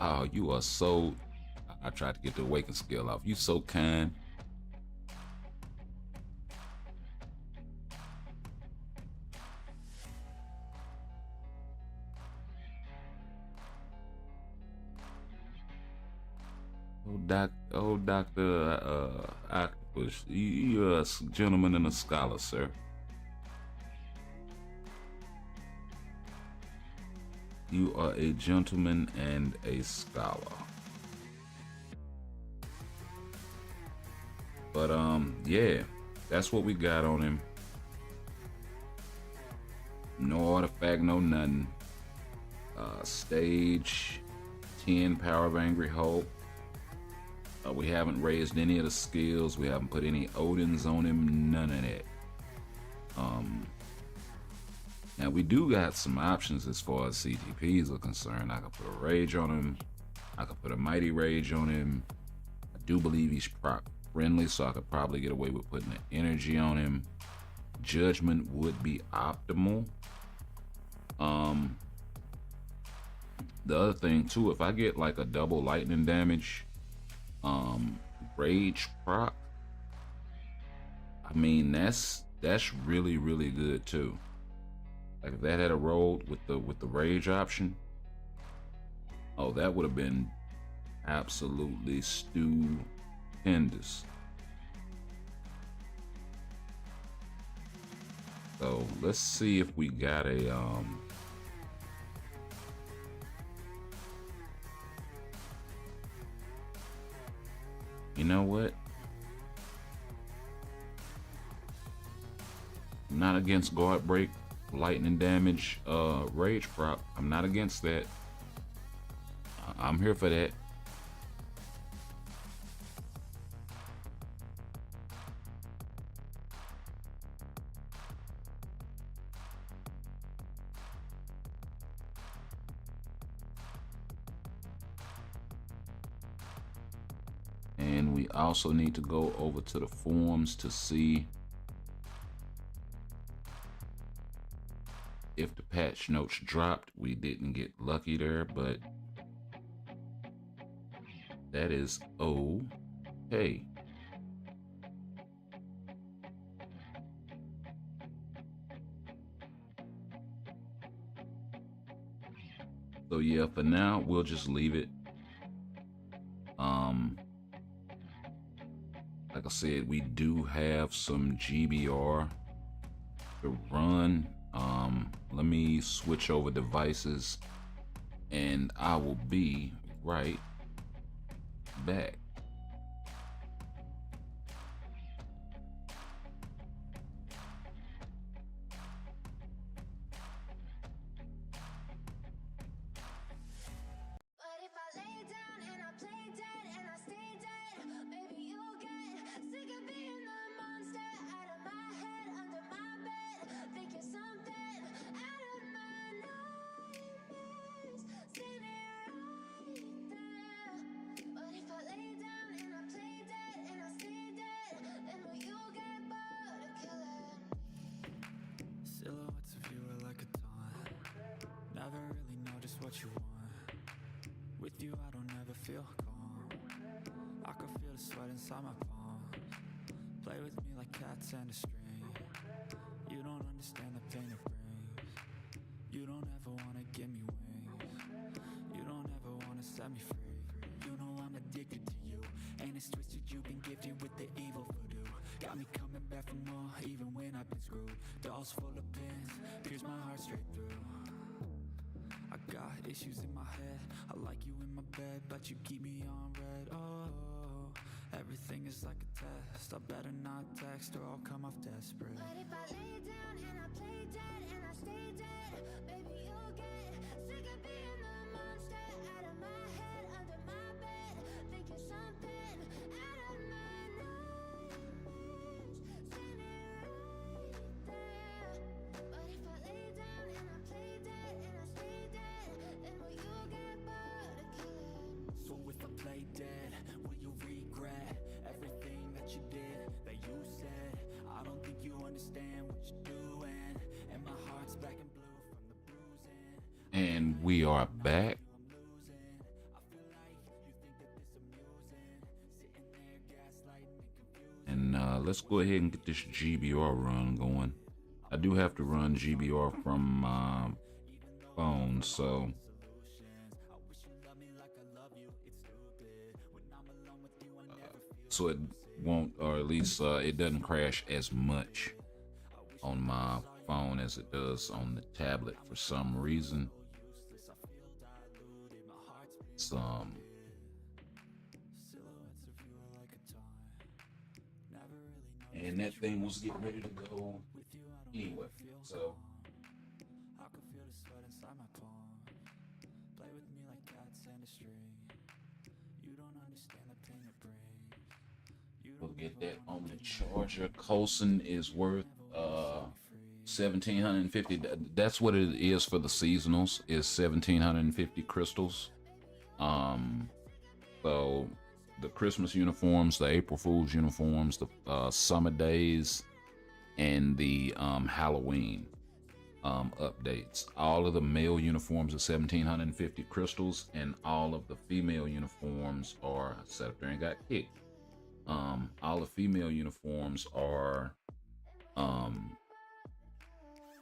Oh, you are so... I tried to get the awakened skill off. You so kind. Old Dr. Octopus, you're a gentleman and a scholar, sir. You are a gentleman and a scholar. But yeah, that's what we got on him. No artifact, no nothing. Stage 10, Power of Angry Hope. We haven't raised any of the skills. We haven't put any Odins on him. None of that. Now we do got some options as far as CTPs are concerned. I could put a Rage on him. I could put a Mighty Rage on him. I do believe he's proc friendly, so I could probably get away with putting an energy on him. Judgment would be optimal. The other thing too, if I get like a double lightning damage, Rage proc, I mean that's really good too. Like if that had a roll with the Rage option, oh, that would have been absolutely stupendous. So let's see if we got a you know what? I'm not against guard break, lightning damage, rage prop. I'm not against that. I'm here for that. And we also need to go over to the forums to see if the patch notes dropped. We didn't get lucky there, but that is okay. So yeah, for now we'll just leave it. Like I said, we do have some GBR to run. Let me switch over devices and I will be right back. Lay what you want. With you I don't ever feel calm. I can feel the sweat inside my palms. Play with me like cats and a string. You don't understand the pain it brings. You don't ever wanna give me wings. You don't ever wanna set me free. You know I'm addicted to you, and it's twisted. You've been gifted with the evil voodoo. Got me coming back for more, even when I've been screwed. Dolls full of pins, pierce my heart straight through. I got issues in my head. I like you in my bed, but you keep me on red. Oh, everything is like a test. I better not text or I'll come off desperate. But if I lay down and I play dead and I stay dead, baby, you'll get sick of being the monster out of my head, under my bed, thinking something out of my nightmares, sitting right there. But if I lay down and I play dead and I stay dead, then will you get bored of killing? So if I play dead, will you regret everything that you did, that you said? I don't think you understand what you're doing, and my heart's black and blue from the bruising. And we are back. I'm losing. I feel like you think that this amusing, sitting there gaslighting and confusing. And let's go ahead and get this GBR run going. I do have to run GBR from my phone, so it won't, or at least it doesn't crash as much on my phone as it does on the tablet for some reason. And that thing was getting ready to go anyway, so I can feel the sweat inside my palms. Play with me like cats and a string. You don't understand the pain it brings. You we'll don't get ever that on wanna the give me charger. Coulson is worth 1,750. That's what it is for the seasonals, is 1,750 crystals. So the Christmas uniforms, the April Fool's uniforms, the summer days, and the Halloween updates. All of the male uniforms are 1,750 crystals, and all of the female uniforms are set up there and got kicked. All the female uniforms are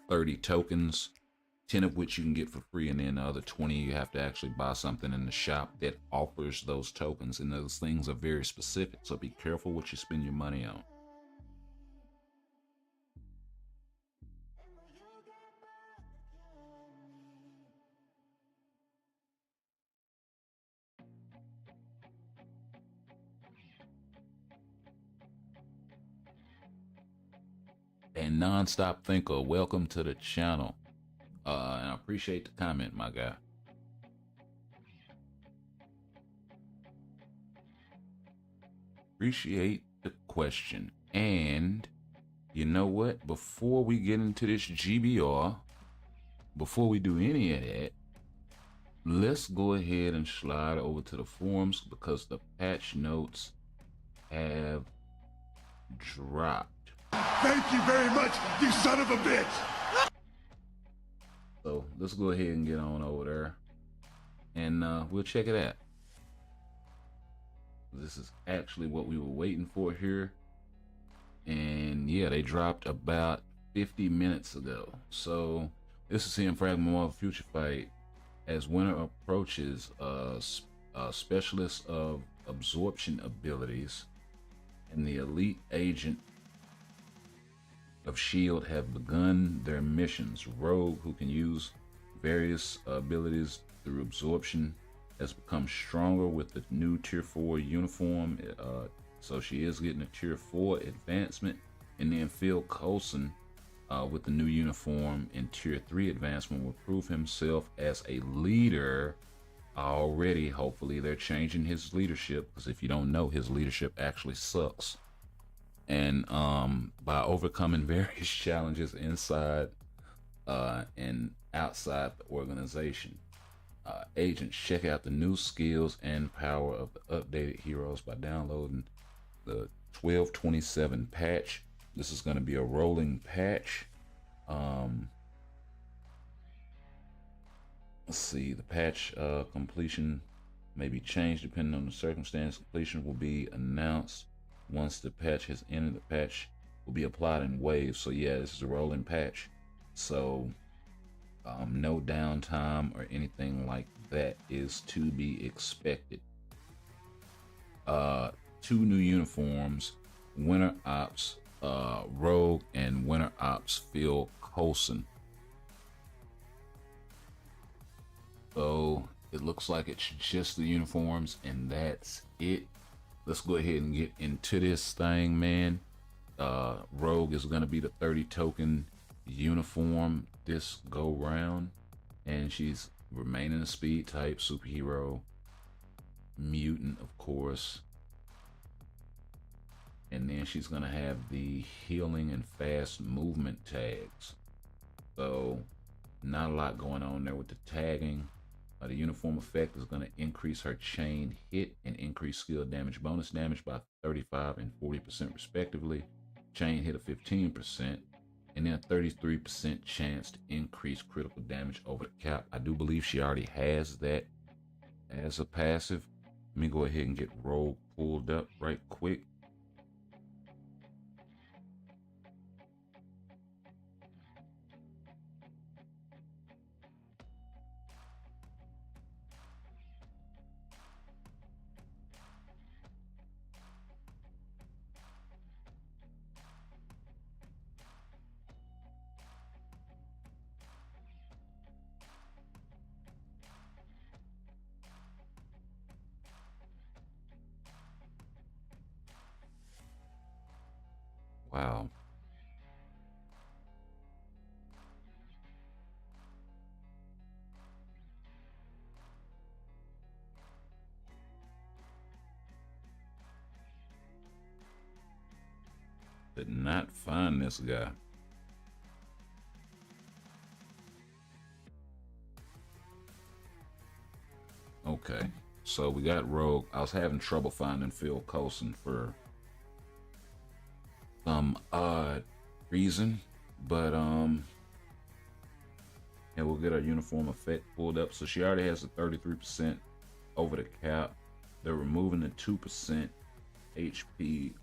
30 tokens, 10 of which you can get for free, and then the other 20 you have to actually buy something in the shop that offers those tokens, and those things are very specific, so be careful what you spend your money on. And Nonstop Thinker, welcome to the channel. And I appreciate the comment, my guy. Appreciate the question. And you know what? Before we get into this GBR, before we do any of that, let's go ahead and slide over to the forums, because the patch notes have dropped. Thank you very much, you son of a bitch! So let's go ahead and get on over there, and we'll check it out. This is actually what we were waiting for here. And yeah, they dropped about 50 minutes ago. So this is seeing Fragment More Future Fight. As winter approaches, specialists of absorption abilities and the elite agent of S.H.I.E.L.D. have begun their missions. Rogue, who can use various abilities through absorption, has become stronger with the new Tier 4 uniform. So she is getting a Tier 4 advancement. And then Phil Coulson, with the new uniform and Tier 3 advancement, will prove himself as a leader already. Hopefully they're changing his leadership, because if you don't know, his leadership actually sucks. And by overcoming various challenges inside and outside the organization, agents check out the new skills and power of the updated heroes by downloading the 12.27 patch. This is going to be a rolling patch. Let's see, the patch completion may be changed depending on the circumstance. Completion will be announced once the patch has ended. The patch will be applied in waves. So yeah, this is a rolling patch. So no downtime or anything like that is to be expected. 2 new uniforms, Winter Ops Rogue and Winter Ops Phil Coulson. So it looks like it's just the uniforms and that's it. Let's go ahead and get into this thing, man. Rogue is going to be the 30 token uniform this go round, and she's remaining a speed type superhero, mutant of course, and then she's going to have the healing and fast movement tags. So not a lot going on there with the tagging. The uniform effect is going to increase her chain hit and increase skill damage bonus damage by 35 and 40% respectively. Chain hit of 15%, and then a 33% chance to increase critical damage over the cap. I do believe she already has that as a passive. Let me go ahead and get Rogue pulled up right quick. Wow. Did not find this guy. Okay, so we got Rogue. I was having trouble finding Phil Coulson for some odd reason, but and we'll get our uniform effect pulled up. So she already has a 33% over the cap. They're removing the 2% HP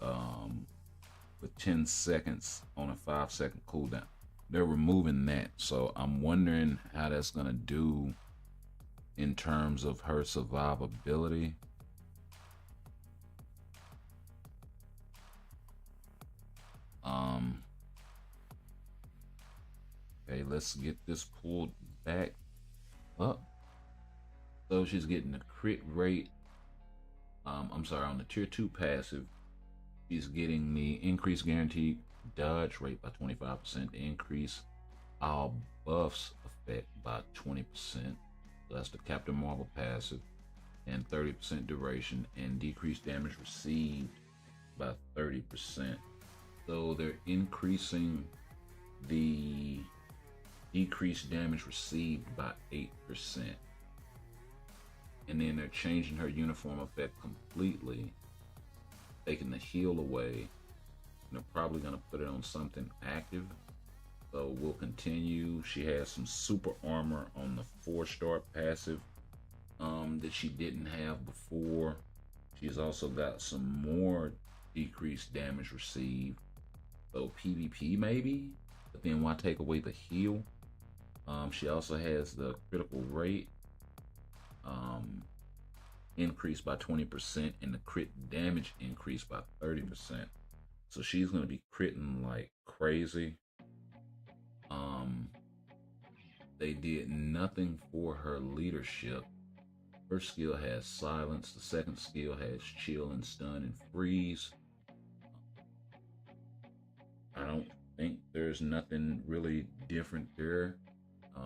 with 10 seconds on a 5-second cooldown. They're removing that, so I'm wondering how that's gonna do in terms of her survivability. Okay, let's get this pulled back up. So she's getting the crit rate. I'm sorry, on the tier 2 passive, she's getting the increased guaranteed dodge rate by 25%, the increase all buffs effect by 20%. So that's the Captain Marvel passive, and 30% duration, and decreased damage received by 30%. So they're increasing the decreased damage received by 8%. And then they're changing her uniform effect completely, taking the heal away, and they're probably going to put it on something active. So we'll continue. She has some super armor on the 4-star passive that she didn't have before. She's also got some more decreased damage received. So PvP maybe, but then why take away the heal? She also has the critical rate increased by 20% and the crit damage increased by 30%. So she's going to be critting like crazy. They did nothing for her leadership. First skill has silence. The second skill has chill and stun and freeze. I don't think there's nothing really different there.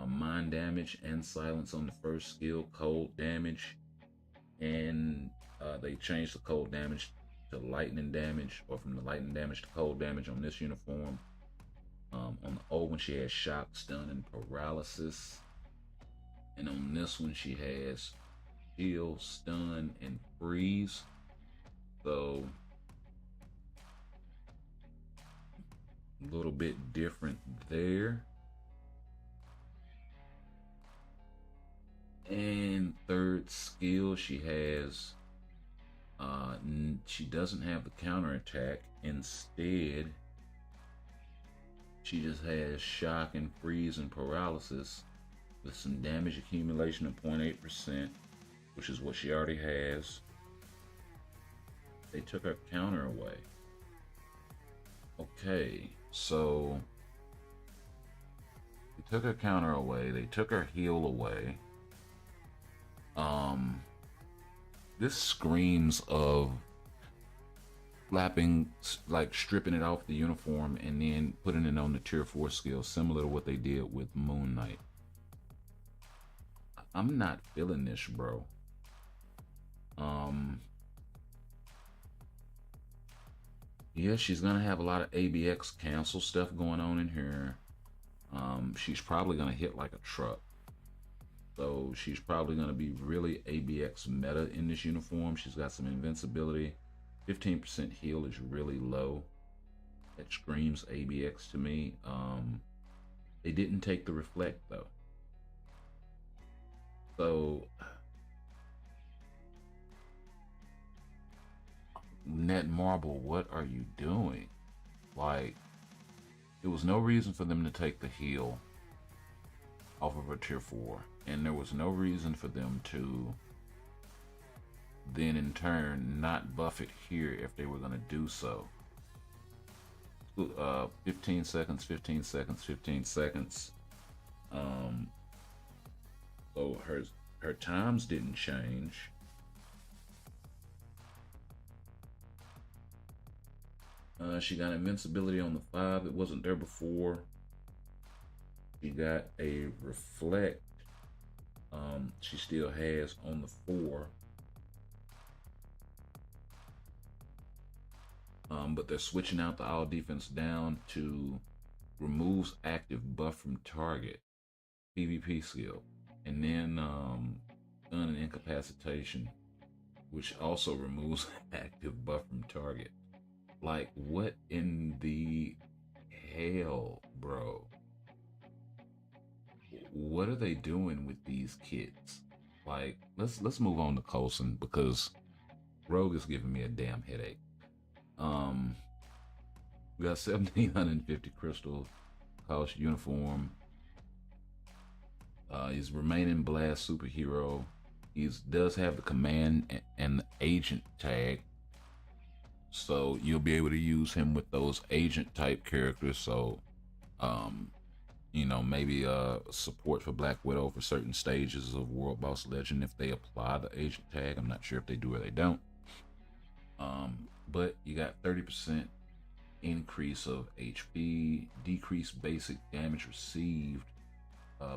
Mind damage and silence on the first skill, cold damage, and they changed the cold damage to lightning damage, or from the lightning damage to cold damage on this uniform. On the old one she has shock, stun, and paralysis, and on this one she has chill, stun, and freeze. So a little bit different there. And third skill, she has she doesn't have the counterattack. Instead, she just has shock and freeze and paralysis with some damage accumulation of 0.8%, which is what she already has. They took her counter away. Okay, so they took her counter away. They took her heal away. This screams of slapping, like stripping it off the uniform and then putting it on the tier 4 skill, similar to what they did with Moon Knight. I'm not feeling this, bro. Yeah, she's gonna have a lot of ABX cancel stuff going on in here. She's probably gonna hit like a truck. So she's probably going to be really ABX meta in this uniform. She's got some invincibility. 15% heal is really low. That screams ABX to me. They didn't take the reflect though. So Net Marble, what are you doing? Like, there was no reason for them to take the heal off of a tier 4, and there was no reason for them to then in turn not buff it here if they were going to do so. 15 seconds, 15 seconds, 15 seconds. So her times didn't change. She got invincibility on the 5 that wasn't there before. She got a reflect. She still has on the 4. But they're switching out the all defense down to removes active buff from target, PvP skill, and then stun and incapacitation, which also removes active buff from target. Like, what in the hell, bro? What are they doing with these kits? Like, let's move on to Coulson, because Rogue is giving me a damn headache. We got 1,750 crystals, cost uniform. He's remaining blast superhero. He does have the command and the agent tag, so you'll be able to use him with those agent type characters. So, you know, maybe support for Black Widow for certain stages of World Boss Legend if they apply the agent tag. I'm not sure if they do or they don't. But you got 30% increase of HP, decreased basic damage received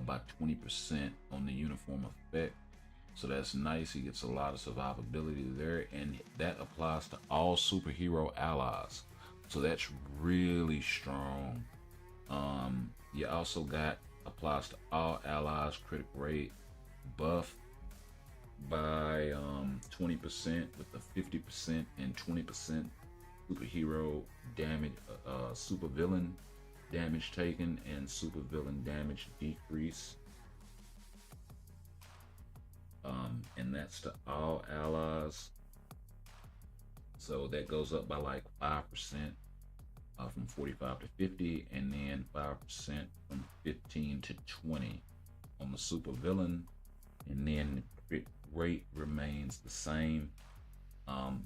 by 20% on the uniform effect. So that's nice. He gets a lot of survivability there, and that applies to all superhero allies. So that's really strong. You also got applies to all allies critic rate buff by 20% with the 50% and 20% superhero damage, supervillain damage taken, and supervillain damage decrease. And that's to all allies. So that goes up by like 5% from 45 to 50, and then 5% from 15 to 20 on the supervillain, and then crit rate remains the same,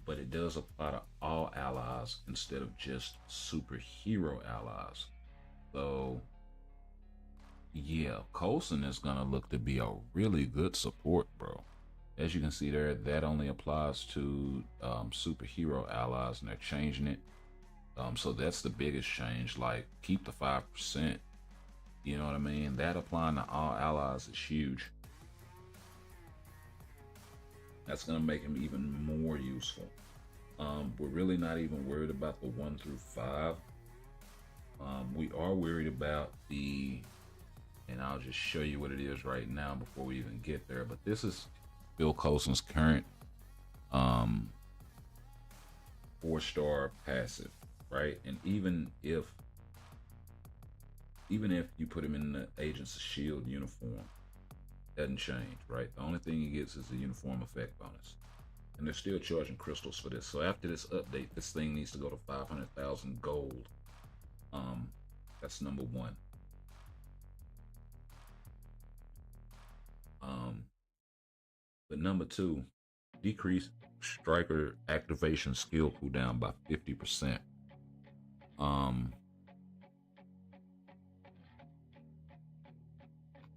but it does apply to all allies instead of just superhero allies. So yeah, Coulson is gonna look to be a really good support, bro. As you can see there, that only applies to superhero allies, and they're changing it. So that's the biggest change. Like, keep the 5%. You know what I mean? That applying to all allies is huge. That's gonna make him even more useful. We're really not even worried about the 1 through 5. We are worried about the, and I'll just show you what it is right now before we even get there. But this is Phil Coulson's current 4-star passive, right? And even if you put him in the Agents of S.H.I.E.L.D. uniform, Doesn't change, right? The only thing he gets is the uniform effect bonus. And they're still charging crystals for this. So after this update, this thing needs to go to 500,000 gold. That's number one. But number two, decrease striker activation skill cooldown by 50%.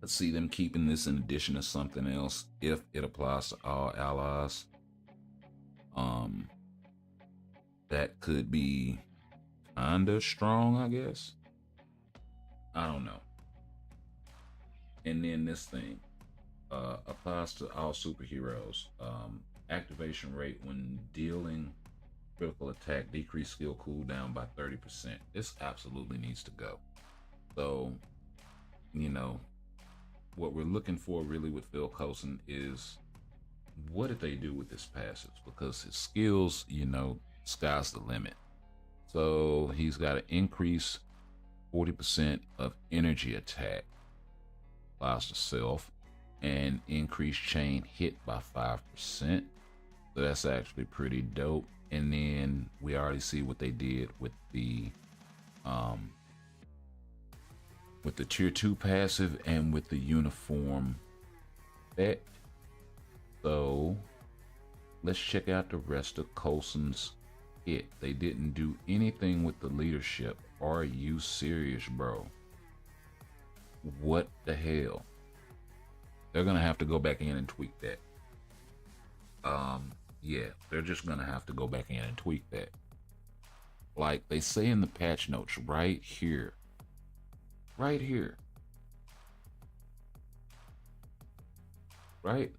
Let's see them keeping this in addition to something else if it applies to all allies. That could be kinda strong, I guess. I don't know. And then this thing applies to all superheroes. Activation rate when dealing critical attack, decrease skill cooldown by 30%. This absolutely needs to go. So, you know, what we're looking for really with Phil Coulson is what did they do with his passes? Because his skills, you know, sky's the limit. So he's got to increase 40% of energy attack, applies to self, and increase chain hit by 5%. So that's actually pretty dope. And then we already see what they did with the tier 2 passive and with the uniform effect. So let's check out the rest of Coulson's kit. They didn't do anything with the leadership. Are you serious, bro? What the hell? They're gonna have to go back in and tweak that. Yeah, they're just gonna have to go back in and tweak that. Like they say in the patch notes right here. Right here. Right?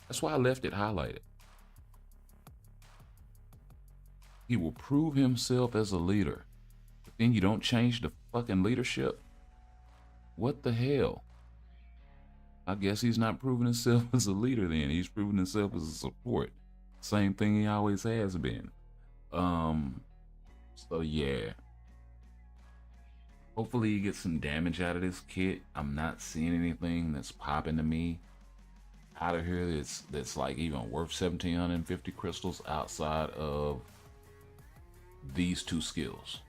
That's why I left it highlighted. He will prove himself as a leader. But then you don't change the fucking leadership? What the hell? I guess he's not proving himself as a leader then. He's proving himself as a support. Same thing he always has been. So yeah. Hopefully you get some damage out of this kit. I'm not seeing anything that's popping to me out of here that's like even worth 1,750 crystals outside of these two skills.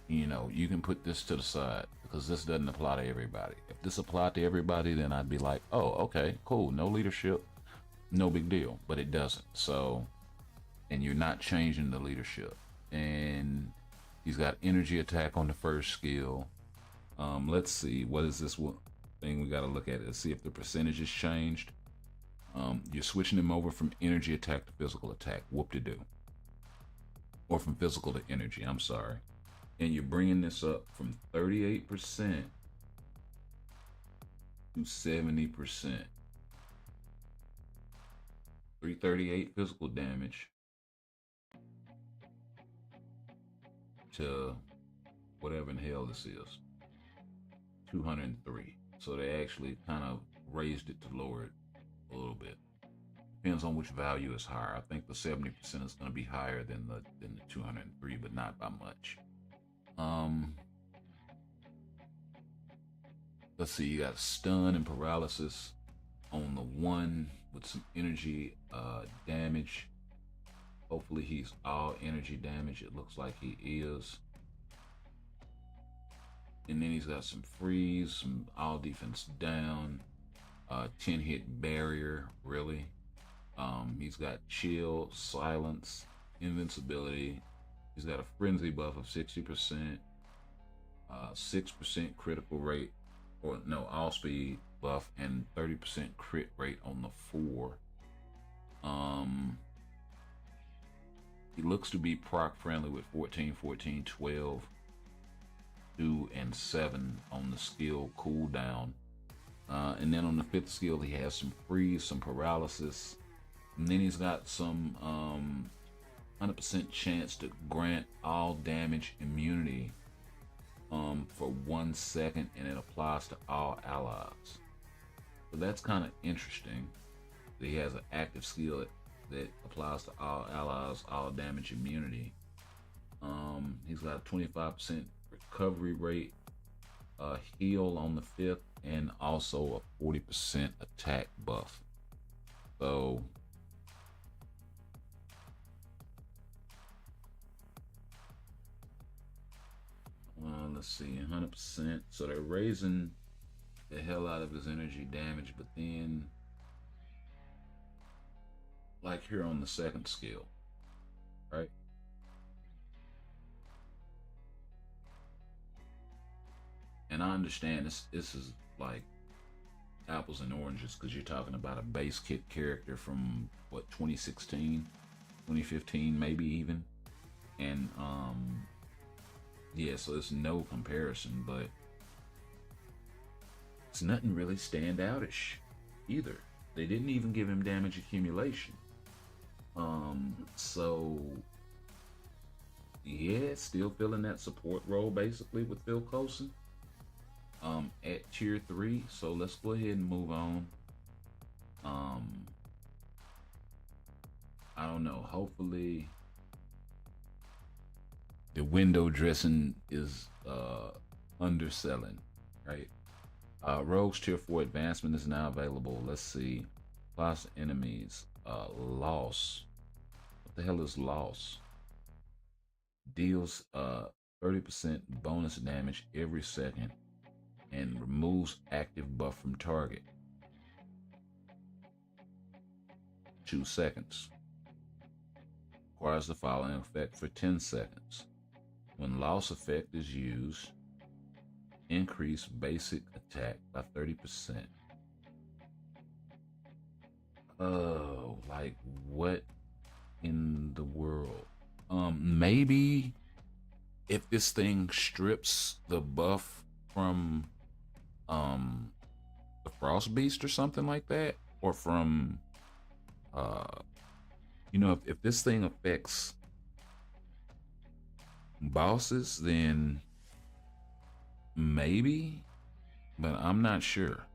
You know, you can put this to the side because this doesn't apply to everybody. If this applied to everybody, then I'd be like, oh, okay, cool, no leadership, no big deal. But it doesn't. So, and you're not changing the leadership. And he's got energy attack on the first skill. Let's see, what is this thing we got to look at? Let's see if the percentage is changed. You're switching him over from energy attack to physical attack. Whoop-de-doo. Or from physical to energy, I'm sorry. And you're bringing this up from 38% to 70%. 338 physical damage to whatever in hell this is, 203. So they actually kind of raised it to lower it a little bit. Depends on which value is higher. I think the 70% is going to be higher than the 203, but not by much. Let's see, you got stun and paralysis on the one with some energy damage. Hopefully he's all energy damage. It looks like he is. And then he's got some freeze, some all defense down, 10 hit barrier, really. He's got chill, silence, invincibility. He's got a frenzy buff of 60%, 6% critical rate, or no, all speed buff, and 30% crit rate on the 4. He looks to be proc friendly with 14, 14, 12, 2, and 7 on the skill cooldown. And then on the 5th skill, he has some freeze, some paralysis, and then he's got some 100% chance to grant all damage immunity for 1 second, and it applies to all allies. So that's kind of interesting. He has an active skill that applies to all allies, all damage immunity. He's got a 25% recovery rate a heal on the 5th, and also a 40% attack buff. So let's see, 100%. So they're raising the hell out of his energy damage, but then like here on the 2nd skill, right? And I understand this is like apples and oranges because you're talking about a base kit character from what, 2016, 2015, maybe even. And yeah, so it's no comparison, but it's nothing really standoutish either. They didn't even give him damage accumulation. So yeah, still filling that support role basically with Phil Coulson at tier 3. So let's go ahead and move on. I don't know, hopefully the window dressing is underselling, right? Rogue's tier 4 advancement is now available. Let's see. Plus enemies. Loss. What the hell is loss? Deals 30% bonus damage every second and removes active buff from target. 2 seconds. Requires the following effect for 10 seconds. When loss effect is used, increase basic attack by 30%. Oh, like what in the world? Maybe if this thing strips the buff from the Frost Beast or something like that, or from you know, if this thing affects bosses, then maybe, but I'm not sure.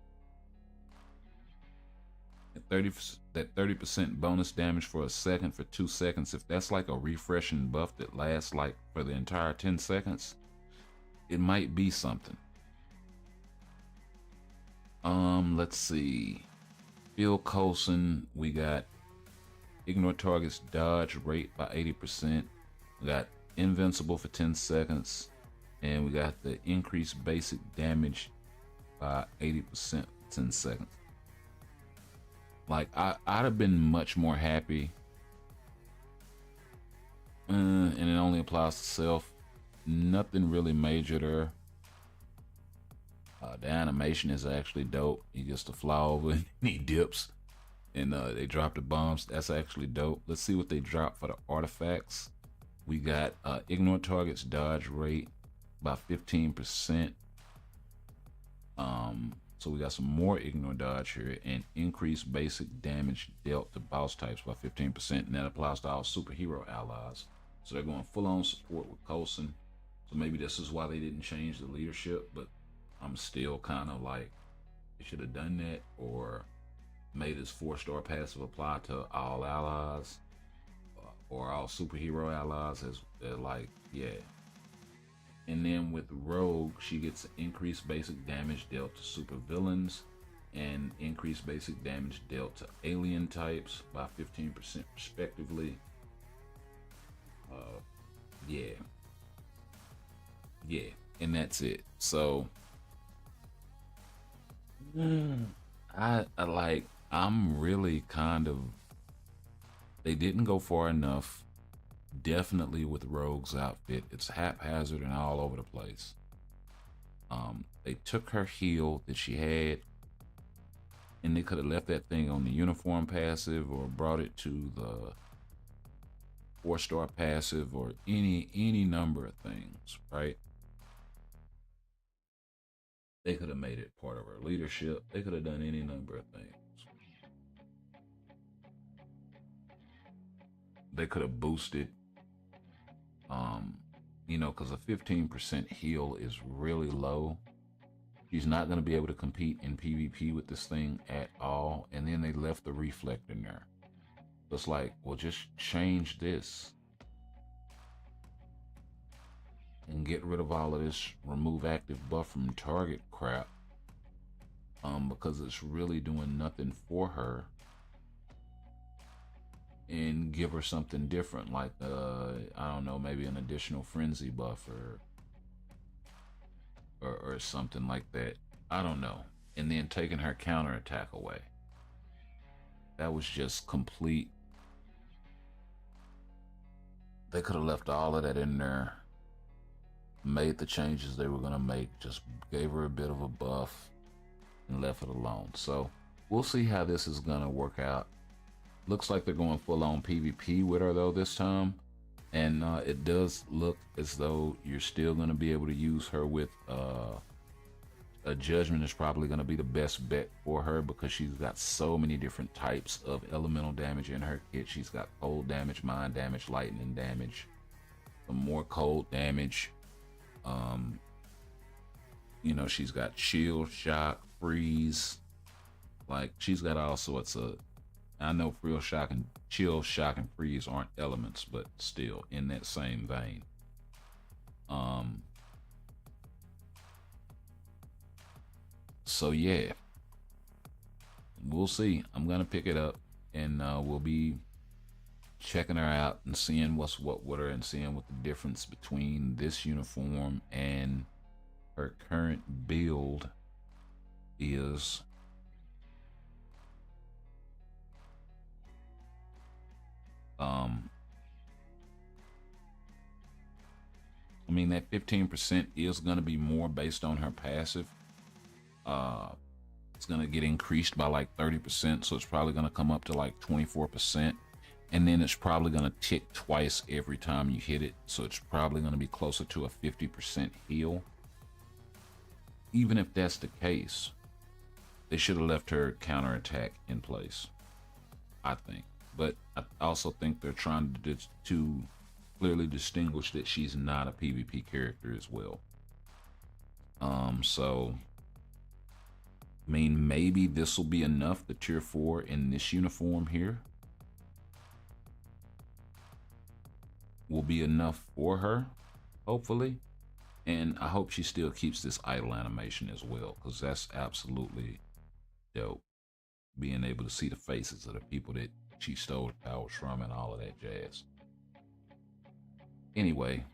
That 30% bonus damage for a second for 2 seconds, if that's like a refreshing buff that lasts like for the entire 10 seconds, it might be something. Let's see. Phil Coulson, we got ignore targets dodge rate by 80%. We got invincible for 10 seconds. And we got the increased basic damage by 80% 10 seconds. Like, I'd have been much more happy. And it only applies to self. Nothing really major there. The animation is actually dope. He gets to fly over and he dips. And they drop the bombs. That's actually dope. Let's see what they drop for the artifacts. We got ignore targets dodge rate by 15%. So we got some more ignore dodge here, and increased basic damage dealt to boss types by 15%, and that applies to all superhero allies. So they're going full on support with Coulson. So maybe this is why they didn't change the leadership, but I'm still kind of like, they should have done that, or made this 4-star passive apply to all allies or all superhero allies, as like, yeah. And then with Rogue, she gets increased basic damage dealt to supervillains and increased basic damage dealt to alien types by 15% respectively. Yeah, and that's it. So I'm really kind of, they didn't go far enough. Definitely with Rogue's outfit, it's haphazard and all over the place. They took her heal that she had, and they could have left that thing on the uniform passive or brought it to the 4-star passive or any number of things, right? They could have made it part of her leadership. They could have done any number of things. They could have boosted, you know, because a 15% heal is really low. She's not going to be able to compete in PvP with this thing at all. And then they left the reflect in there. So it's like, well, just change this. and get rid of all of this remove active buff from target crap, because it's really doing nothing for her, and give her something different, like I don't know, maybe an additional frenzy buff or something like that. I don't know. And then taking her counterattack away. That was just complete. They could have left all of that in there, made the changes they were going to make, just gave her a bit of a buff and left it alone. So we'll see how this is going to work out. Looks like they're going full on PvP with her though this time. And it does look as though you're still going to be able to use her with a Judgment is probably going to be the best bet for her, because she's got so many different types of elemental damage in her kit. She's got cold damage, mind damage, lightning damage, some more cold damage. You know, she's got chill, shock, freeze. Like, she's got all sorts of, I know chill, shock, and freeze aren't elements, but still in that same vein. So yeah, we'll see. I'm gonna pick it up, and we'll be checking her out and seeing what's what with her, and seeing what the difference between this uniform and her current build is. I mean, that 15% is going to be more based on her passive. It's going to get increased by like 30%, so it's probably going to come up to like 24%. And then it's probably going to tick twice every time you hit it, so it's probably going to be closer to a 50% heal. Even if that's the case, they should have left her counterattack in place, I think. But I also think they're trying to clearly distinguish that she's not a PvP character as well. So, I mean, maybe this will be enough, the tier 4 in this uniform here will be enough for her, hopefully. And I hope she still keeps this idle animation as well, because that's absolutely dope. Being able to see the faces of the people that she stole powers from and all of that jazz. Anyway,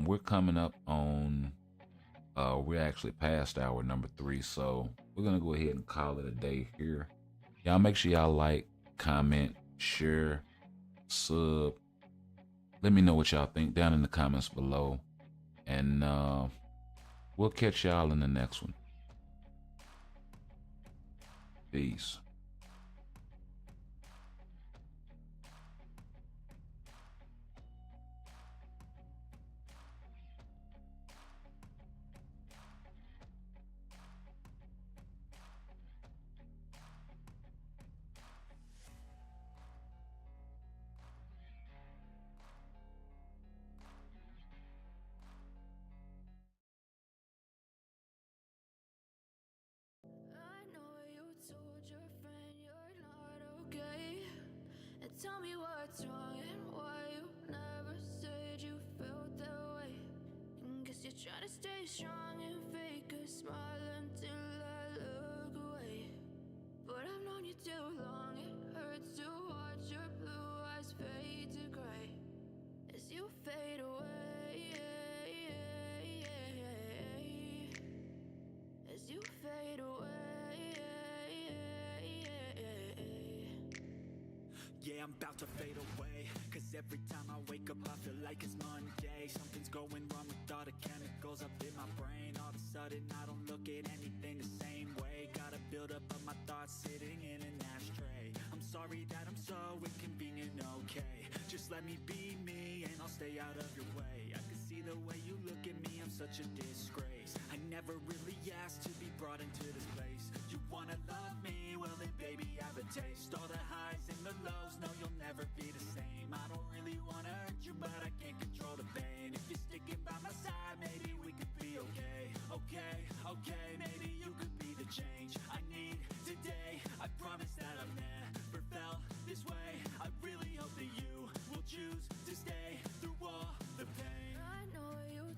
we're coming up on, we're actually past hour number 3, so we're gonna go ahead and call it a day here. Y'all make sure y'all like, comment, share, sub. Let me know what y'all think down in the comments below, and we'll catch y'all in the next one. Peace. I know you told your friend you're not okay. And tell me what's wrong and why you never said you felt that way. And guess you're trying to stay strong and fake a smile until I look away. But I've known you too long, it hurts to watch your blue eyes fade to gray as you fade away. As you fade away. Yeah, I'm about to fade away, cause every time I wake up I feel like it's Monday. Something's going wrong with all the chemicals up in my brain. All of a sudden I don't look at anything the same way. Gotta build up of my thoughts sitting in an ashtray. I'm sorry that I'm so inconvenient, okay. Just let me be me and I'll stay out of your way. I can see the way you look at me, I'm such a disgrace. I never really asked to be brought into this place. You wanna love me? Well then baby have a taste. All the highs and the lows, no you'll never be the same. I don't really wanna hurt you, but I can't control the pain. If you're sticking by my side, maybe we could be okay. Okay, maybe you could be the change I need today. I promise that I've never felt this way. I really hope that you will choose to stay through all the pain. I know you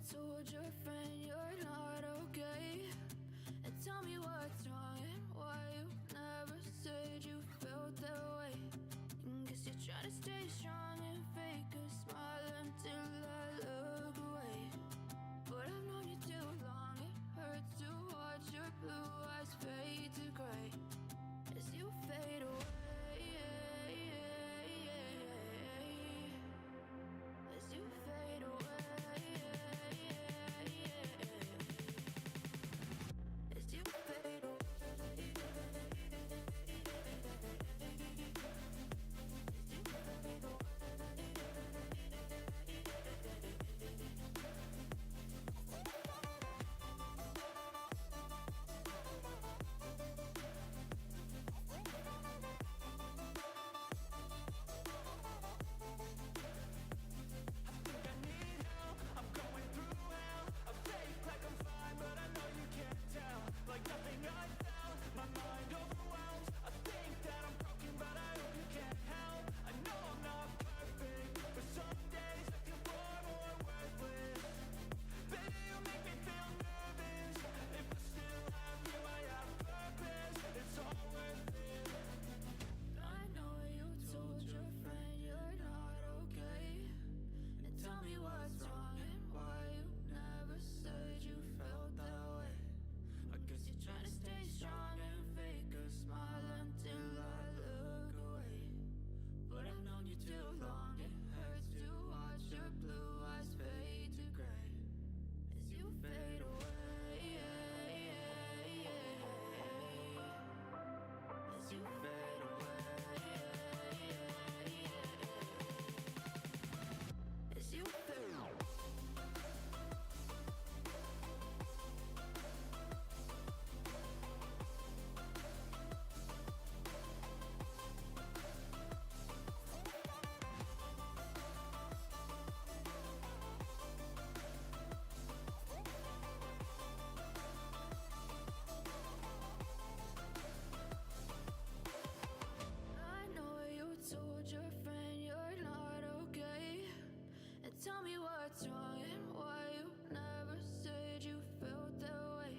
what's wrong and why you never said you felt that way.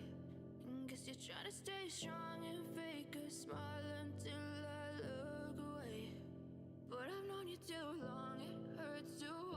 Guess you're trying to stay strong and fake a smile until I look away. But I've known you too long, it hurts to